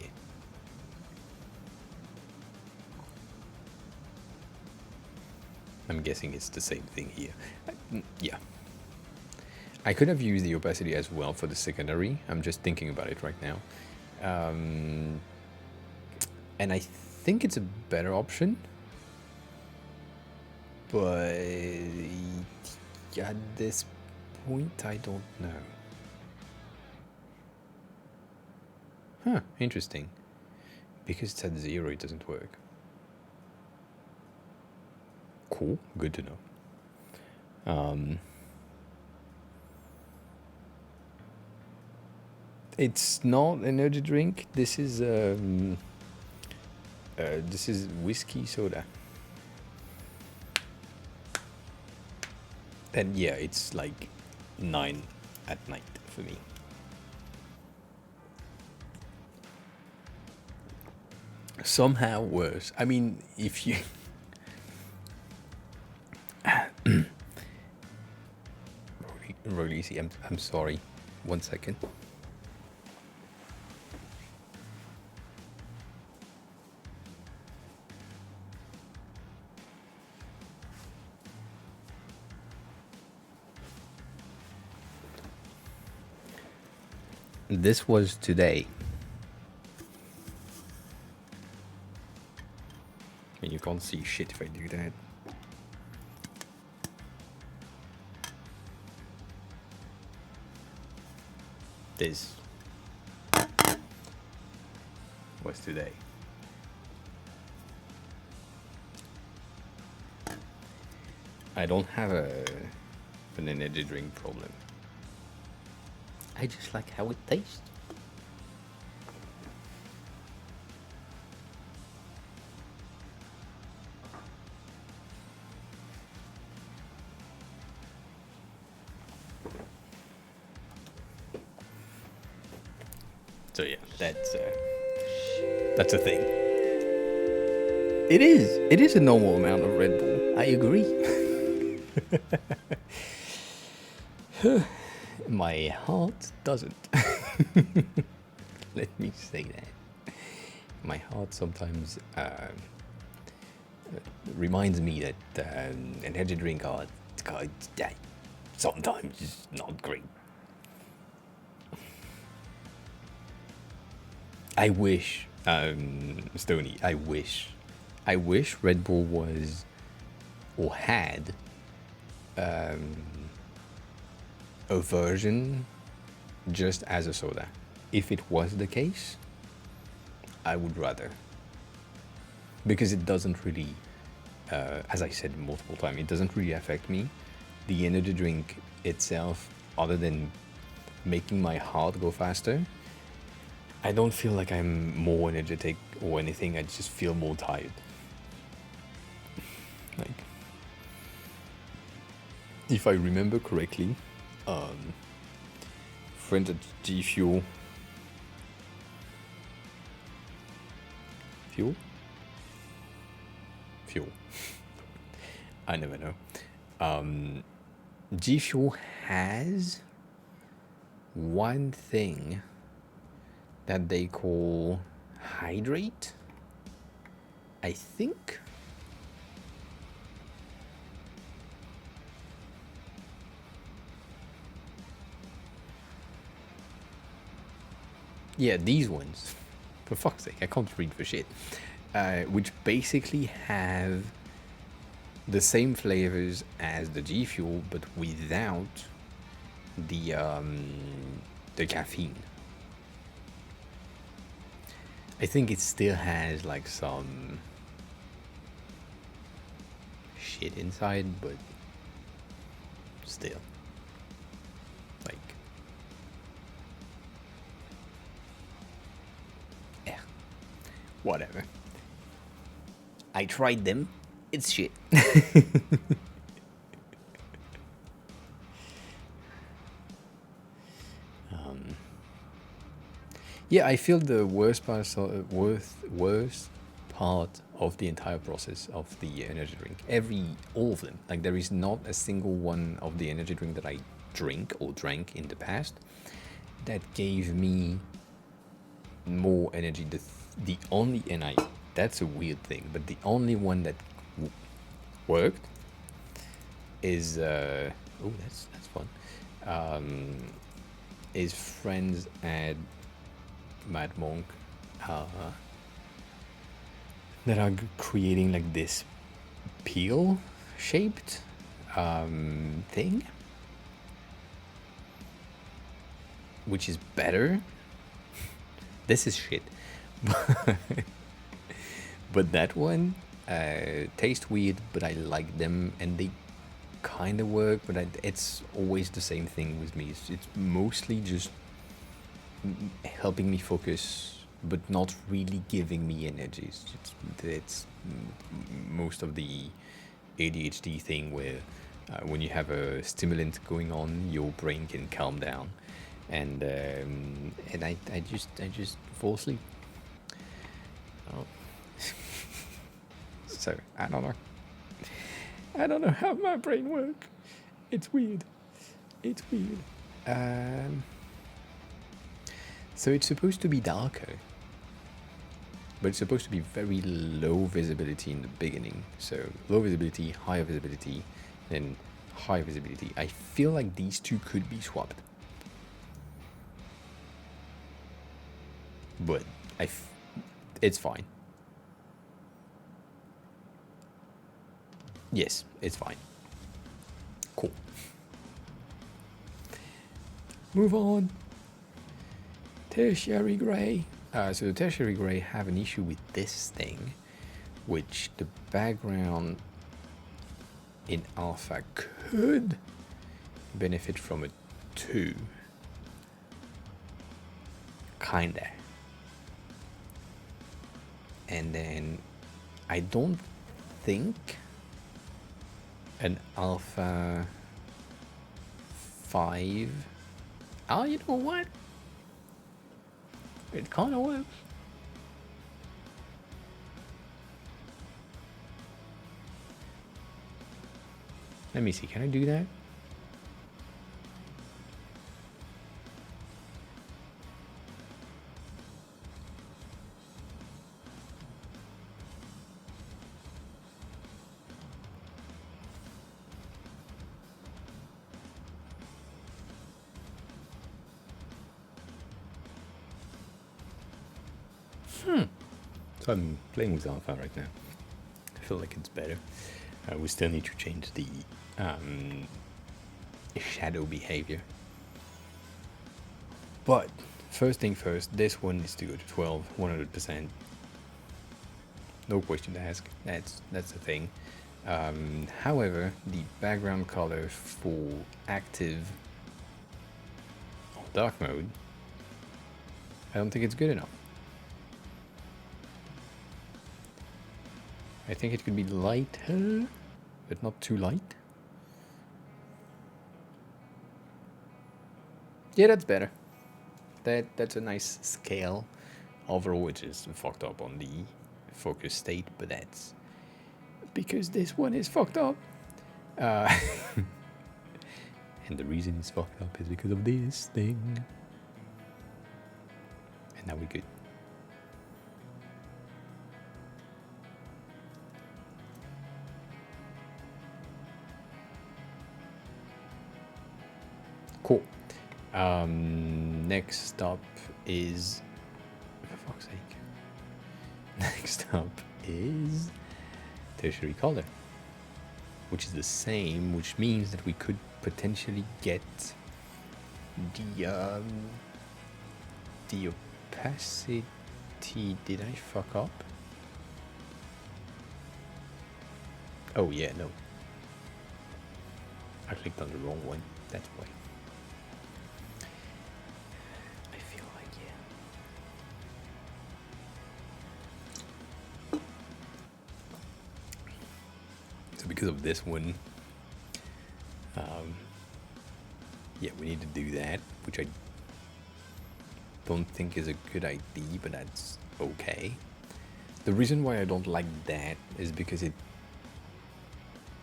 I'm guessing it's the same thing here. Yeah. I could have used the opacity as well for the secondary. I'm just thinking about it right now. And I think it's a better option. But at this point, I don't know. Huh, interesting. Because it's at 0, it doesn't work. Cool, good to know. It's not an energy drink. This is whiskey soda. And yeah, it's like 9 at night for me. Somehow worse. I mean, if you Releasey, I'm sorry. 1 second. This was today. And you can't see shit if I do that. This was today. I don't have an energy drink problem. I just like how it tastes. So yeah, that's a thing. It is a normal amount of Red Bull. I agree. My heart doesn't. Let me say that. My heart sometimes reminds me that an energy drink are sometimes is not great. I wish, Stony, I wish Red Bull was or had a version just as a soda. If it was the case, I would rather. Because it doesn't really, as I said multiple times, it doesn't really affect me. The energy drink itself, other than making my heart go faster, I don't feel like I'm more energetic or anything. I just feel more tired. Like, if I remember correctly, friends at G Fuel. I never know. G Fuel has one thing that they call hydrate, I think. Yeah, these ones. For fuck's sake, I can't read for shit. Which basically have the same flavors as the G Fuel, but without the caffeine. I think it still has like some shit inside, but still, like, yeah, whatever. I tried them. It's shit. Yeah, I feel the worst part of the entire process of the energy drink. All of them. Like, there is not a single one of the energy drink that I drink or drank in the past that gave me more energy. The only, and that's a weird thing, but the only one that worked is oh, that's fun. Is friends at Mad Monk that are creating like this peel shaped thing, which is better. This is shit. But that one tastes weird, but I like them, and they kind of work, but it's always the same thing with me. It's mostly just helping me focus, but not really giving me energy. It's most of the ADHD thing where when you have a stimulant going on, your brain can calm down, and I just fall asleep. Oh. So I don't know how my brain works. It's weird. So it's supposed to be darker, but it's supposed to be very low visibility in the beginning. So low visibility, higher visibility, then high visibility. I feel like these two could be swapped, but it's fine. Yes, it's fine. Cool. Move on. Tertiary grey. So the tertiary grey have an issue with this thing, which the background in alpha could benefit from it too. Kinda. And then I don't think an alpha 5. Oh, you know what? It kind of works. Let me see, can I do that? So I'm playing with alpha right now. I feel like it's better. We still need to change the shadow behavior. But first thing first, this one needs to go to 12, 100%. No question to ask. That's the thing. However, the background color for active dark mode, I don't think it's good enough. I think it could be lighter, but not too light. Yeah, that's better. That's a nice scale. Overall, it is fucked up on the focus state, but that's because this one is fucked up. And the reason it's fucked up is because of this thing. And now we're good. Cool. Next up is, for fuck's sake. Next up is tertiary color, which is the same, which means that we could potentially get the opacity. Did I fuck up? Oh yeah, no. I clicked on the wrong one. That's why. I feel like, yeah. So because of this one, yeah, we need to do that, which I don't think is a good idea, but that's okay. The reason why I don't like that is because it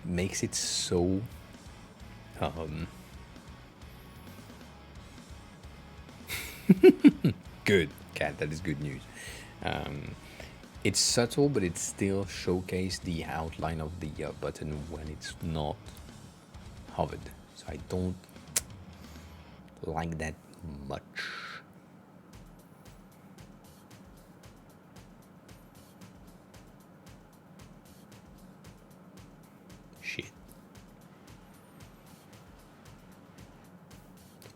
makes it so good, cat. That is good news. It's subtle, but it still showcases the outline of the button when it's not hovered. So I don't like that much. Shit.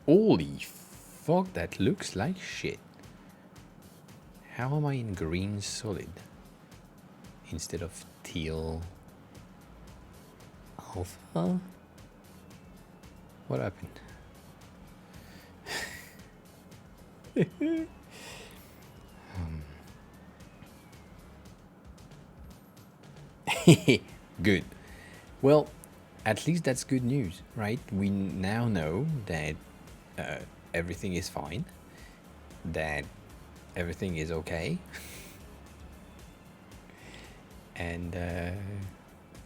Holy fuck, that looks like shit. How am I in green solid instead of teal alpha? What happened? Good. Well, at least that's good news, right? We now know that everything is fine, that everything is okay, and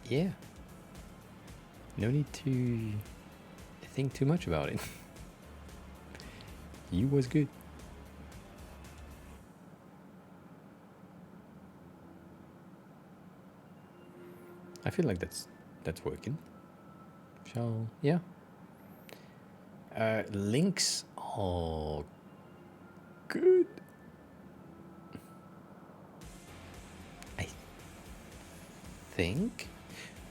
yeah, no need to think too much about it. You was good. I feel like that's working. Yeah. Links are good. I think.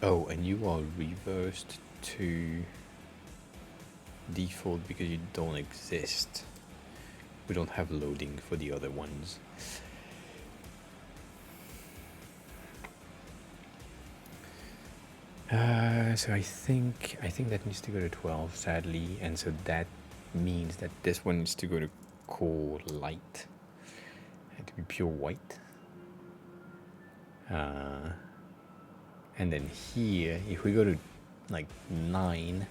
Oh, and you are reversed to default because you don't exist. We don't have loading for the other ones. So I think that needs to go to 12, sadly, and so that means that this one needs to go to core light and to be pure white. And then here, if we go to like 9,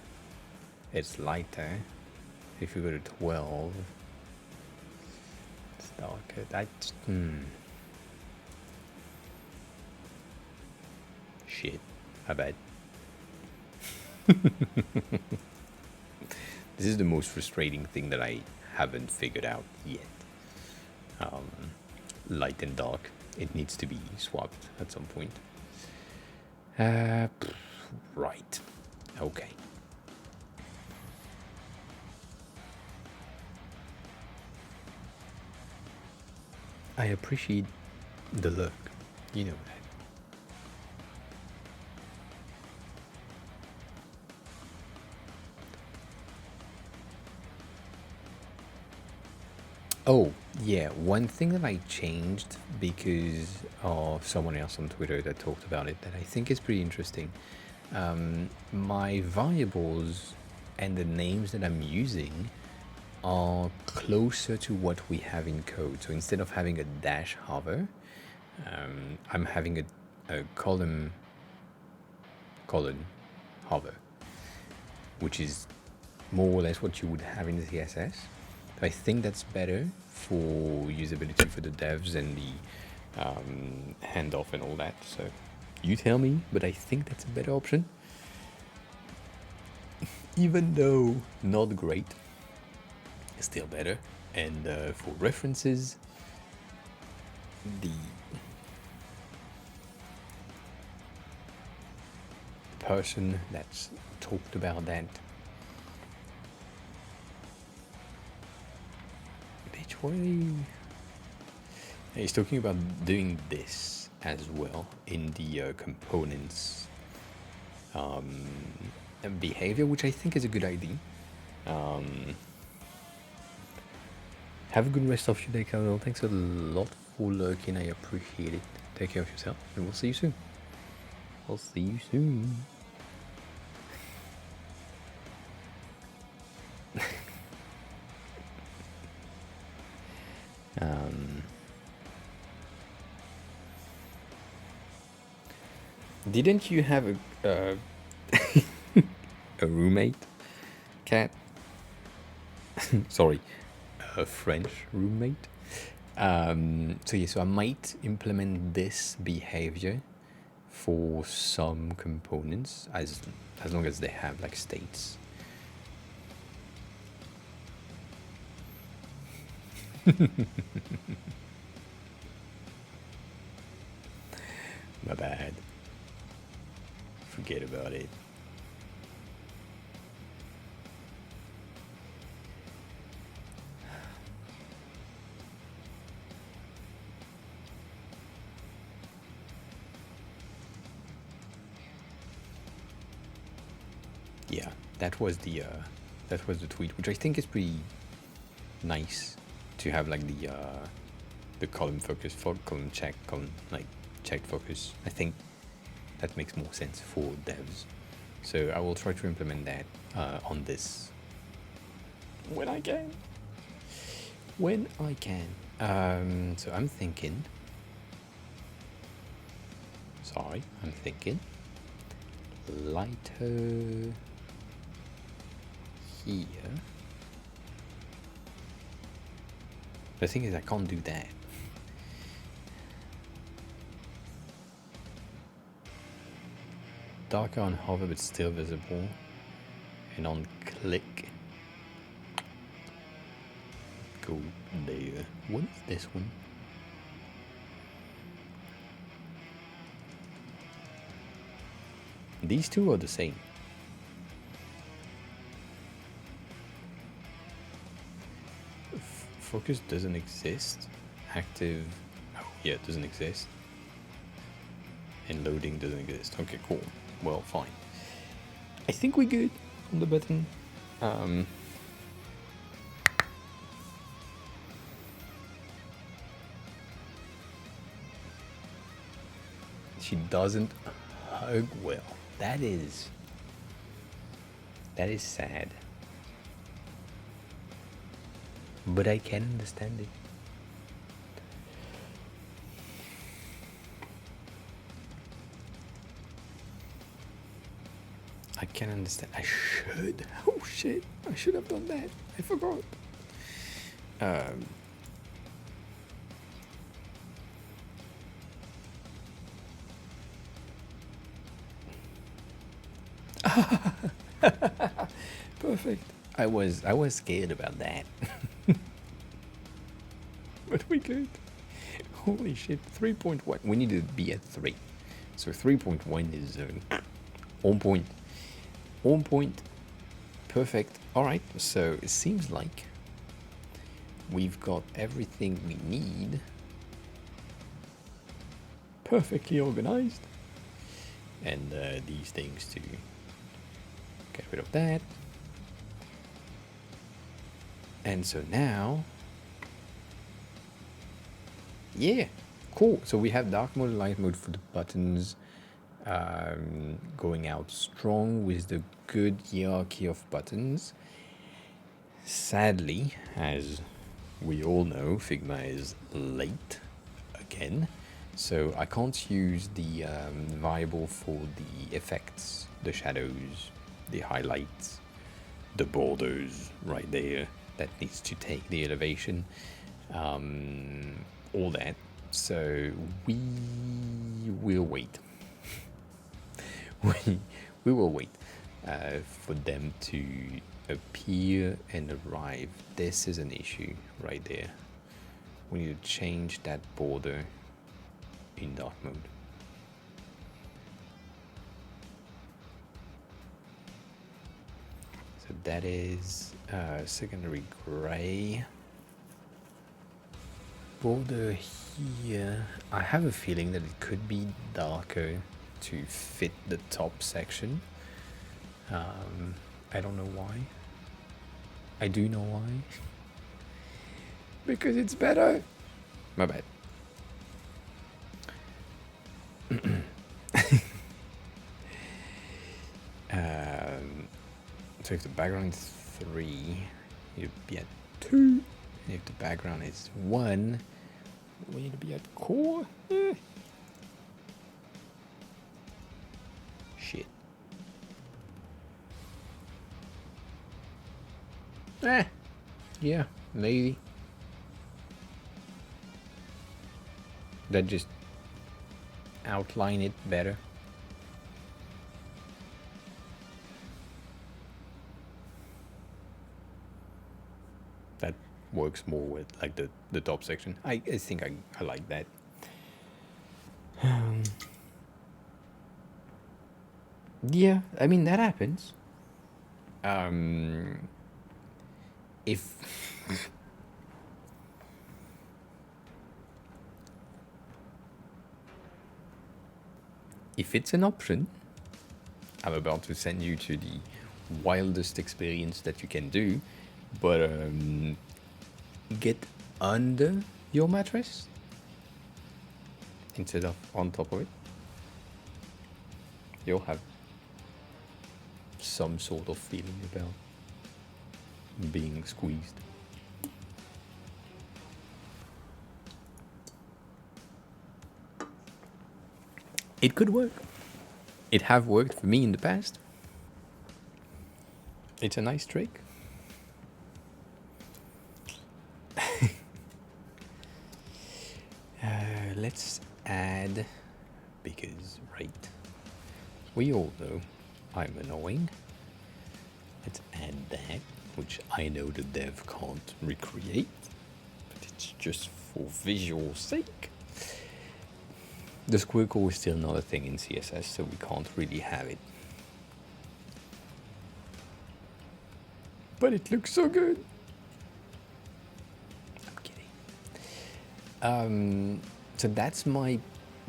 it's lighter. If we go to 12, it's darker. Shit, I bet. This is the most frustrating thing that I haven't figured out yet. Light and dark. It needs to be swapped at some point. Right. Okay. I appreciate the look. You know that. Oh, yeah. One thing that I changed because of someone else on Twitter that talked about it that I think is pretty interesting. My variables and the names that I'm using are closer to what we have in code. So instead of having a dash hover, I'm having a column hover, which is more or less what you would have in the CSS. So I think that's better for usability for the devs and the handoff and all that. So you tell me, but I think that's a better option. Even though not great, it's still better. And for references, the person that's talked about that, bitch, what are they? He's talking about doing this as well in the components and behavior, which I think is a good idea. Have a good rest of your day, Carol. Thanks a lot for lurking. I appreciate it. Take care of yourself, and we'll see you soon. I'll see you soon. Didn't you have a a roommate, cat? Sorry, a French roommate. So yeah, so I might implement this behavior for some components as long as they have like states. My bad. Forget about it. Yeah, that was the tweet, which I think is pretty nice to have like the column focus for column check, column like checked focus. I think that makes more sense for devs. So I will try to implement that on this when I can. So I'm thinking. Sorry, I'm thinking lighter here. The thing is, I can't do that. Darker on hover, but still visible. And on click, go there. What is this one? These two are the same. Focus doesn't exist. Active, oh yeah, it doesn't exist. And loading doesn't exist. Okay, cool. Well, fine. I think we're good on the button. She doesn't hug well. That is sad. But I can understand it. I can understand. I should. Oh shit! I should have done that. I forgot. Perfect. I was scared about that. But we good. Holy shit. 3.1. We need to be at 3. So 3.1 is on point. On point. Perfect. Alright, so it seems like we've got everything we need. Perfectly organized. And these things to get rid of that. And so now, yeah, cool. So we have dark mode, light mode for the buttons, going out strong with the good hierarchy of buttons. Sadly, as we all know, Figma is late again, so I can't use the variable for the effects, the shadows, the highlights, the borders right there that needs to take the elevation, all that. So we will wait. we will wait for them to appear and arrive. This is an issue right there. We need to change that border in dark mode. So that is secondary gray. Border here, I have a feeling that it could be darker to fit the top section. I don't know why. I do know why. Because it's better. My bad. So if the background is 3, you'd be at 2. And if the background is 1, we need to be at core. Shit. Yeah, maybe. That just outline it better. That works more with like the top section. I think I like that. Yeah, I mean that happens. If if it's an option, I'm about to send you to the wildest experience that you can do, but get under your mattress instead of on top of it. You'll have some sort of feeling about being squeezed. It could work. It have worked for me in the past. It's a nice trick. Let's add, because right, we all know I'm annoying. Let's add that, which I know the dev can't recreate, but it's just for visual sake. The squiggle is still not a thing in CSS, so we can't really have it. But it looks so good. I'm kidding. So that's my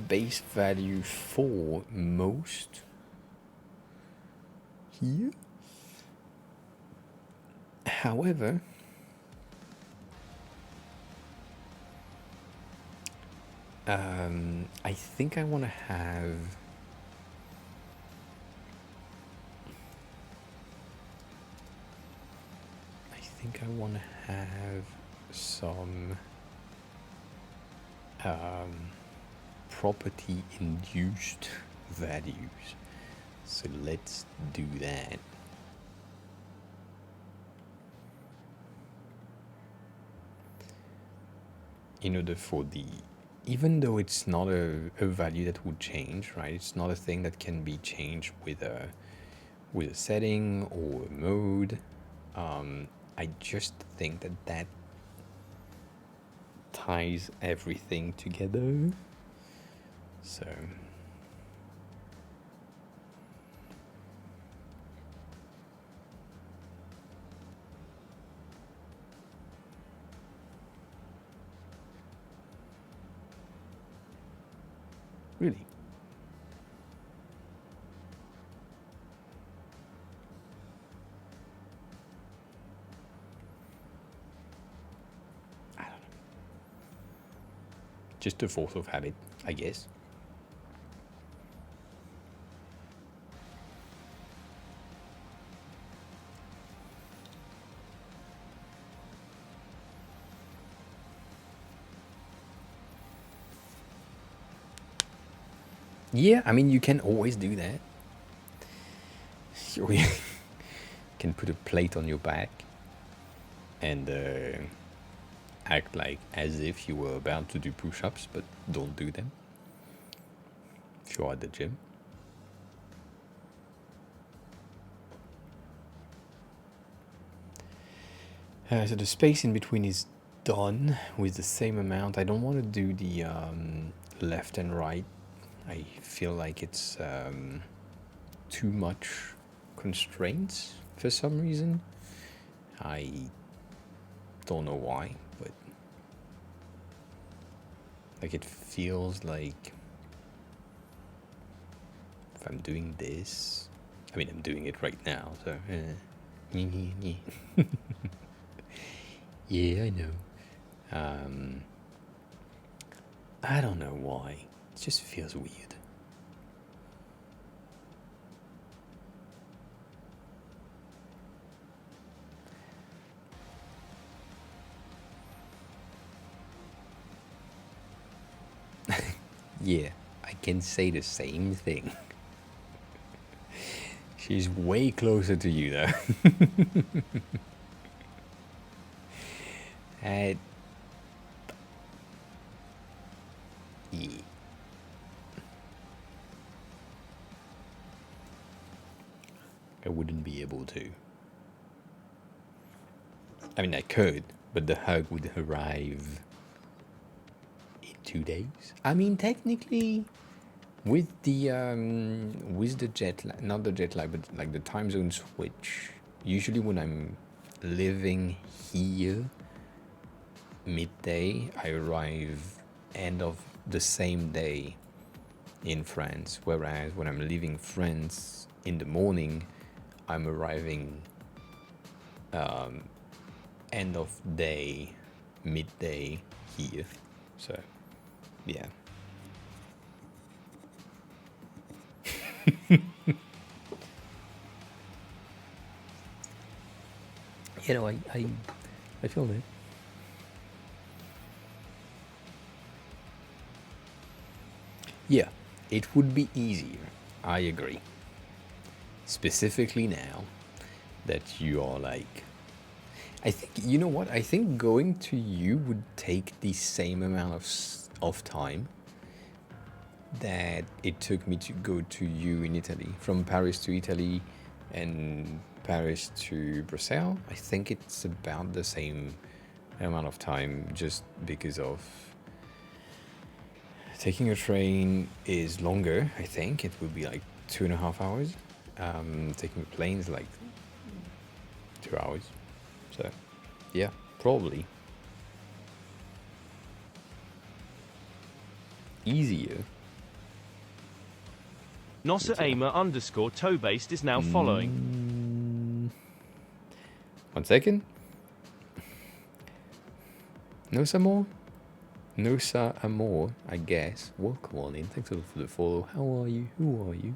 base value for most here. However, I think I want to have some property induced values. So let's do that. In order for the, even though it's not a value that would change, right? It's not a thing that can be changed with with a setting or a mode. I just think that ties everything together. So really, I don't know. Just a force of habit, I guess. Yeah, I mean, you can always do that. You can put a plate on your back and act like as if you were about to do push-ups, but don't do them if you're at the gym. So the space in between is done with the same amount. I don't want to do the left and right. I feel like it's too much constraints for some reason. I don't know why, but like it feels like if I'm doing this, I mean I'm doing it right now, so yeah, I know. I don't know why. It just feels weird. Yeah, I can say the same thing. She's way closer to you, though. Yeah. I wouldn't be able to. I mean, I could, but the hug would arrive in 2 days. I mean, technically, with the jet lag, not the jet lag, but like the time zone switch. Usually, when I'm living here, midday, I arrive end of the same day in France. Whereas when I'm leaving France in the morning, I'm arriving end of day, midday here. So, yeah. You know, I feel that. Yeah, it would be easier. I agree. Specifically now that you are like, I think, you know what? I think going to you would take the same amount of time that it took me to go to you in Italy. From Paris to Italy and Paris to Brussels, I think it's about the same amount of time, just because of taking a train is longer. I think it would be like 2.5 hours. Taking a plane is like 2 hours. So, yeah, probably easier. Nossa Yeah. Aimer underscore toe-based is now following. 1 second. No some more? No sa amor, I guess. Welcome on in. Thanks a lot for the follow. How are you? Who are you?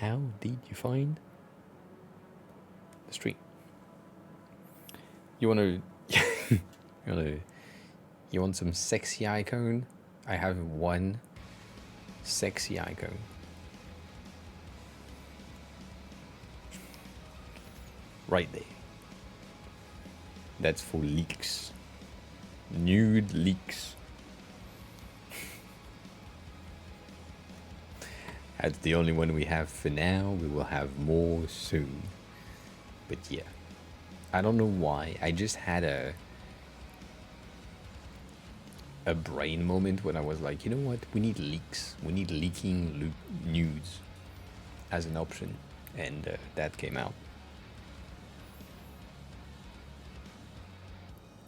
How did you find the stream? You wanna you want some sexy icon? I have one sexy icon. Right there. That's for leaks. Nude leaks. That's the only one we have for now. We will have more soon. But yeah, I don't know why. I just had a brain moment when I was like, you know what? We need leaks. We need leaking nudes as an option, and that came out.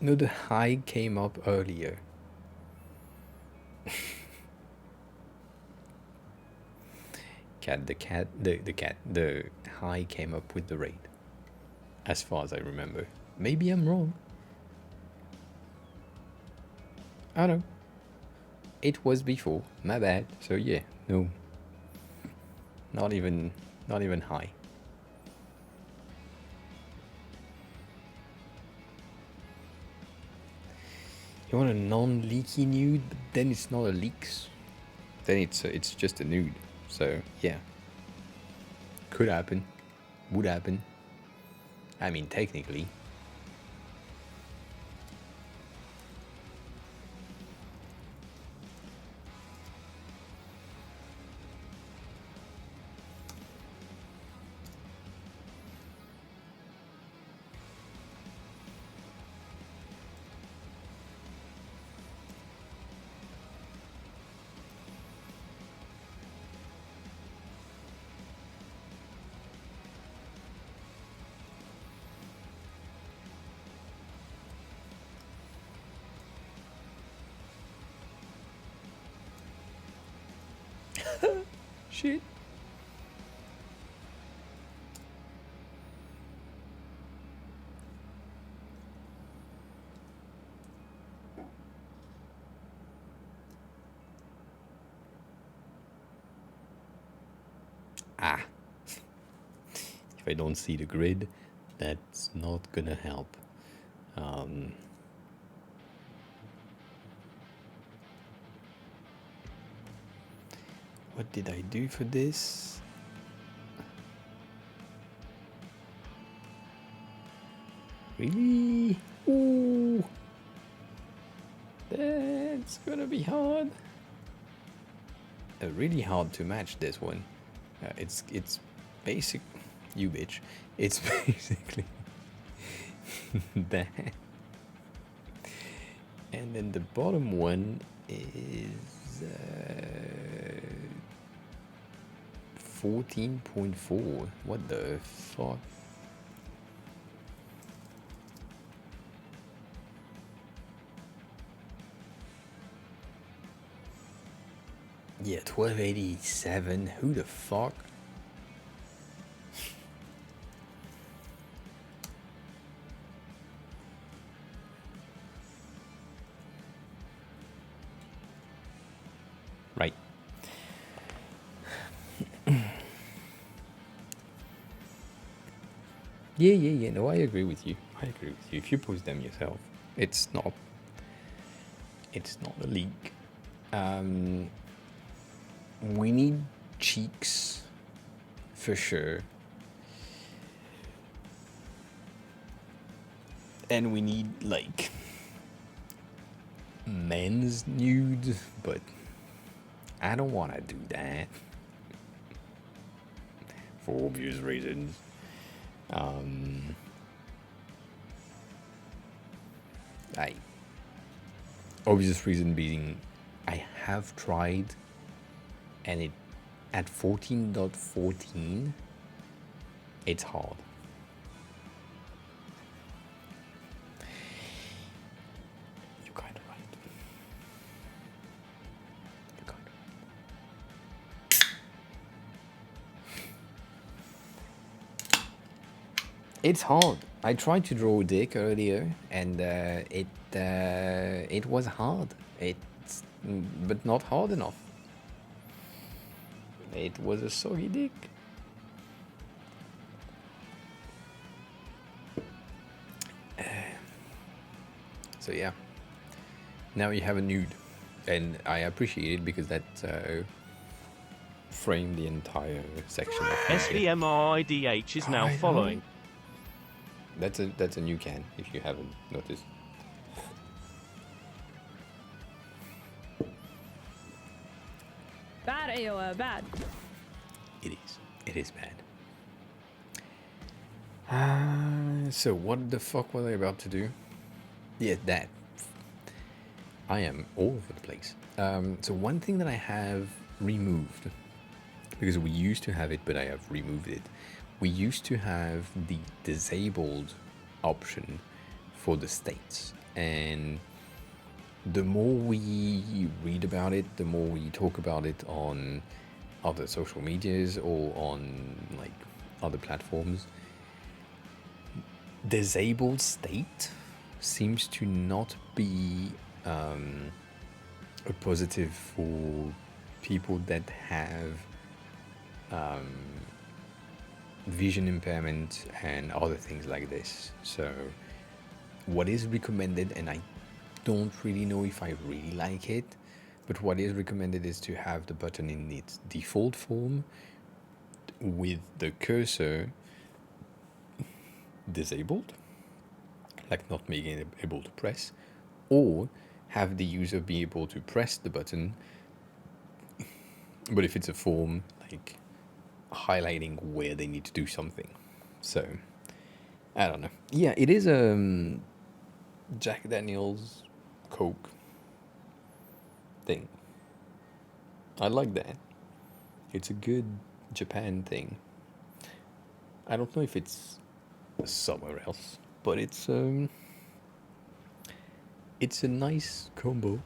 No, the high came up earlier. The high came up with the raid, as far as I remember. Maybe I'm wrong. I don't know. It was before. My bad. So yeah, no. Not even high. You want a non-leaky nude, but then it's not a leaks. Then it's just a nude. So yeah, could happen, would happen. I mean, technically. Shit. Ah. If I don't see the grid, that's not gonna help. What did I do for this? Really? Ooh. That's gonna be hard. Really hard to match this one. It's basic. You bitch. It's basically that. And then the bottom one is 14.4. What the fuck? Yeah, 1287. Who the fuck? Right. Yeah. No, I agree with you. If you post them yourself, it's not a leak. We need cheeks for sure. And we need like men's nudes, but I don't want to do that for obvious reasons. Obvious reason being, I have tried, and it at 14.14, it's hard. You're kind of right. It's hard. I tried to draw a dick earlier, and it was hard. But not hard enough. It was a soggy dick. So yeah. Now you have a nude, and I appreciate it because that framed the entire section. Of SVMRIDH is now following. That's a new can, if you haven't noticed. Bad AOA, bad. It is. It is bad. So what the fuck was I about to do? Yeah, that. I am all over the place. So one thing that I have removed, because we used to have it, but I have removed it. We used to have the disabled option for the states, and the more we read about it, the more we talk about it on other social medias or on like other platforms, disabled state seems to not be a positive for people that have vision impairment and other things like this. So what is recommended, and I don't really know if I really like it, but what is recommended is to have the button in its default form with the cursor disabled, like not making it able to press, or have the user be able to press the button, but if it's a form, like highlighting where they need to do something. So I don't know. Yeah, it is Jack Daniels Coke thing. I like that. It's a good Japan thing. I don't know if it's somewhere else, but it's a nice combo.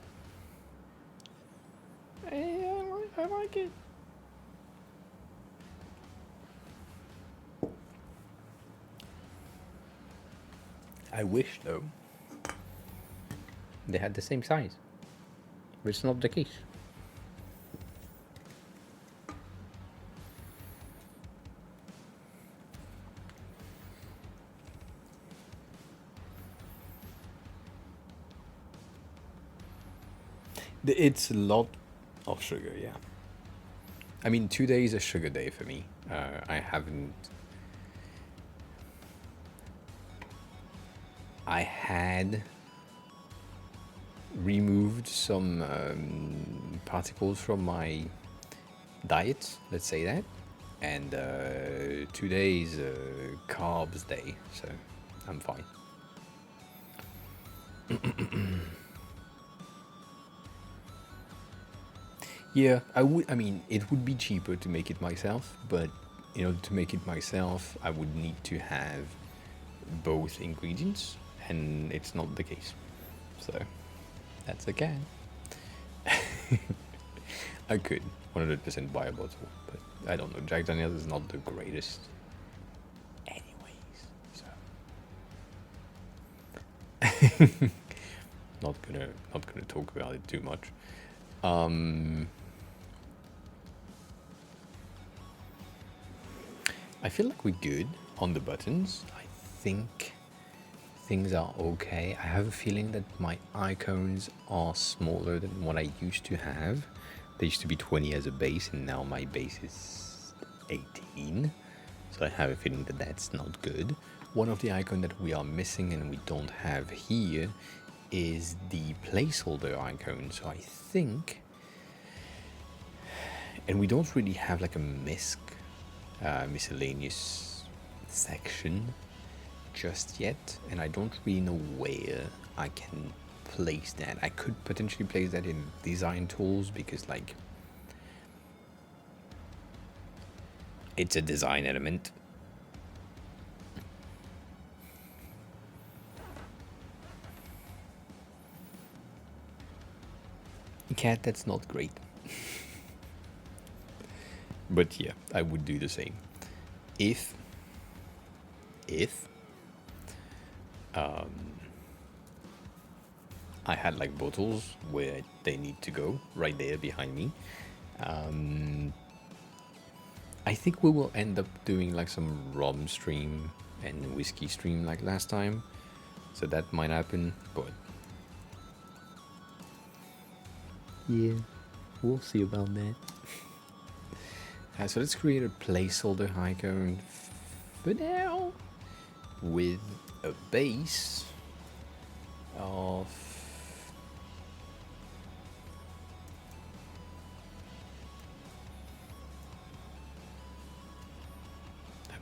I like it. I wish though they had the same size, but it's not the case. It's a lot of sugar, yeah. I mean, 2 days a sugar day for me. I haven't. I had removed some particles from my diet, let's say that, and 2 days carbs day, so I'm fine. Yeah, I would. I mean, it would be cheaper to make it myself, but in order to make it myself, I would need to have both ingredients, and it's not the case. So that's okay. I could 100% buy a bottle, but I don't know. Jack Daniels is not the greatest, anyways. So not gonna talk about it too much. I feel like we're good on the buttons. I think things are okay. I have a feeling that my icons are smaller than what I used to have. They used to be 20 as a base, and now my base is 18. So I have a feeling that that's not good. One of the icons that we are missing and we don't have here is the placeholder icon. So I think, and we don't really have like a miscellaneous section just yet, and I don't really know where I can place that. I could potentially place that in design tools, because like it's a design element. Cat, that's not great. But yeah, I would do the same. If I had like bottles where they need to go right there behind me, I think we will end up doing like some rum stream and whiskey stream like last time. So that might happen, but yeah, we'll see about that. So let's create a placeholder icon for now with a base of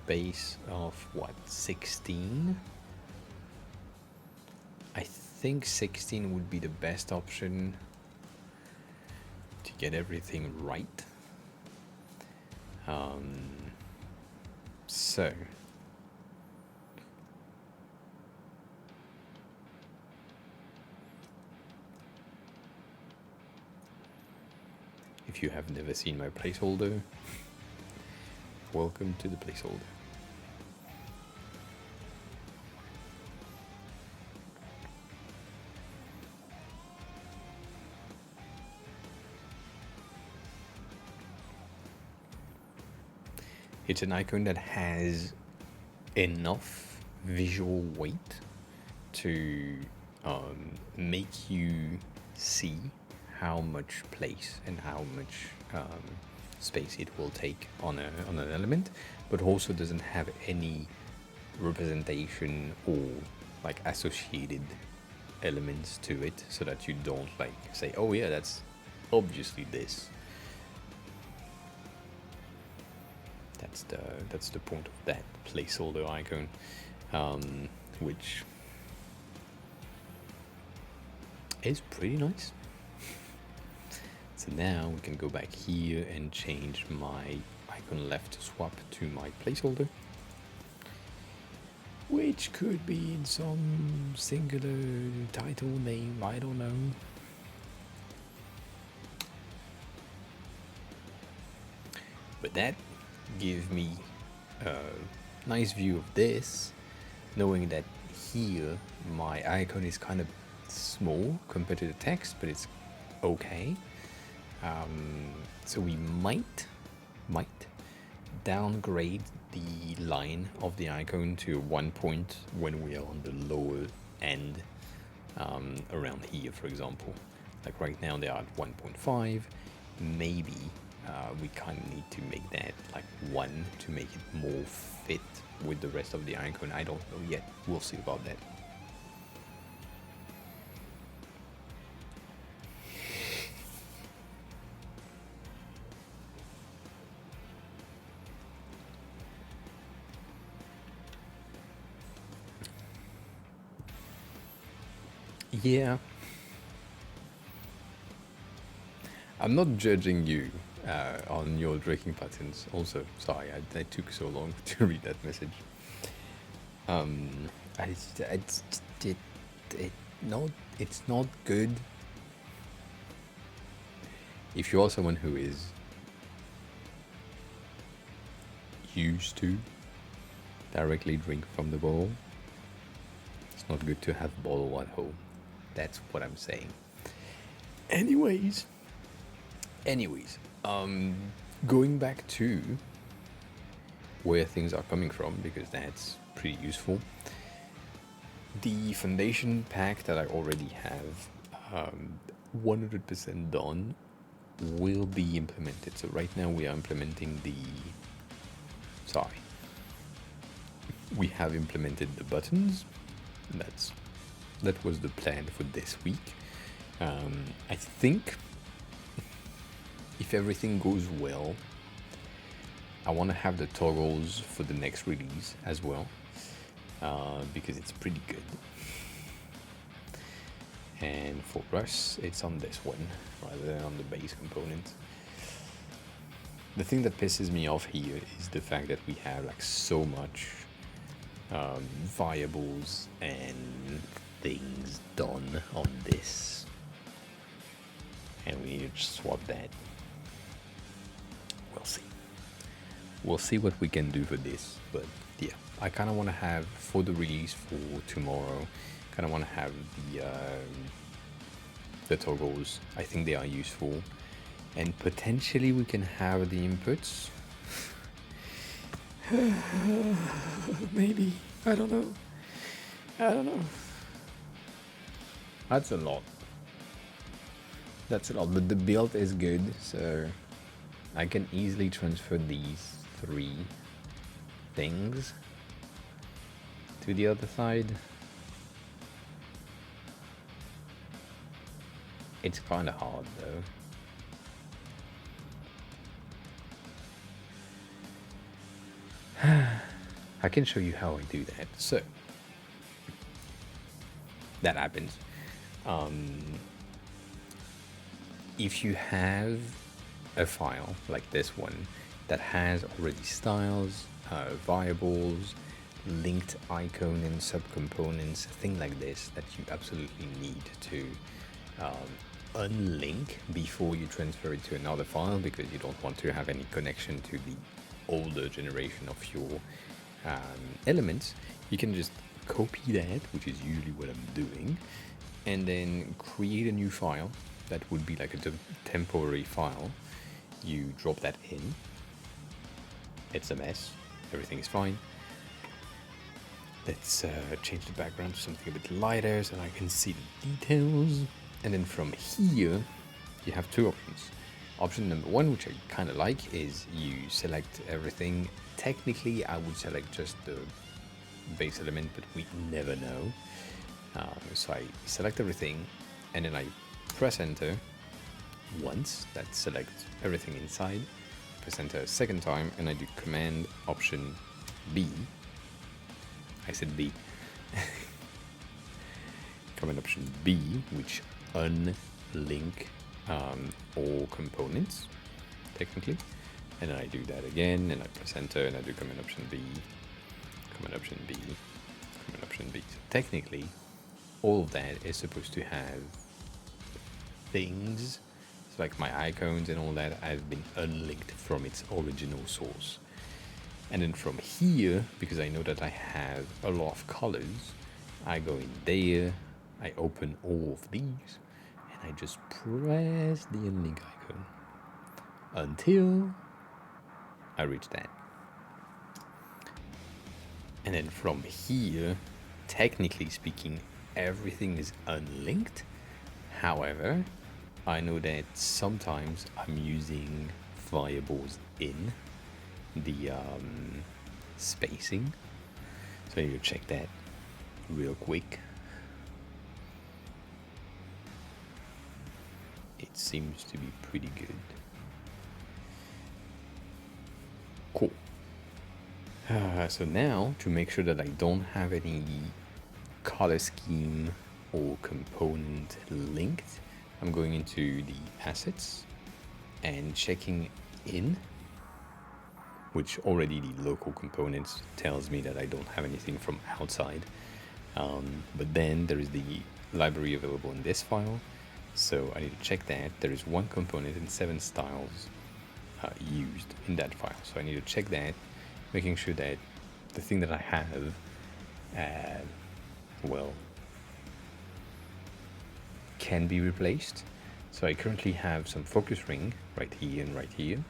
base of what, 16? I think 16 would be the best option to get everything right. So if you have never seen my placeholder, welcome to the placeholder. It's an icon that has enough visual weight to make you see how much place and how much space it will take on an element, but also doesn't have any representation or like associated elements to it, so that you don't like say, oh yeah, that's obviously this. That's the point of that placeholder icon, which is pretty nice. So now we can go back here and change my icon left swap to my placeholder, which could be in some singular title name, I don't know. But that gives me a nice view of this, knowing that here my icon is kind of small compared to the text, but it's okay. So we might downgrade the line of the icon to 1 point when we are on the lower end, around here, for example. Like right now they are at 1.5. Maybe we kind of need to make that like 1 to make it more fit with the rest of the icon. I don't know yet. We'll see about that. Yeah. I'm not judging you on your drinking patterns. Also, sorry, I took so long to read that message. It's not good if you are someone who is used to directly drink from the bottle. It's not good to have bottle at home. That's what I'm saying. Anyways, going back to where things are coming from, because that's pretty useful. The foundation pack that I already have 100% done will be implemented. So right now we are implementing we have implemented the buttons. That was the plan for this week. I think if everything goes well, I want to have the toggles for the next release as well, because it's pretty good. And for us, it's on this one rather than on the base component. The thing that pisses me off here is the fact that we have like so much variables and things done on this, and we need to just swap that. We'll see what we can do for this, but yeah, I kind of want to have, for the release for tomorrow, kind of want to have the toggles. I think they are useful, and potentially we can have the inputs. Maybe, I don't know. That's a lot, but the build is good, so I can easily transfer these 3 things to the other side. It's kind of hard though. I can show you how I do that. So that happens. If you have a file like this one that has already styles, variables, linked icon and subcomponents, thing like this that you absolutely need to unlink before you transfer it to another file, because you don't want to have any connection to the older generation of your elements, you can just copy that, which is usually what I'm doing, and then create a new file that would be like a temporary file. You drop that in. It's a mess. Everything is fine. Let's change the background to something a bit lighter so I can see the details. And then from here, you have two options. Option number one, which I kind of like, is you select everything. Technically, I would select just the base element, but we never know. So I select everything, and then I press enter once. That selects everything inside. Press enter a second time, and I do command option B. I said B. Command option B, which unlink all components, technically. And then I do that again, and I press enter, and I do command option B, command option B, command option B. So technically, all of that is supposed to have things, so like my icons and all that, have been unlinked from its original source. And then from here, because I know that I have a lot of colors, I go in there, I open all of these, and I just press the unlink icon until I reach that. And then from here, technically speaking, everything is unlinked. However, I know that sometimes I'm using variables in the spacing, so you check that real quick. It seems to be pretty good. Cool. So now, to make sure that I don't have any color scheme or component linked, I'm going into the assets and checking in, which already the local components tells me that I don't have anything from outside. But then there is the library available in this file, so I need to check that. There is one component and 7 styles used in that file, so I need to check that, making sure that the thing that I have, can be replaced. So I currently have some focus ring right here and right here,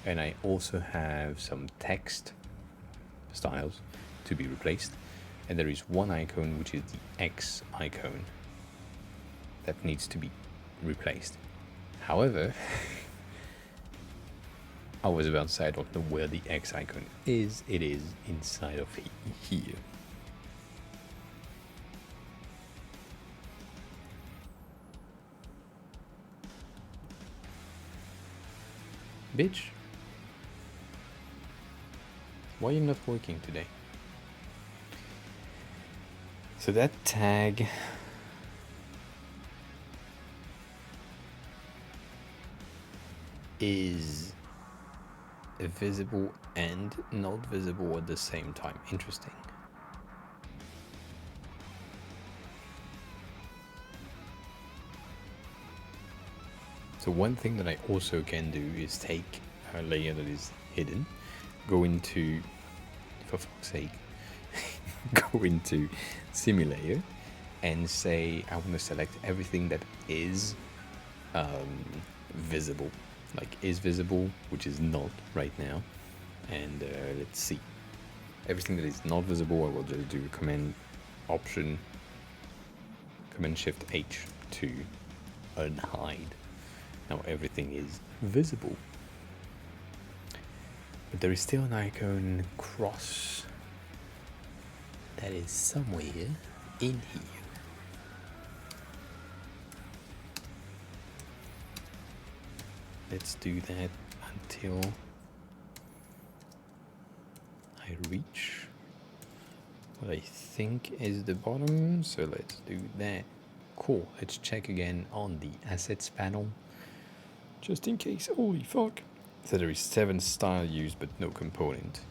and I also have some text styles to be replaced, and there is one icon, which is the X icon, that needs to be replaced. However, I was about to say I don't know where the X icon is. It is inside of here. Bitch, why are you not working today? So that tag is visible and not visible at the same time. Interesting. So one thing that I also can do is take a layer that is hidden, go into, for fuck's sake, go into simulator and say I want to select everything that is visible, like is visible, which is not right now. And let's see. Everything that is not visible, I will just do Command Shift H to unhide. Now everything is visible. But there is still an icon cross that is somewhere in here. Let's do that until I reach what I think is the bottom. So let's do that. Cool. Let's check again on the assets panel, just in case. Holy fuck. So there is 7 style used, but no component.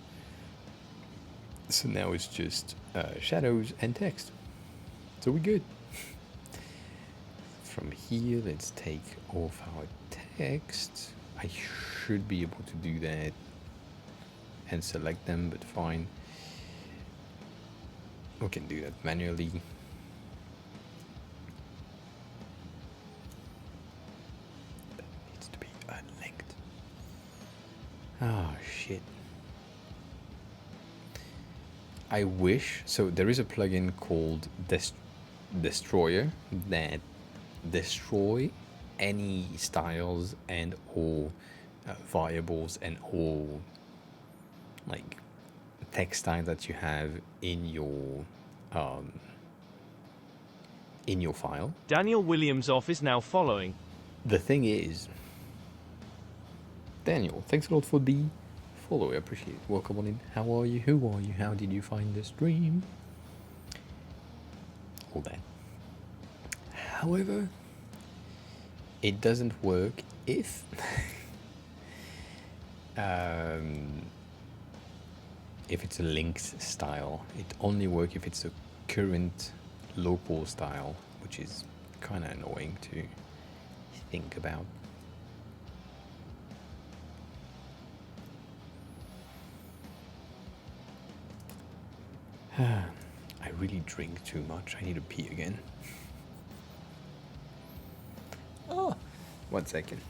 So now it's just shadows and text. So we're good. From here, let's take off our text. I should be able to do that and select them, but fine. We can do that manually. That needs to be unlinked. Ah, shit. I wish, so there is a plugin called Destroyer that destroy any styles and or variables and all like text style that you have in your file. Daniel Williams off is now following. The thing is, Daniel, thanks a lot for the follow. I appreciate it. Welcome on in. How are you? Who are you? How did you find the stream? All that. However, it doesn't work if if it's a linked style. It only works if it's a current local style, which is kind of annoying to think about. I really drink too much. I need to pee again. Oh, 1 second.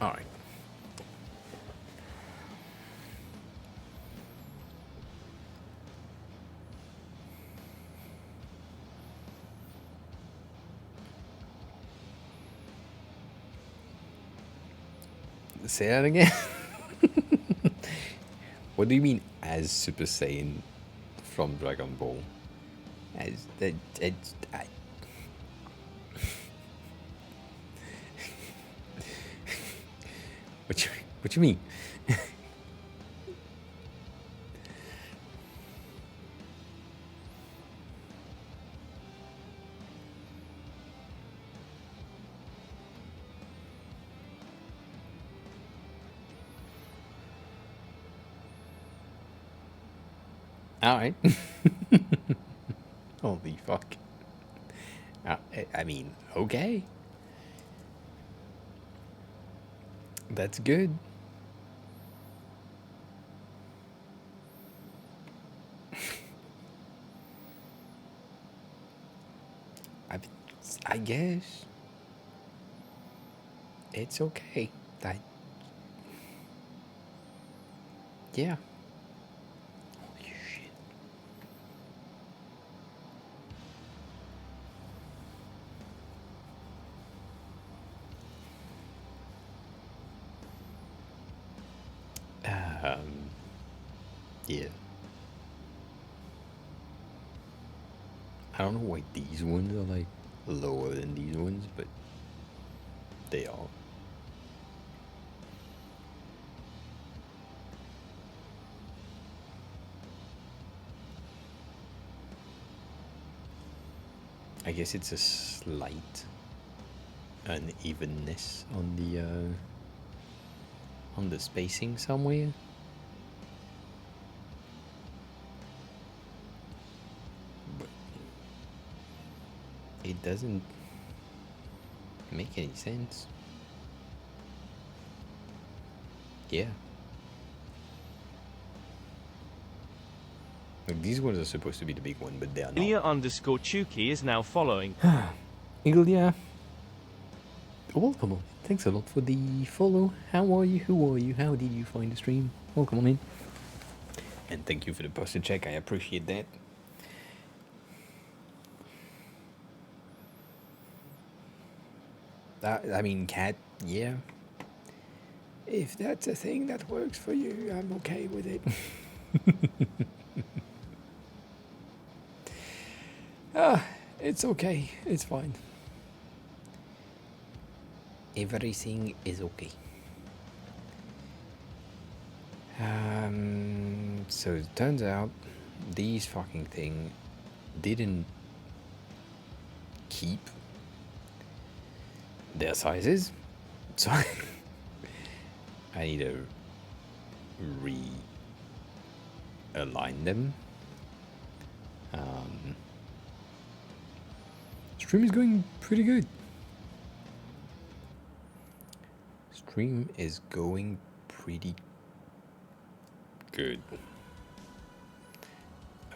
All right. Say that again. What do you mean as Super Saiyan from Dragon Ball? As that what you mean? All right. Holy fuck. I mean, okay. That's good. I, I guess it's okay. Yeah. Holy shit. Yeah. I don't know why these ones are like lower than these ones, but they are. I guess it's a slight unevenness on the spacing somewhere. But it doesn't make any sense. Yeah. Like, these ones are supposed to be the big one, but they are not. Ilya_Chuki is now following. Ilya, welcome on. Thanks a lot for the follow. How are you? Who are you? How did you find the stream? Welcome on in. And thank you for the posture check. I appreciate that. I mean, Cat, yeah. If that's a thing that works for you, I'm okay with it. It's okay. It's fine. Everything is okay. So it turns out these fucking thing didn't keep their sizes, so I need to realign them. Stream is going pretty good. Stream is going pretty good.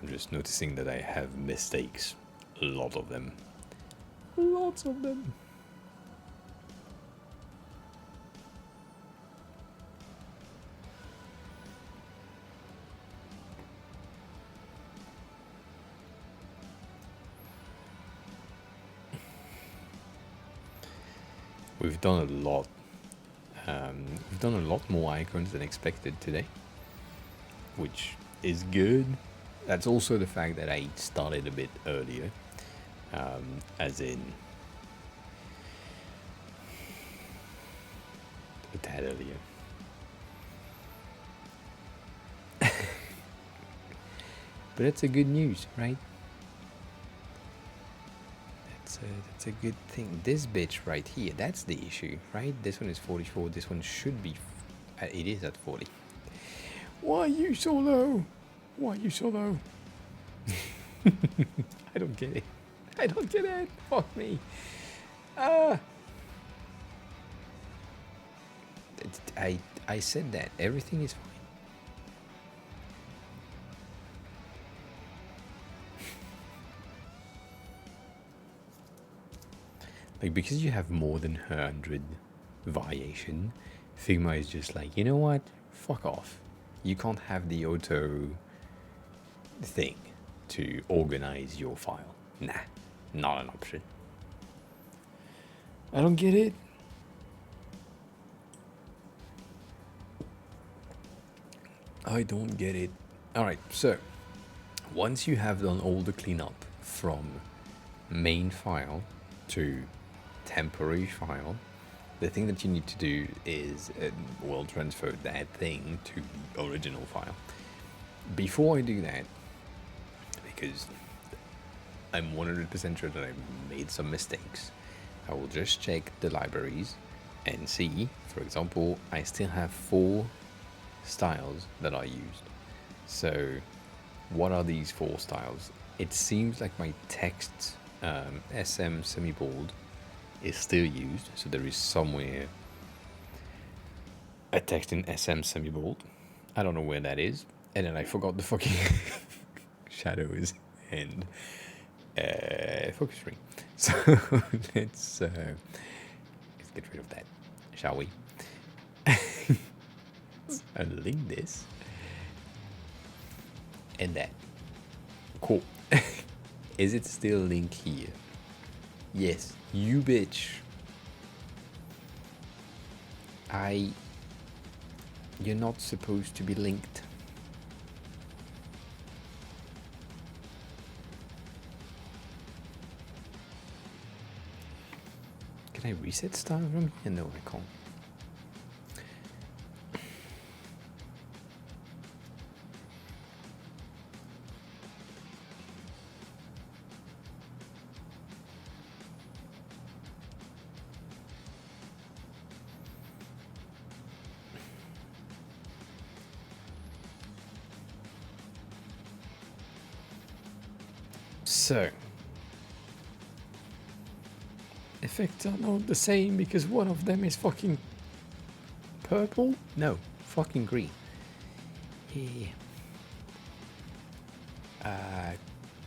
I'm just noticing that I have mistakes. A lot of them. Lots of them. We've done a lot. We've done a lot more icons than expected today, which is good. That's also the fact that I started a bit earlier, as in a tad earlier. But that's a good news, right? That's a good thing. This bitch right here, that's the issue, right? This one is 44. This one should be. It is at 40. Why are you so low? Why are you so low? I don't get it. I don't get it. Fuck me. I said that everything is fine. Like, because you have more than 100 variation, Figma is just like, you know what? Fuck off. You can't have the auto thing to organize your file. Nah, not an option. I don't get it. I don't get it. Alright, so once you have done all the cleanup from main file to temporary file, the thing that you need to do is transfer that thing to the original file. Before I do that, because I'm 100% sure that I made some mistakes, I will just check the libraries and see. For example, I still have 4 styles that I used. So what are these 4 styles? It seems like my text SM semi-bold is still used, so there is somewhere a text in SM semi-bold. I don't know where that is. And then I forgot the fucking shadows and focus ring. So let's get rid of that, shall we? Let's unlink this and that. Cool. Is it still link here? Yes, you bitch. you're not supposed to be linked. Can I reset style from here? No, I can't. So, effects are not the same because one of them is fucking purple? No, fucking green. Yeah.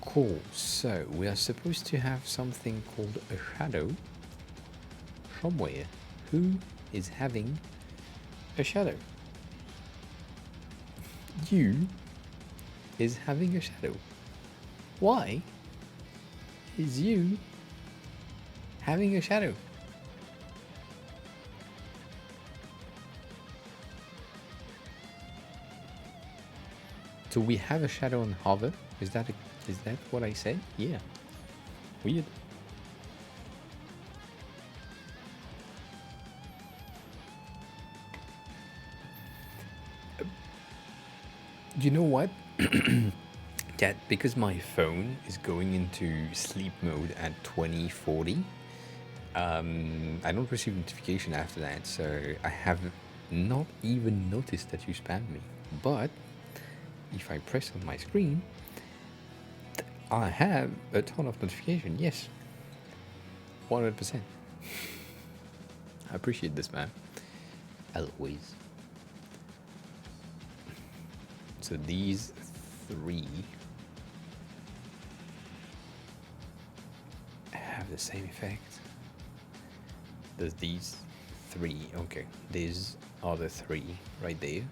Cool. So, we are supposed to have something called a shadow somewhere. Who is having a shadow? You is having a shadow. Why is you having a shadow? So we have a shadow on hover. Is that what I said? Yeah. Weird. You know what? That because my phone is going into sleep mode at 2040, I don't receive notification after that, so I have not even noticed that you spammed me. But if I press on my screen, I have a ton of notification. Yes, 100%. I appreciate this, man. Always. So these three have the same effect. Does these three, okay, these are the three right there,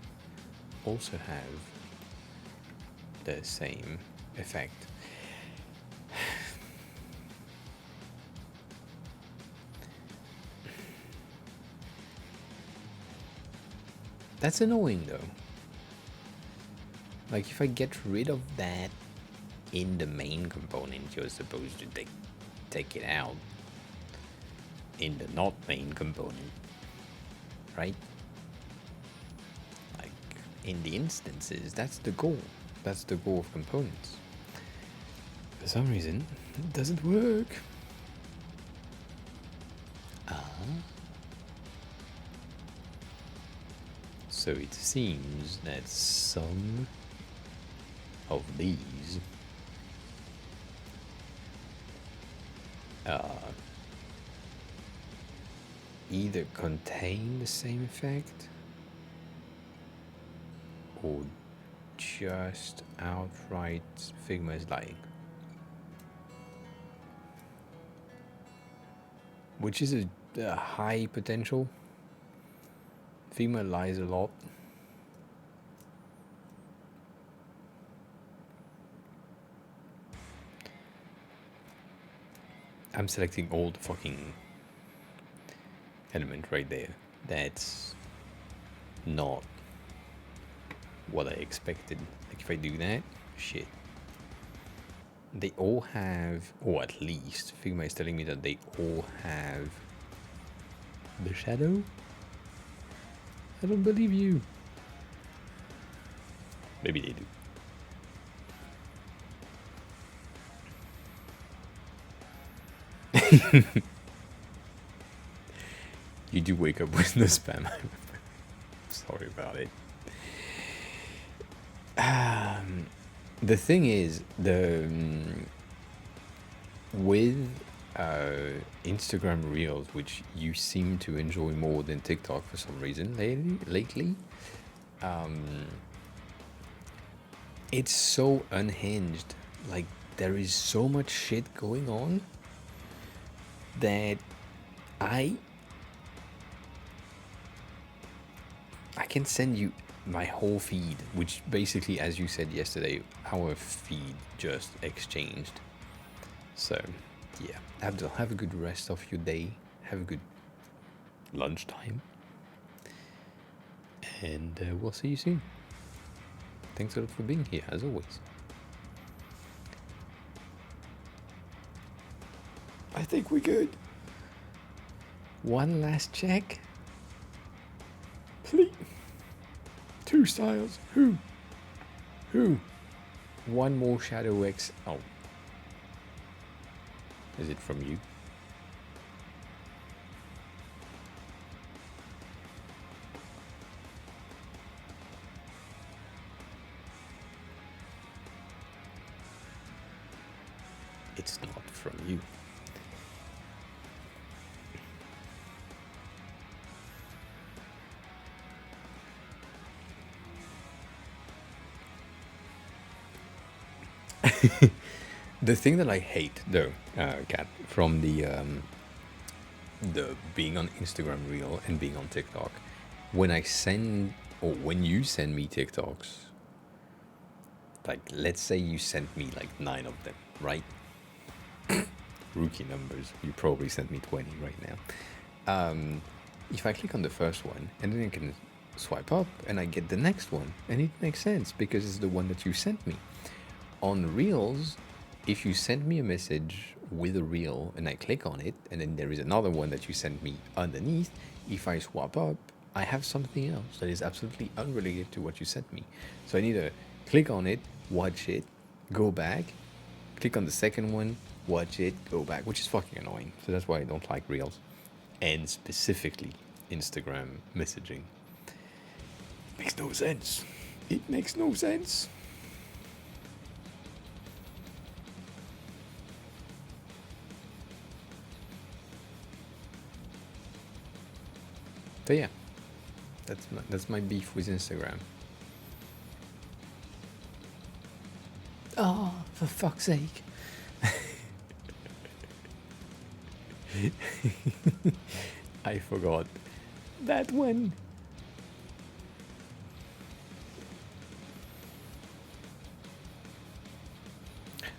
also have the same effect. That's annoying though. Like if I get rid of that in the main component, you're supposed to take it out in the not main component, right? Like in the instances, that's the goal. That's the goal of components. For some reason, it doesn't work. So it seems that some of these either contain the same effect or just outright Figma is lying. Which is a high potential. Figma lies a lot. I'm selecting all the fucking element right there. That's not what I expected. Like if I do that, shit. They all have, or at least Figma is telling me that they all have the shadow. I don't believe you. Maybe they do. You do wake up with no spam. Sorry about it. The thing is, with Instagram Reels, which you seem to enjoy more than TikTok for some reason lately, it's so unhinged. Like there is so much shit going on that I can send you my whole feed, which basically, as you said yesterday, our feed just exchanged. So yeah, have a good rest of your day, have a good lunchtime, And we'll see you soon. Thanks a lot for being here, as always. I think we're good. One last check. Please. 2 styles. Who? One more Shadow X. Oh. Is it from you? It's not from you. The thing that I hate, though, Kat, from the being on Instagram Reel and being on TikTok, when you send me TikToks, like let's say you sent me like 9 of them, right? Rookie numbers. You probably sent me 20 right now. If I click on the first one and then I can swipe up and I get the next one, and it makes sense because it's the one that you sent me. On Reels, if you send me a message with a reel and I click on it, and then there is another one that you sent me underneath, if I swap up, I have something else that is absolutely unrelated to what you sent me. So I need to click on it, watch it, go back, click on the second one, watch it, go back, which is fucking annoying. So that's why I don't like Reels, and specifically Instagram messaging. Makes no sense. It makes no sense. So yeah, that's my beef with Instagram. Oh, for fuck's sake. I forgot that one.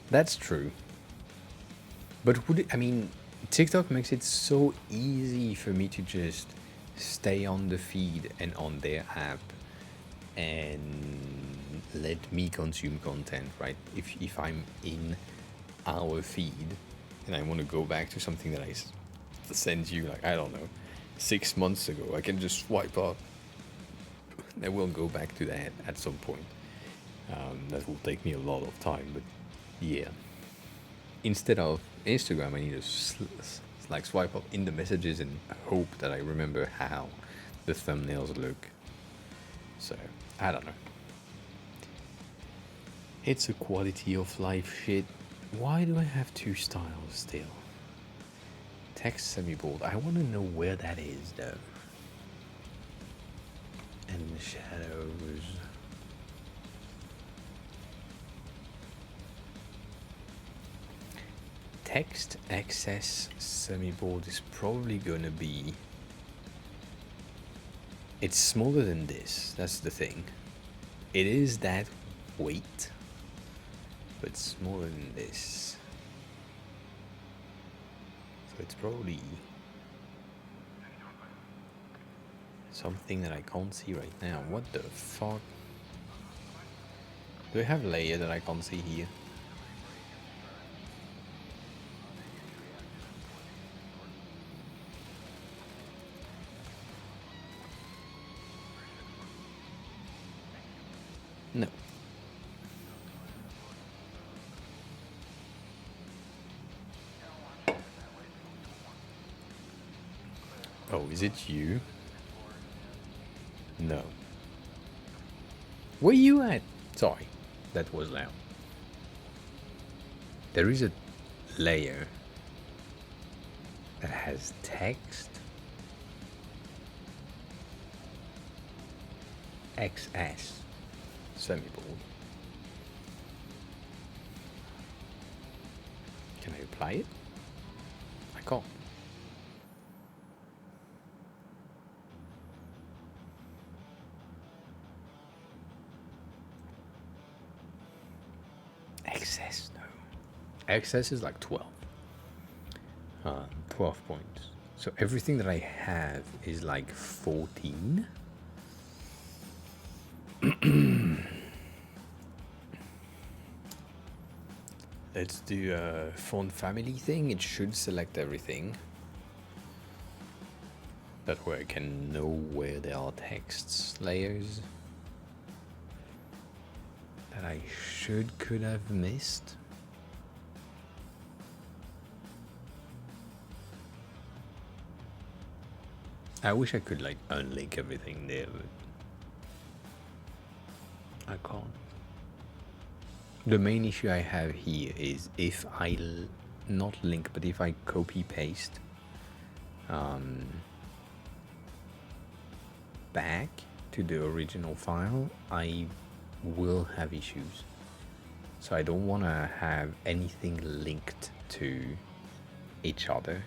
That's true. But TikTok makes it so easy for me to just stay on the feed and on their app and let me consume content, right? If I'm in our feed and I want to go back to something that I sent you, like, I don't know, 6 months ago, I can just swipe up. I will go back to that at some point. That will take me a lot of time, but yeah. Instead of Instagram, I need to swipe up in the messages and hope that I remember how the thumbnails look. So, I don't know. It's a quality of life shit. Why do I have 2 styles still? Text semi-bold. I want to know where that is, though. And the shadows. Text access semi-bold is probably gonna be... It's smaller than this, that's the thing. It is that weight, but smaller than this. So it's probably something that I can't see right now. What the fuck? Do I have a layer that I can't see here? No. Oh, is it you? No. Where you at? Sorry, that was loud. There is a layer that has text XS semi-bold. Can I apply it? I can't. XS, no. XS is like 12. 12 points. So everything that I have is like 14. Let's do a font family thing. It should select everything. That way I can know where there are text layers that I could have missed. I wish I could like unlink everything there, but I can't. The main issue I have here is if I not link, but if I copy paste back to the original file, I will have issues. So I don't want to have anything linked to each other.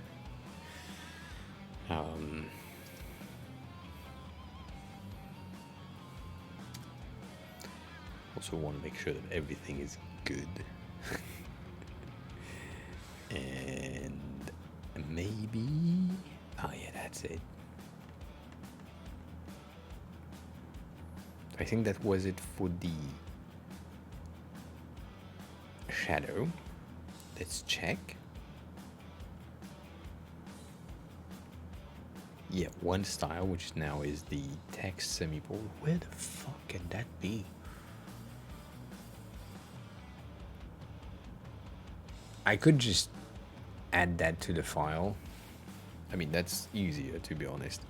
Also want to make sure that everything is good. And maybe, oh yeah, that's it. I think that was it for the shadow. Let's check. Yeah, one style, which now is the text semibold. Where the fuck can that be? I could just add that to the file. I mean, that's easier, to be honest.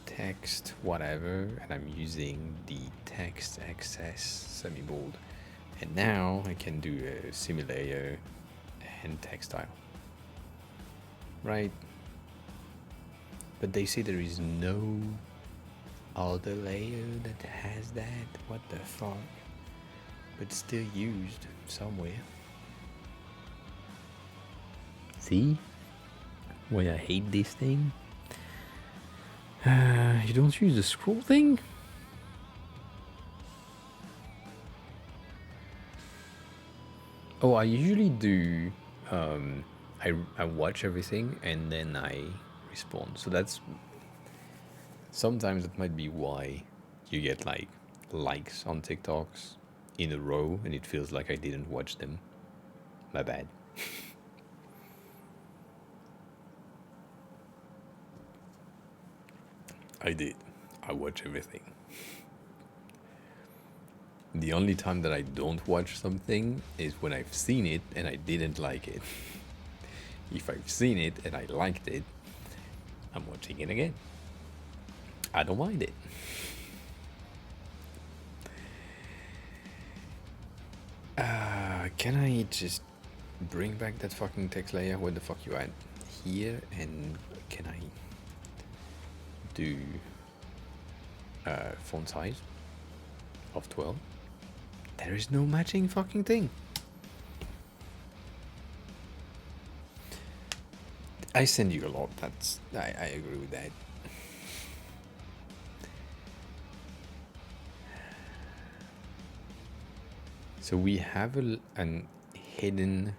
Text, whatever, and I'm using the text access semibold. And now I can do a semi-layer and text style. Right? But they say there is no other layer that has that. What the fuck? But still used somewhere. See? Why I hate this thing? You don't use the scroll thing? Oh, I usually do. I watch everything and then I respond. So that's sometimes it might be why you get like likes on TikToks in a row and it feels like I didn't watch them. My bad. I did. I watch everything. The only time that I don't watch something is when I've seen it and I didn't like it. If I've seen it and I liked it, I'm watching it again. I don't mind it. Can I just bring back that fucking text layer? Where the fuck you at? Here, and can I do font size of 12? There is no matching fucking thing. I send you a lot. That's I agree with that. So we have an hidden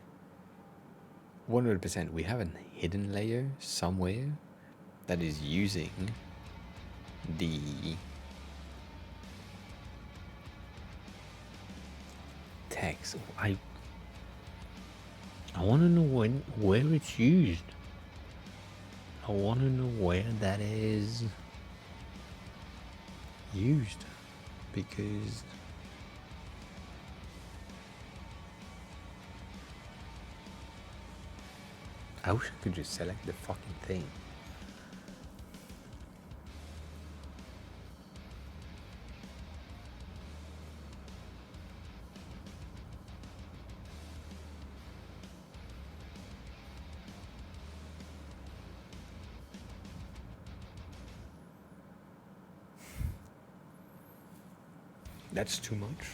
100%. We have a hidden layer somewhere that is using the text. I want to know where it's used. I want to know where that is used, because I wish I could just select the fucking thing. That's too much.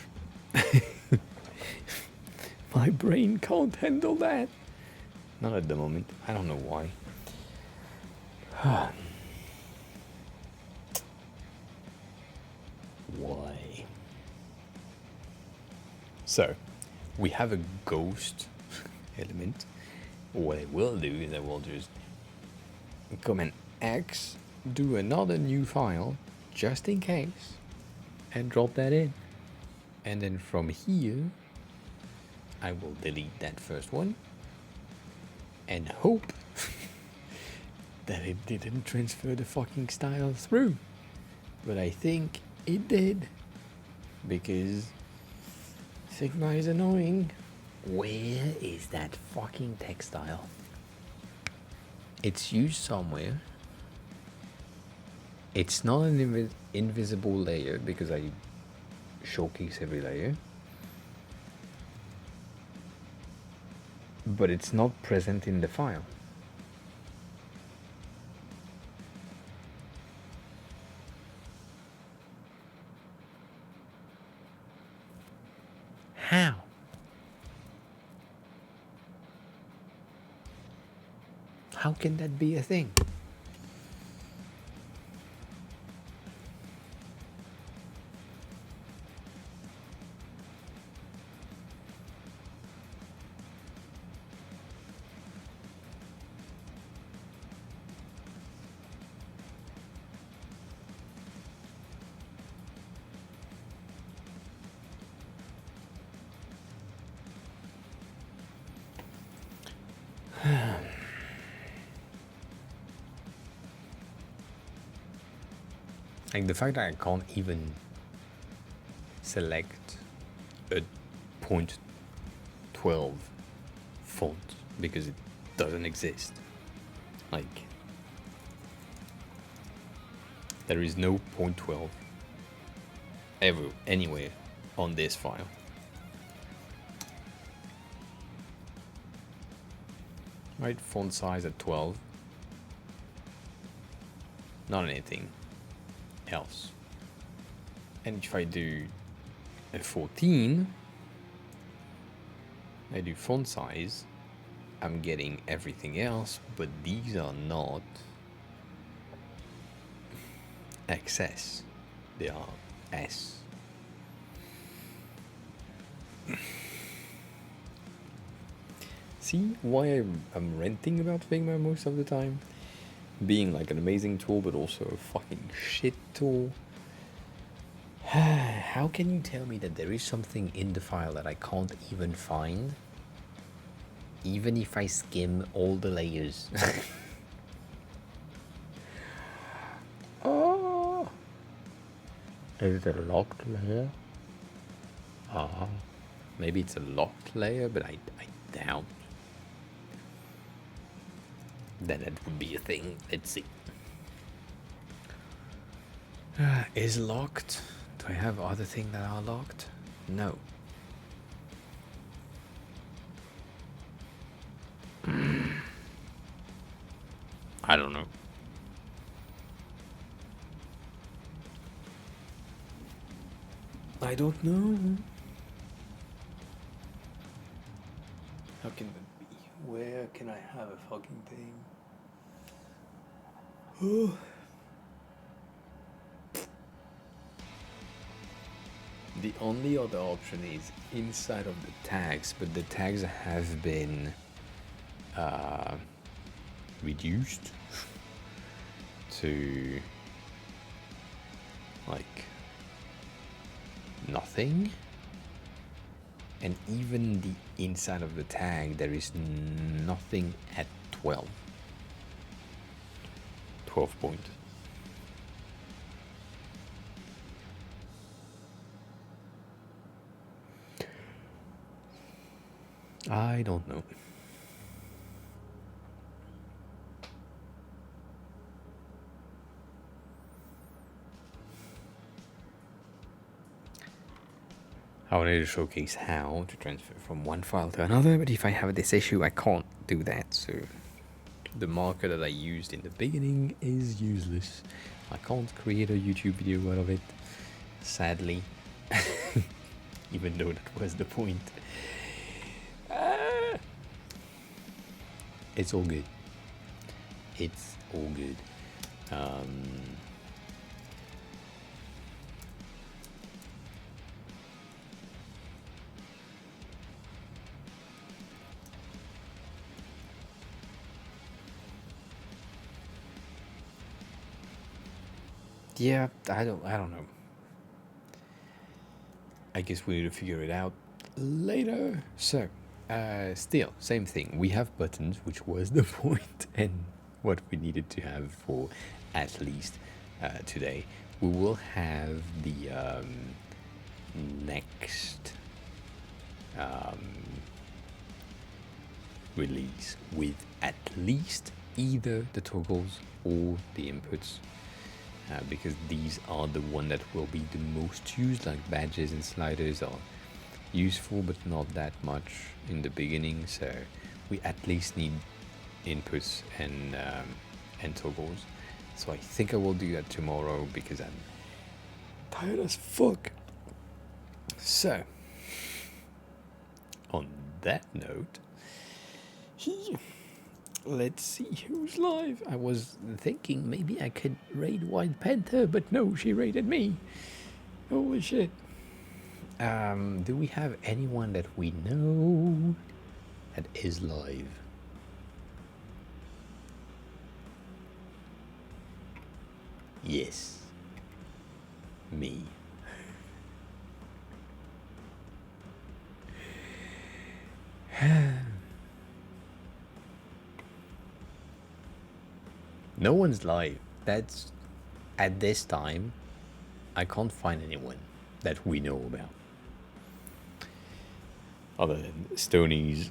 My brain can't handle that. Not at the moment. I don't know why. Why? So, we have a ghost element. What I will do is I will just Command X, do another new file, just in case. and drop that in. And then from here, I will delete that first one and hope that it didn't transfer the fucking style through. But I think it did, because Figma is annoying. Where is that fucking textile? It's used somewhere. It's not an invisible layer because I showcase every layer. But it's not present in the file. How? How can that be a thing? Like the fact that I can't even select a 0.12 font because it doesn't exist. Like, there is no 0.12 ever anywhere on this file. Right, font size at 12. Not anything else. And if I do a 14, I do font size, I'm getting everything else, but these are not XS, they are S. See why I'm ranting about Figma most of the time? Being like an amazing tool, but also a fucking shit tool. How can you tell me that there is something in the file that I can't even find? Even if I skim all the layers. Oh! Is it a locked layer? Ah. Maybe it's a locked layer, but I doubt that would be a thing. Let's see. Is locked? Do I have other things that are locked? No. I don't know. I don't know. How can that be? Where can I have a fucking thing? Oh. The only other option is inside of the tags, but the tags have been reduced to like nothing. And even the inside of the tag, there is nothing at 12 point. I don't know. I wanted to showcase how to transfer from one file to another, but if I have this issue, I can't do that. So the marker that I used in the beginning is useless. I can't create a YouTube video out of it, sadly, even though that was the point. It's all good. It's all good. Yeah, I don't know. I guess we need to figure it out later. So, still, same thing. We have buttons, which was the point, and what we needed to have for at least today. We will have the next release with at least either the toggles or the inputs. Because these are the one that will be the most used, like badges and sliders are useful but not that much in the beginning, so we at least need inputs and toggles. So I think I will do that tomorrow because I'm tired as fuck. So on that note, let's see who's live. I was thinking maybe I could raid White Panther, but no, she raided me. Holy shit. Do we have anyone that we know that is live? Yes. Me. No one's live. That's at this time. I can't find anyone that we know about, other than Stoney's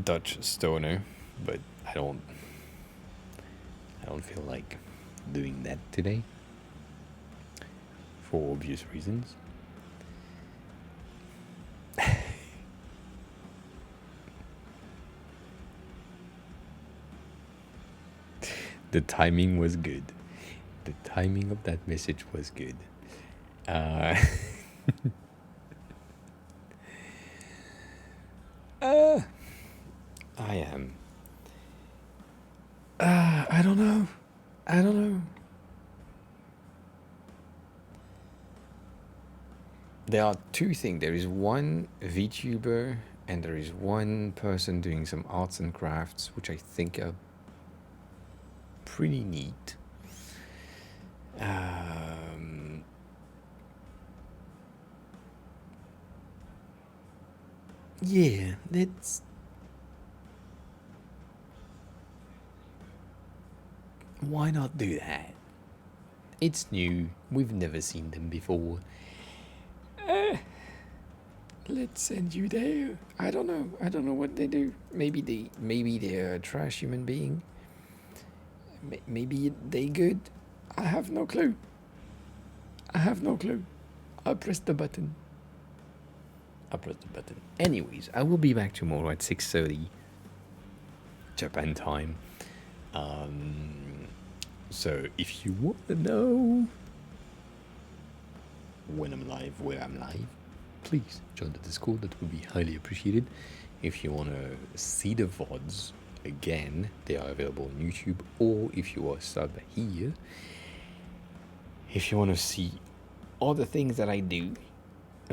Dutch stoner. But I don't feel like doing that today for obvious reasons. The timing was good. The timing of that message was good. I am. I don't know. There are two things. There is one VTuber and there is one person doing some arts and crafts, which I think are pretty neat. Yeah, let's. Why not do that? It's new. We've never seen them before. Let's send you there. I don't know what they do. Maybe they're a trash human being. Maybe they good. I have no clue. I pressed the button. Anyways, I will be back tomorrow at 6:30 Japan time. So if you want to know when I'm live, where I'm live, please join the Discord. That would be highly appreciated. If you want to see the VODs, again, they are available on YouTube, or if you are sub here, if you want to see all the things that I do,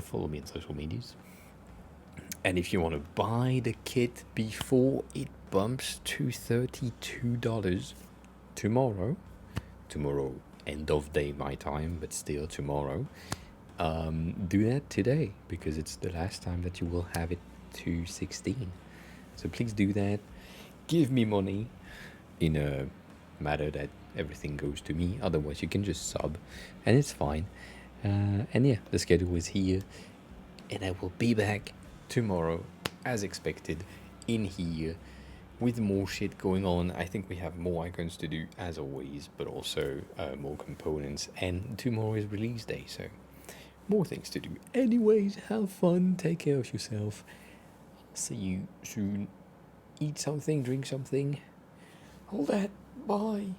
follow me on social medias. And if you want to buy the kit before it bumps to $32 tomorrow, end of day my time, but still tomorrow, do that today, because it's the last time that you will have it to 16. So please do that. Give me money in a matter that everything goes to me. Otherwise you can just sub and it's fine. And yeah, the schedule is here, and I will be back tomorrow as expected in here with more shit going on. I think we have more icons to do as always, but also more components, and tomorrow is release day, so more things to do. Anyways, have fun, take care of yourself. See you soon. Eat something, drink something, all that. Bye.